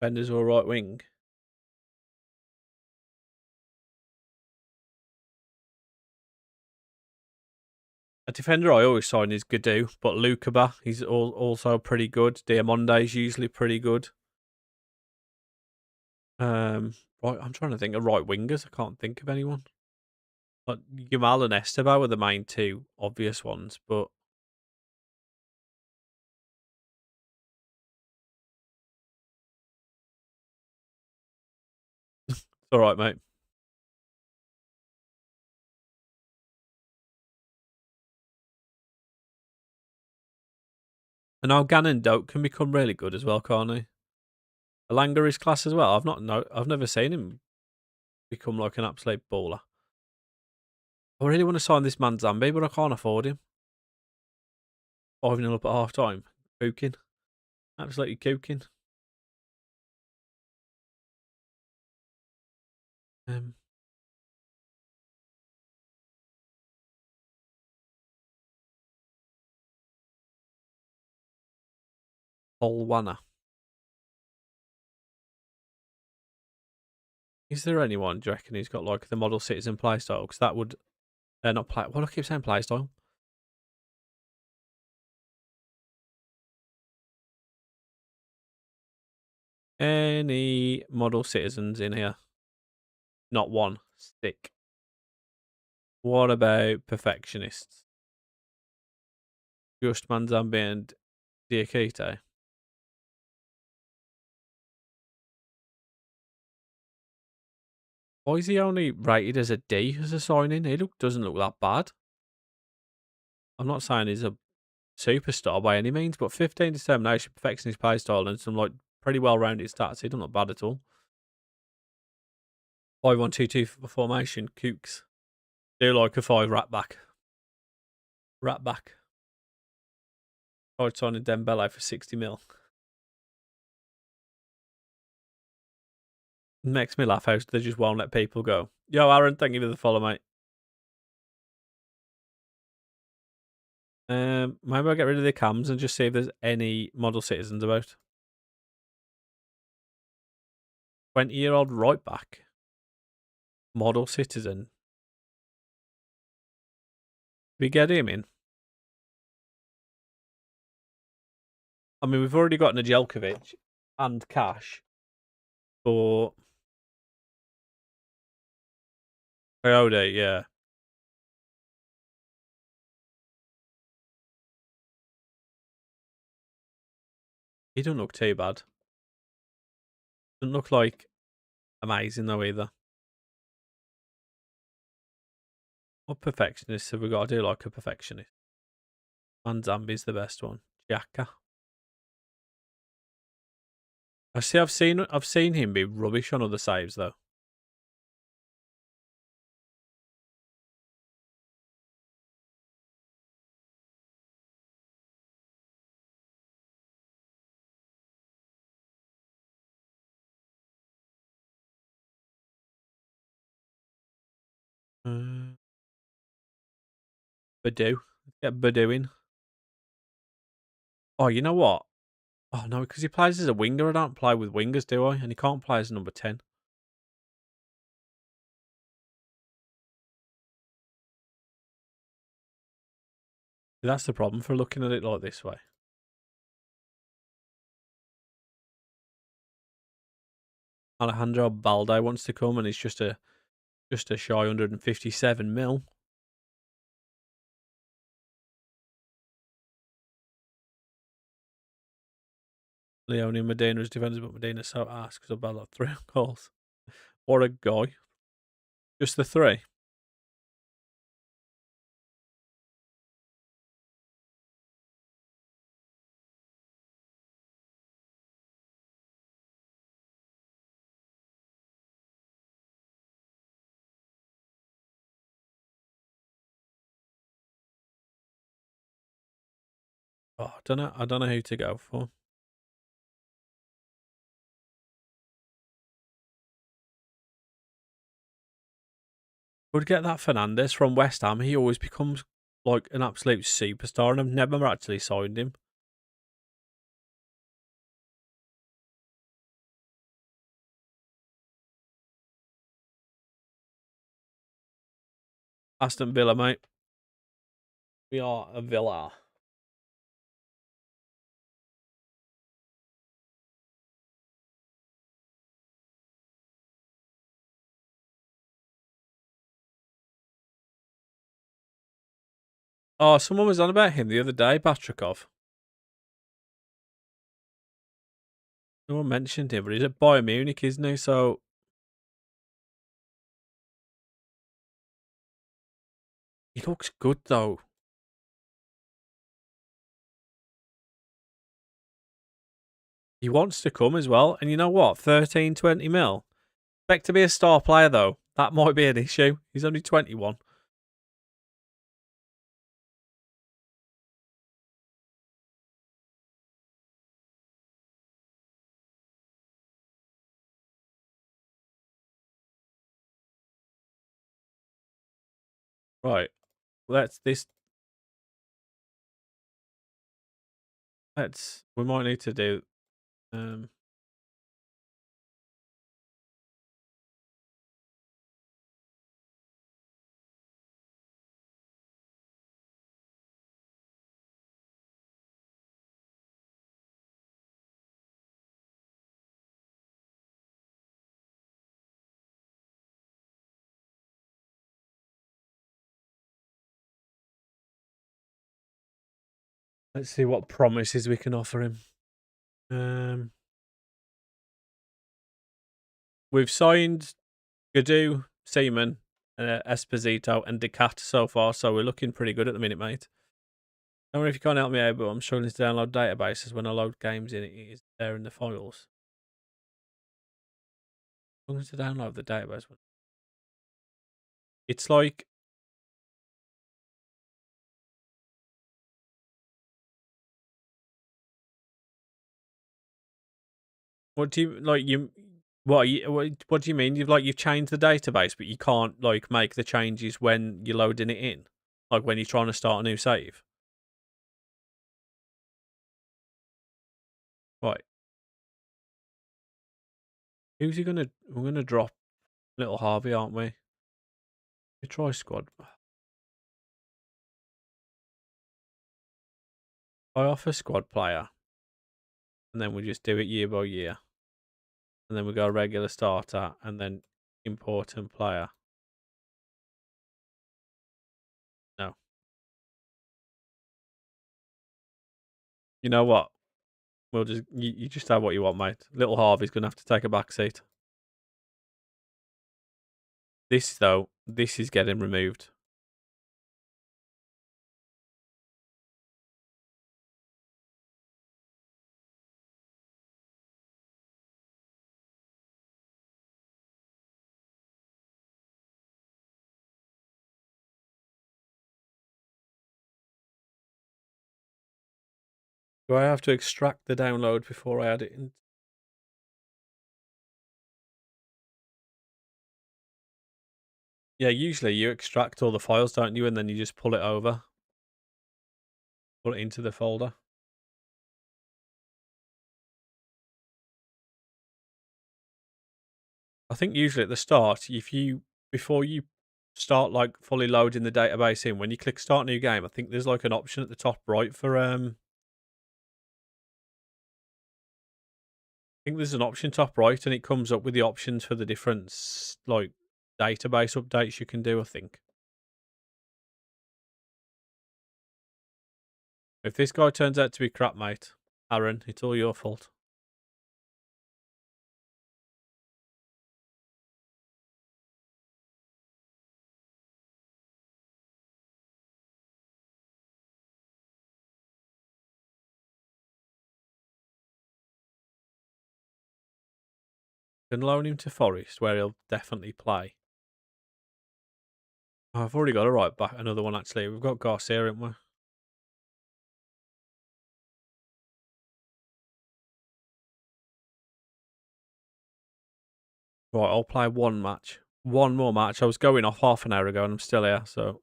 Defenders or right wing? A defender I always sign is Gadu, but Lukaba, he's also pretty good. Diamonde is usually pretty good. Right, I'm trying to think of right wingers. I can't think of anyone. Like Yamal and Esteban were the main two obvious ones, but All right, mate. And now Gannon Doak can become really good as well, can't he? Alanga is class as well. I've never seen him become like an absolute baller. I really want to sign this man Zambi, but I can't afford him. 5-0 up at half time. Cooking. Absolutely cooking. Um, Polwana. Is there anyone, do you reckon, who's got like the model citizen playstyle? Because that would not play. What do I keep saying playstyle? Any model citizens in here? Not one. Stick. What about perfectionists? Just Manzambi and Diakite. Why is he only rated as a D as a signing? Doesn't look that bad. I'm not saying he's a superstar by any means, but 15 determination, perfectionist play style, and some like pretty well rounded stats. He doesn't look bad at all. 5-1-2-2 formation, Kooks. Do like a 5 rat back. Rat back. Tried signing Dembele for 60 mil. Makes me laugh how they just won't let people go. Yo, Aaron, thank you for the follow, mate. Maybe I'll get rid of the cams and just see if there's any model citizens about. 20-year-old right back. Model citizen. We get him in. I mean, we've already got Najelkovic and Cash for Coyote, yeah. He doesn't look too bad. Doesn't look like amazing though either. What perfectionist have we got? I do like a perfectionist. And Zambi's the best one. Jaka. I see. I've seen him be rubbish on other saves though. Badu. Get Badu in. Oh, you know what? Oh no, because he plays as a winger. I don't play with wingers, do I? And he can't play as number 10. That's the problem for looking at it like this way. Alejandro Balde wants to come, and he's just a shy 157 mil. Leone Medina is defenders, but Medina's so ass because of Bella 3 goals. What a guy. Just the 3. Oh, I don't know who to go for. Would get that Fernandes from West Ham. He always becomes like an absolute superstar, and I've never actually signed him. Aston Villa, mate. We are a Villa. Oh, someone was on about him the other day, Batrikov. Someone mentioned him, but he's at Bayern Munich, isn't he? So He looks good though. He wants to come as well. And you know what? 13, 20 mil. Expect to be a star player though. That might be an issue. He's only 21. Right. Let's this let's we might need to do um let's see what promises we can offer him. Um we've signed Gadu, Seaman, Esposito, and Decat so far, so we're looking pretty good at the minute, mate. I don't know if you can't help me out, but I'm struggling to download databases. When I load games in, it is there in the files. I'm going to download the database. It's like, what do you like? What do you mean? You've changed the database, but you can't like make the changes when you're loading it in, like when you're trying to start a new save. Right? Who's he gonna? We're gonna drop little Harvey, aren't we? We try squad. I offer squad player, and then we just do it year by year, and then we go regular starter, and then important player. No, you know what? We'll just you just have what you want, mate. Little Harvey's gonna have to take a back seat. This though, this is getting removed. Do I have to extract the download before I add it in? Yeah, usually you extract all the files, don't you? And then you just pull it over, pull it into the folder. I think usually at the start, before you start like fully loading the database in, when you click start new game, I think there's like an option at the top right for I think there's an option top right, and it comes up with the options for the different like database updates you can do. I think if this guy turns out to be crap, mate, Aaron, it's all your fault. Can loan him to Forest, where he'll definitely play. Oh, I've already got a right back, another one actually. We've got Garcia, haven't we? Right, I'll play one match. One more match. I was going off half an hour ago and I'm still here. So,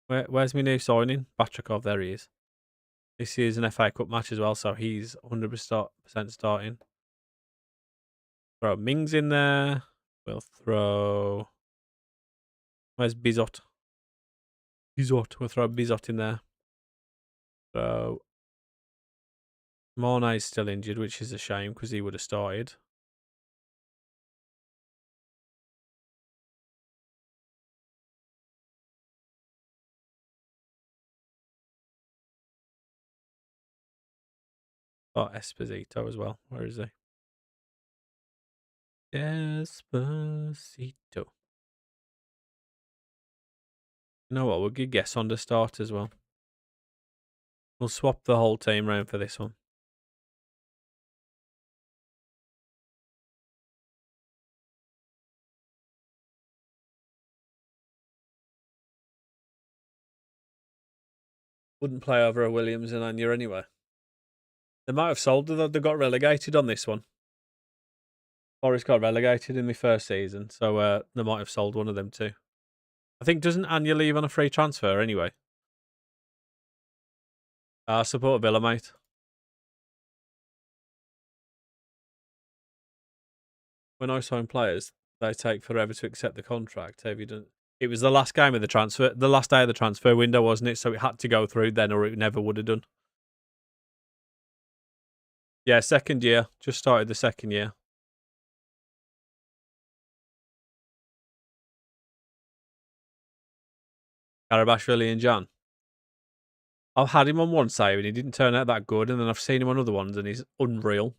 where's my new signing? Batrakov, there he is. This is an FA Cup match as well, so he's 100% starting. Throw Mings in there. We'll throw. Where's Bizot? Bizot. We'll throw Bizot in there. So, Mornay's still injured, which is a shame because he would have started. Oh, Esposito as well. Where is he? Esposito. You know what? We'll give Guess on the start as well. We'll swap the whole team round for this one. Wouldn't play over a Williams and Anya anyway. They might have sold it though. They got relegated on this one. Forest got relegated in the first season, so they might have sold one of them too. I think doesn't Anya leave on a free transfer anyway? I support Villa, mate. When I sign players, they take forever to accept the contract. Have you done? It was the last game of the transfer, the last day of the transfer window, wasn't it? So it had to go through then, or it never would have done. Yeah, second year. Just started the second year. Karabashvili and Jan. I've had him on one save and he didn't turn out that good, and then I've seen him on other ones and he's unreal.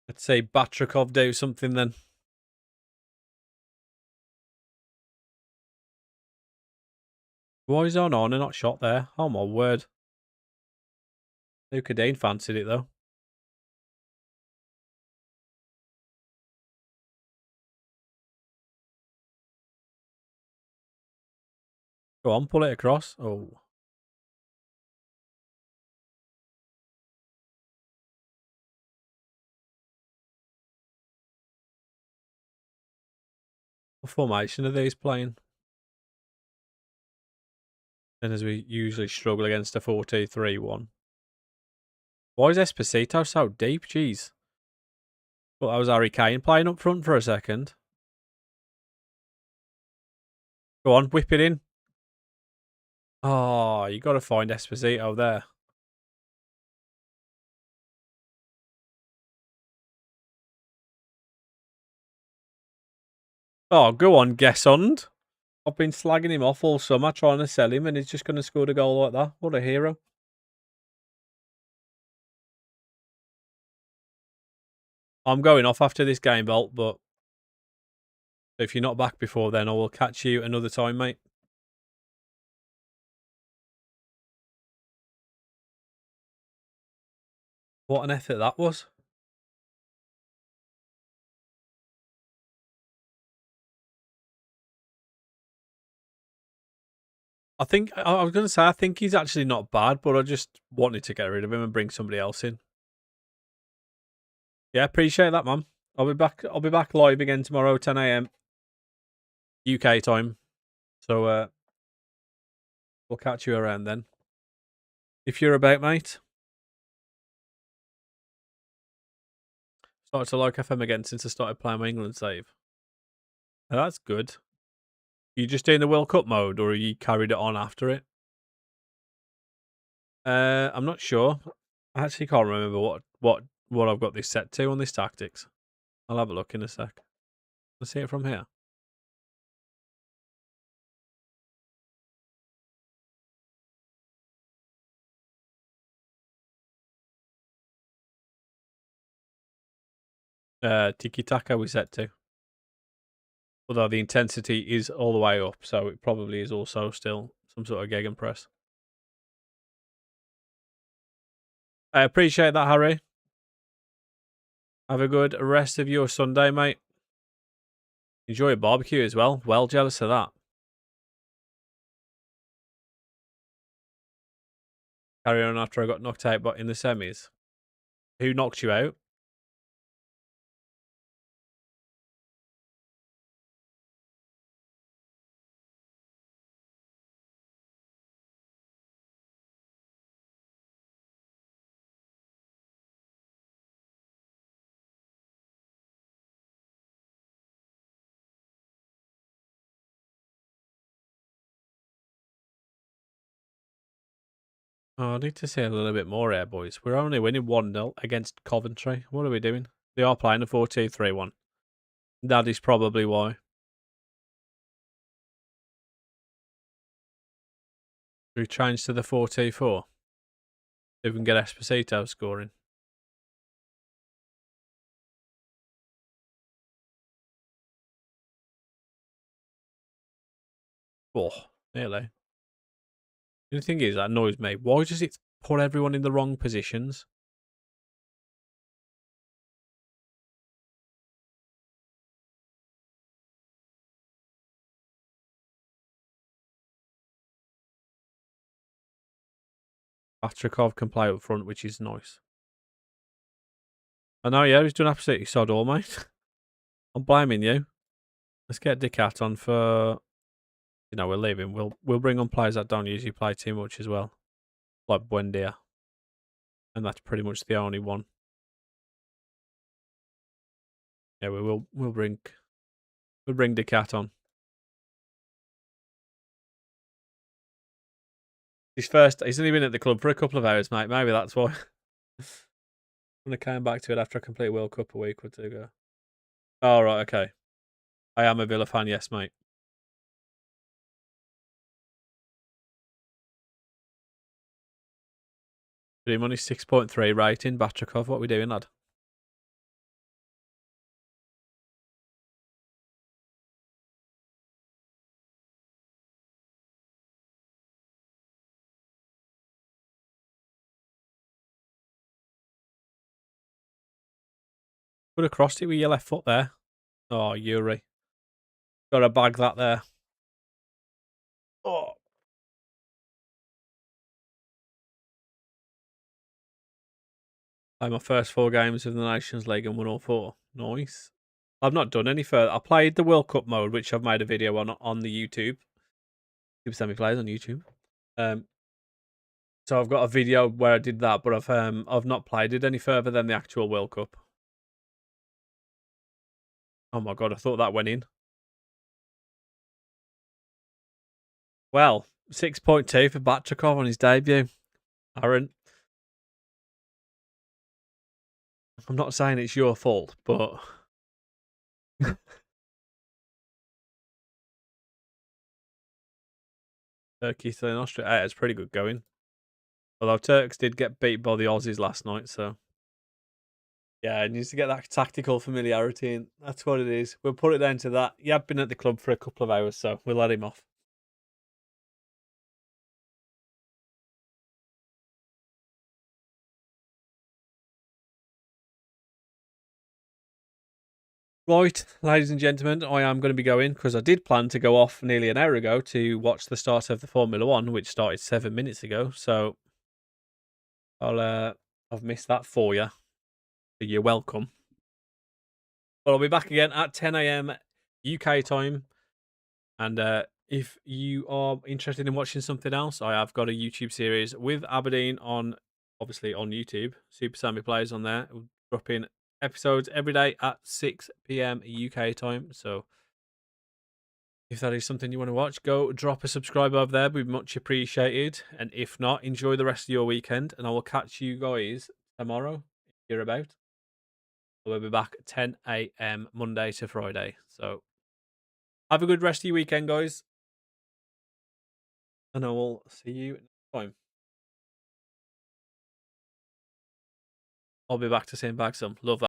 Let's say Batrakov do something then. Why is on and not shot there? Oh my word. Luka Dean fancied it though. Go on, pull it across. Oh. What formation are these playing? And as we usually struggle against a 4-2-3-1. Why is Esposito so deep? Jeez. Well, that was Harry Kane playing up front for a second. Go on, whip it in. Oh, you got to find Esposito there. Oh, go on, Gessond. I've been slagging him off all summer trying to sell him, and he's just going to score a goal like that. What a hero. I'm going off after this game, Bolt, but if you're not back before then, I will catch you another time, mate. What an effort that was. I was going to say, I think he's actually not bad, but I just wanted to get rid of him and bring somebody else in. Yeah, appreciate that, man. I'll be back. I'll be back live again tomorrow, 10 a.m. UK time. So we'll catch you around then. If you're about, mate. Started to like FM again since I started playing my England save. Oh, that's good. You just doing the World Cup mode, or you carried it on after it? I'm not sure. I actually can't remember what I've got this set to on this tactics. I'll have a look in a sec. Let's see it from here. Tiki Taka we set to. Although the intensity is all the way up, so it probably is also still some sort of gegenpress. I appreciate that, Harry. Have a good rest of your Sunday, mate. Enjoy a barbecue as well. Well jealous of that. Carry on after I got knocked out but in the semis. Who knocked you out? Oh, I need to see a little bit more here, boys. We're only winning 1-0 against Coventry. What are we doing? They are playing a 4-2-3-1. That is probably why. We changed to the 4-2-4. If we can get Esposito scoring. Oh, nearly. The thing is, that annoys me. Why does it put everyone in the wrong positions? Patrikov can play up front, which is nice. I know, yeah, he's done absolutely sod all, mate. I'm blaming you. Let's get Dicat on for. We're leaving. We'll bring on players that don't usually play too much as well, like Buendia, and that's pretty much the only one. Yeah, we'll bring Dicat on. He's only been at the club for a couple of hours, mate. Maybe that's why. When I came back to it after a complete World Cup a week or two ago. Oh, right, okay. I am a Villa fan, yes, mate. Dream only 6.3 rating. Batrikov, what are we doing, lad? Could have crossed it with your left foot there. Oh, Yuri. Got to bag that there. Oh. Played my first 4 games of the Nations League and won all 4. Nice. I've not done any further. I played the World Cup mode, which I've made a video on the YouTube. Super Semi Plays on YouTube. So I've got a video where I did that, but I've not played it any further than the actual World Cup. Oh my god, I thought that went in. Well, 6.2 for Batrikov on his debut. Aaron, I'm not saying it's your fault, but Turkey still in Austria. Hey, it's pretty good going. Although Turks did get beat by the Aussies last night, so yeah, it needs to get that tactical familiarity, and that's what it is. We'll put it down to that. He had been at the club for a couple of hours, so we'll let him off. Right, ladies and gentlemen, I am going to be going because I did plan to go off nearly an hour ago to watch the start of the Formula One, which started 7 minutes ago. So I've missed that for you. You're welcome. But I'll be back again at 10 a.m. UK time. And if you are interested in watching something else, I have got a YouTube series with Aberdeen obviously on YouTube. Super Sammy Plays on there. We'll drop in episodes every day at 6 p.m. UK time. So if that is something you want to watch, go drop a subscribe over there. We'd be much appreciated. And if not, enjoy the rest of your weekend. And I will catch you guys tomorrow if you're about. We'll be back at 10 a.m. Monday to Friday. So have a good rest of your weekend, guys. And I will see you next time. I'll be back to saying back some. Love that.